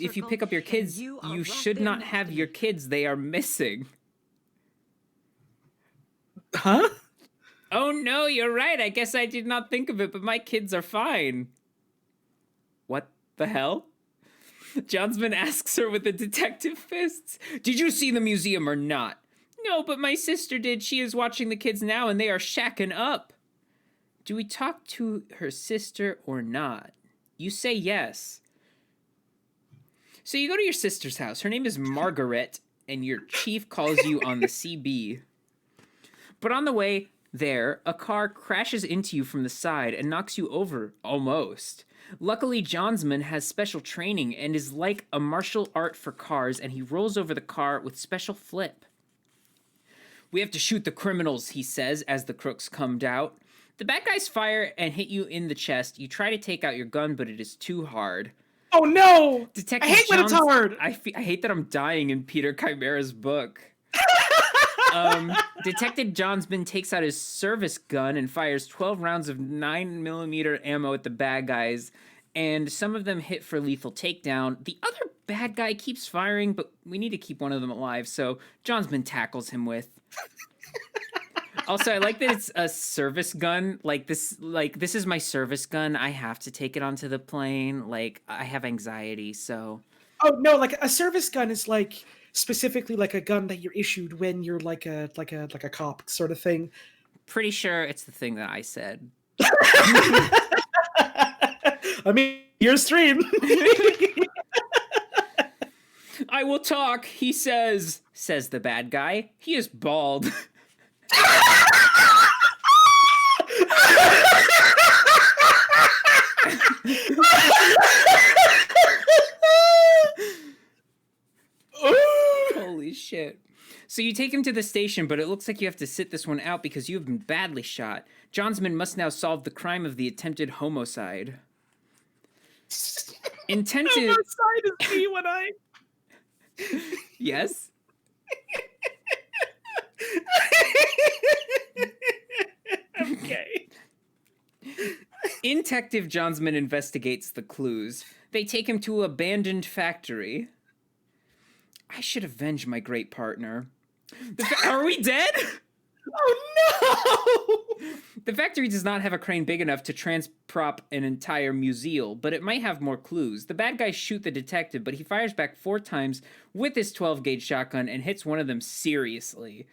if you pick up your kids, you should not have your kids. They are missing. Huh? Oh no, you're right. I guess I did not think of it, but my kids are fine. What the hell? Johnsman asks her with the detective fists. Did you see the museum or not? No, but my sister did. She is watching the kids now and they are shacking up. Do we talk to her sister or not? You say yes. So you go to your sister's house. Her name is Margaret, and your chief calls you on the CB. But on the way there, a car crashes into you from the side and knocks you over, almost. Luckily, Johnsman has special training and is like a martial art for cars, and he rolls over the car with special flip. We have to shoot the criminals, he says, as the crooks come out. The bad guys fire and hit you in the chest. You try to take out your gun, but it is too hard. Oh no! Detective I hate when it's hard! I hate that I'm dying in Peter Chimera's book. Detective Johnsman takes out his service gun and fires 12 rounds of 9mm ammo at the bad guys, and some of them hit for lethal takedown. The other bad guy keeps firing, but we need to keep one of them alive, so Johnsman tackles him with. Also, I like that it's a service gun. This is my service gun. I have to take it onto the plane. Like, I have anxiety, so. Oh no, like a service gun is like specifically like a gun that you're issued when you're like a cop sort of thing. Pretty sure it's the thing that I said. I mean, your stream. I will talk, he says the bad guy. He is bald. Holy shit. So you take him to the station, but it looks like you have to sit this one out because you have been badly shot. Johnsman must now solve the crime of the attempted homicide. Intended. Homicide is me when I. Yes? Okay. Detective Johnsman investigates the clues. They take him to an abandoned factory. I should avenge my great partner. Are we dead? Oh no! The factory does not have a crane big enough to transprop an entire museum, but it might have more clues. The bad guys shoot the detective, but he fires back 4 times with his 12-gauge shotgun and hits one of them seriously.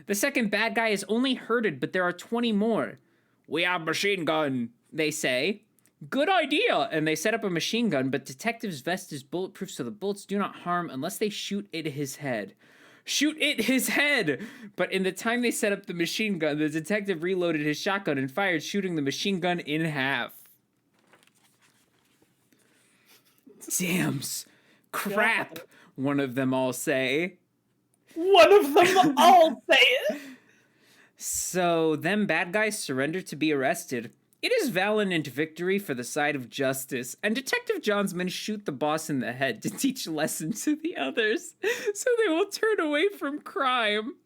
The second bad guy is only hurted, but there are 20 more. We have machine gun, they say. Good idea! And they set up a machine gun, but Detective's vest is bulletproof, so the bullets do not harm unless they shoot it his head. Shoot it his head! But in the time they set up the machine gun, the detective reloaded his shotgun and fired, shooting the machine gun in half. Dams. Crap, one of them all say. One of them all say it. So, them bad guys surrender to be arrested. It is valiant victory for the side of justice, and Detective Johnsman shoot the boss in the head to teach a lesson to the others, so they will turn away from crime.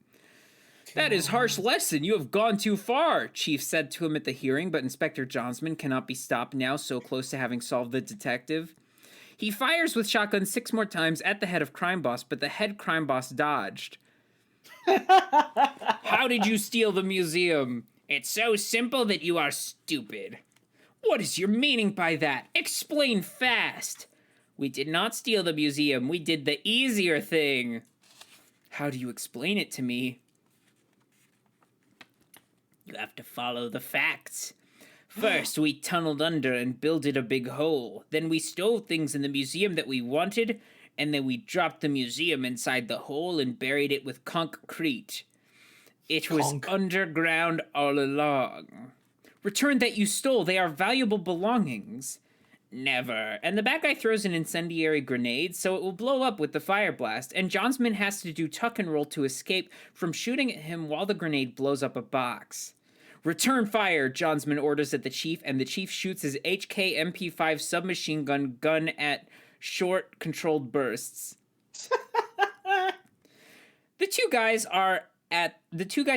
That is harsh lesson. You have gone too far, Chief said to him at the hearing, but Inspector Johnsman cannot be stopped now, so close to having solved the detective. He fires with shotgun 6 more times at the head of crime boss, but the head crime boss dodged. How did you steal the museum? It's so simple that you are stupid. What is your meaning by that? Explain fast. We did not steal the museum. We did the easier thing. How do you explain it to me? You have to follow the facts. First, we tunneled under and builded a big hole. Then we stole things in the museum that we wanted, and then we dropped the museum inside the hole and buried it with concrete. It was underground all along. Return that you stole. They are valuable belongings. Never. And the bad guy throws an incendiary grenade, so it will blow up with the fire blast, and Johnsman has to do tuck and roll to escape from shooting at him while the grenade blows up a box. Return fire, Johnsman orders at the chief, and the chief shoots his HK MP5 submachine gun at short, controlled bursts. The two guys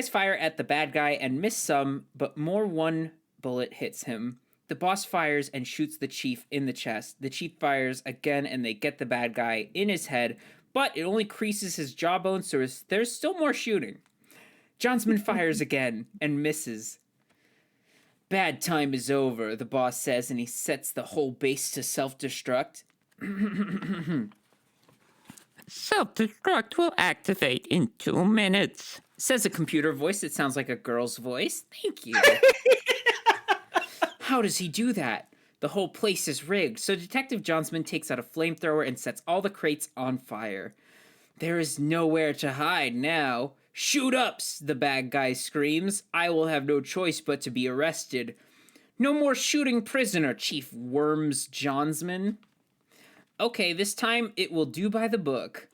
fire at the bad guy and miss some, but one bullet hits him. The boss fires and shoots the chief in the chest. The chief fires again, and they get the bad guy in his head, but it only creases his jawbone, so there's still more shooting. Johnsman fires again and misses. Bad time is over, the boss says, and he sets the whole base to self-destruct. Self-destruct will activate in 2 minutes, says a computer voice that sounds like a girl's voice. Thank you. How does he do that? The whole place is rigged, so Detective Johnsman takes out a flamethrower and sets all the crates on fire. There is nowhere to hide now. Shoot up, the bad guy screams. I will have no choice but to be arrested. No more shooting prisoner, Chief Worms Johnsman. Okay, this time it will do by the book.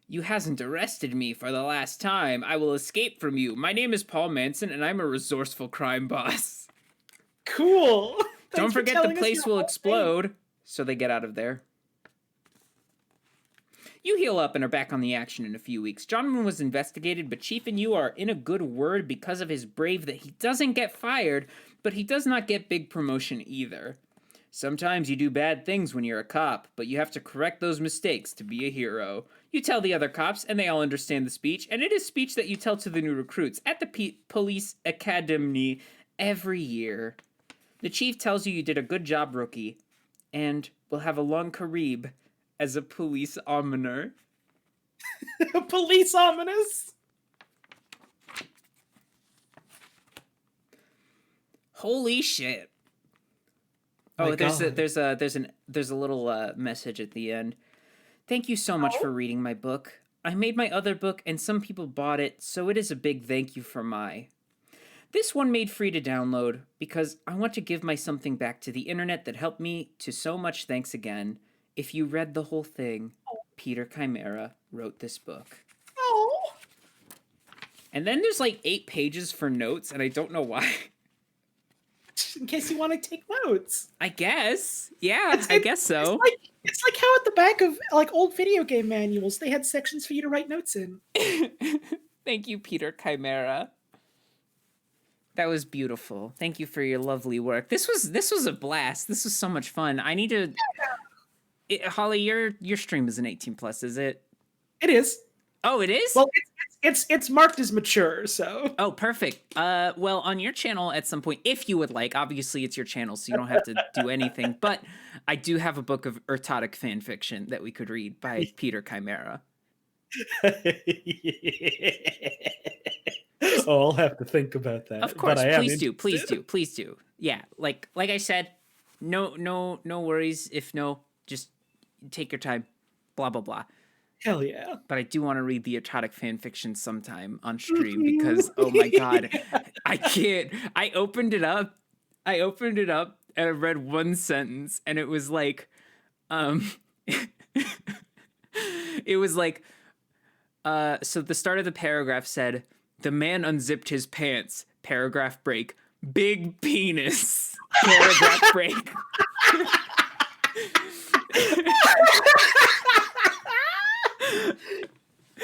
You hasn't arrested me for the last time. I will escape from you. My name is Paul Manson, and I'm a resourceful crime boss. Cool. Don't forget the place will explode. So they get out of there. You heal up and are back on the action in a few weeks. Johnman was investigated, but Chief and you are in a good word because of his brave that he doesn't get fired, but he does not get big promotion either. Sometimes you do bad things when you're a cop, but you have to correct those mistakes to be a hero. You tell the other cops, and they all understand the speech, and it is speech that you tell to the new recruits at the police academy every year. The chief tells you did a good job, rookie, and will have a long career as a police ominer. Police ominous? Holy shit. Oh, there's a little message at the end. Thank you so much for reading my book. I made my other book and some people bought it, so it is a big thank you for my. This one made free to download because I want to give my something back to the internet that helped me to so much. Thanks again. If you read the whole thing, Peter Chimera wrote this book. Oh. And then there's like 8 pages for notes, and I don't know why. In case you want to take notes. I guess. Yeah, I guess so. It's like how at the back of like old video game manuals, they had sections for you to write notes in. Thank you, Peter Chimera. That was beautiful. Thank you for your lovely work. This was a blast. This was so much fun. I need to. Holly, your stream is an 18+, is it? It is. Oh, it is? Well, it's marked as mature, so. Oh, perfect. Well, on your channel at some point, if you would like, obviously it's your channel, so you don't have to do anything. But I do have a book of erotic fan fiction that we could read by Peter Chimera. Oh, I'll have to think about that. Of course, but I am please do. Yeah, like I said, no worries. If no, just take your time. Blah blah blah. Hell yeah. But I do want to read the erotic fan fiction sometime on stream because oh my god, I can't. I opened it up and I read one sentence and it was like, it was like, so the start of the paragraph said, "The man unzipped his pants." Paragraph break. Big penis. Paragraph break.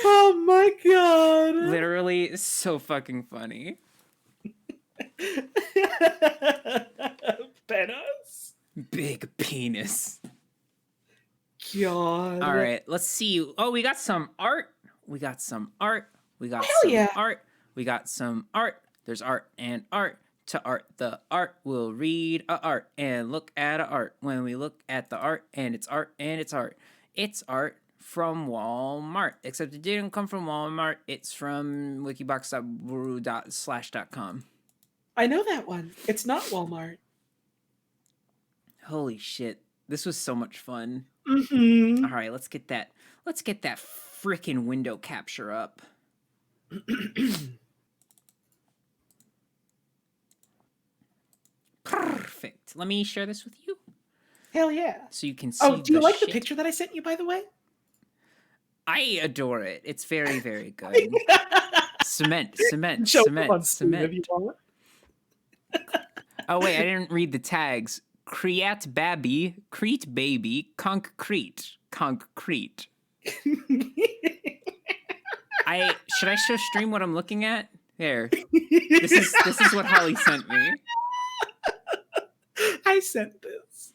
Oh my god. Literally so fucking funny. Penis. Big penis. God. All right, let's see. Oh, we got some art. We got some art. We got Hell some yeah. art. We got some art. There's art and art. To art the art, we'll read a art and look at a art. When we look at the art and it's art and it's art. It's art from Walmart. Except it didn't come from Walmart. It's from wikibox.wuru.slash.com. I know that one. It's not Walmart. Holy shit. This was so much fun. Mm-hmm. All right, let's get that freaking window capture up. Perfect. Let me share this with you Hell yeah. so you can see. Oh, do you like shit. the picture that I sent you, by the way? I adore it. It's very, very good. Cement. Show them on stream if you want. Oh wait, I didn't read the tags. Create baby, Crete baby, concrete. Should I show stream what I'm looking at? There. This is what Holly sent me. I sent this.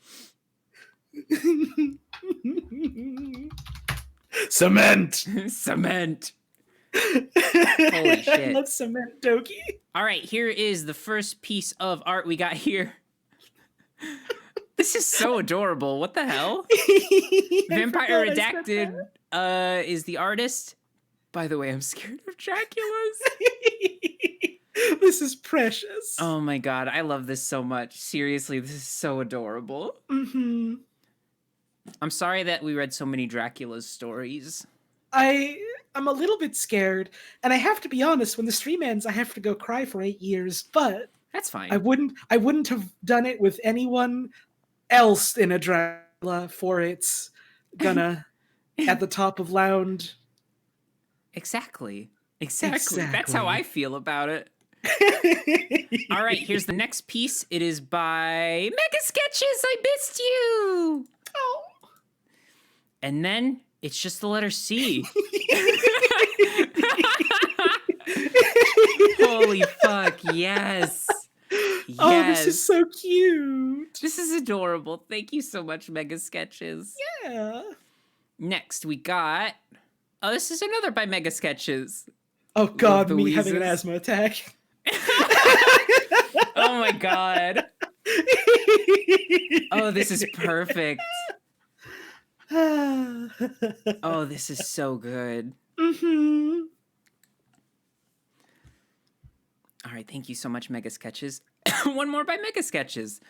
Cement. Cement. Holy shit. Let's cement Doki. All right, here is the first piece of art we got here. This is so adorable. What the hell? Vampire Redacted is the artist. By the way, I'm scared of Draculas. This is precious. Oh my god, I love this so much. Seriously, this is so adorable. Mm-hmm. I'm sorry that we read so many Dracula's stories. I'm a little bit scared, and I have to be honest, when the stream ends, I have to go cry for 8 years, but that's fine. I wouldn't have done it with anyone else in a Dracula, for it's gonna at the top of Lound. Exactly. That's how I feel about it. All right, here's the next piece. It is by Mega Sketches. I missed you. Oh. And then it's just the letter C. Holy fuck, yes. Oh, this is so cute. This is adorable. Thank you so much, Mega Sketches. Yeah. Next, we got... Oh, this is another by Mega Sketches. Oh god, me Louise's. having an asthma attack. Oh my god. Oh, this is perfect. Oh, this is so good. Mm-hmm. All right, thank you so much, Mega Sketches. One more by Mega Sketches.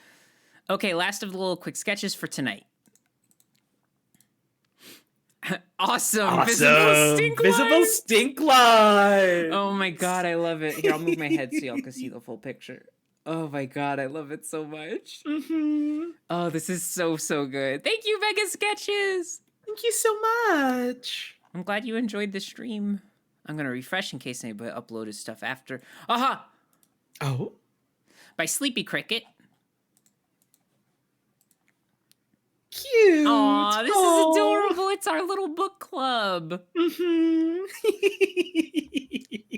Okay, last of the little quick sketches for tonight. Awesome. Visible stink line. Oh my god, I love it. Here, I'll move my head so y'all can see the full picture. Oh my god, I love it so much. Mm-hmm. Oh, this is so good. Thank you, Mega Sketches. Thank you so much. I'm glad you enjoyed the stream. I'm gonna refresh in case anybody uploaded stuff after. Aha! Oh? By Sleepy Cricket. Cute. Aw, this is adorable. It's our little book club. Mm-hmm.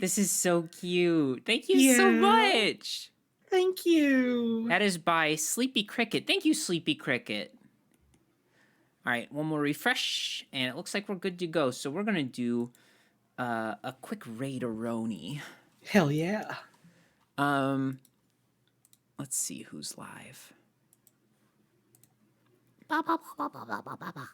This is so cute. Thank you so Yeah. much. Thank you. That is by Sleepy Cricket. Thank you, Sleepy Cricket. All right, one more refresh, and it looks like we're good to go. So we're gonna do a quick raid-a-roni. Hell yeah. Let's see who's live. Ba, ba, ba, ba, ba, ba, ba, ba.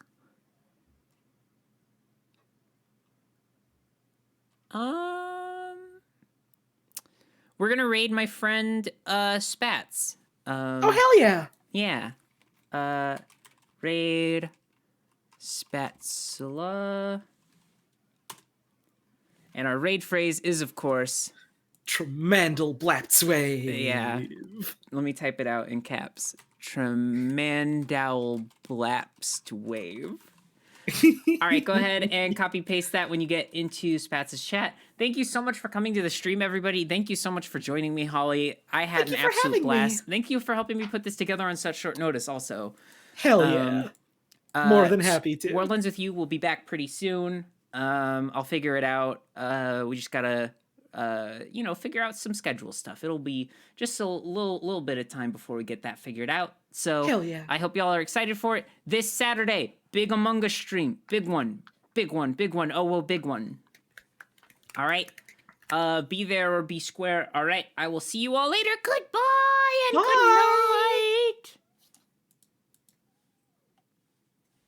We're gonna raid my friend Spats. Oh hell yeah. Yeah. Raid Spatzula. And our raid phrase is, of course, Tremendal Blatzway. yeah. Let me type it out in caps. Tremendal Blapst Wave. All right, go ahead and copy paste that when you get into Spats' chat. Thank you so much for coming to the stream, everybody. Thank you so much for joining me, Holly. I had an absolute blast. Thank you for helping me put this together on such short notice, also. Hell yeah. More than happy to. Worldlands with You will be back pretty soon. I'll figure it out. We just gotta, figure out some schedule stuff. It'll be just a little bit of time before we get that figured out. So hell yeah. I hope y'all are excited for it. This Saturday, big Among Us stream. Big one. Oh, well, big one. All right. Be there or be square. All right. I will see you all later. Goodbye and good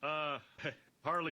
night. Harley.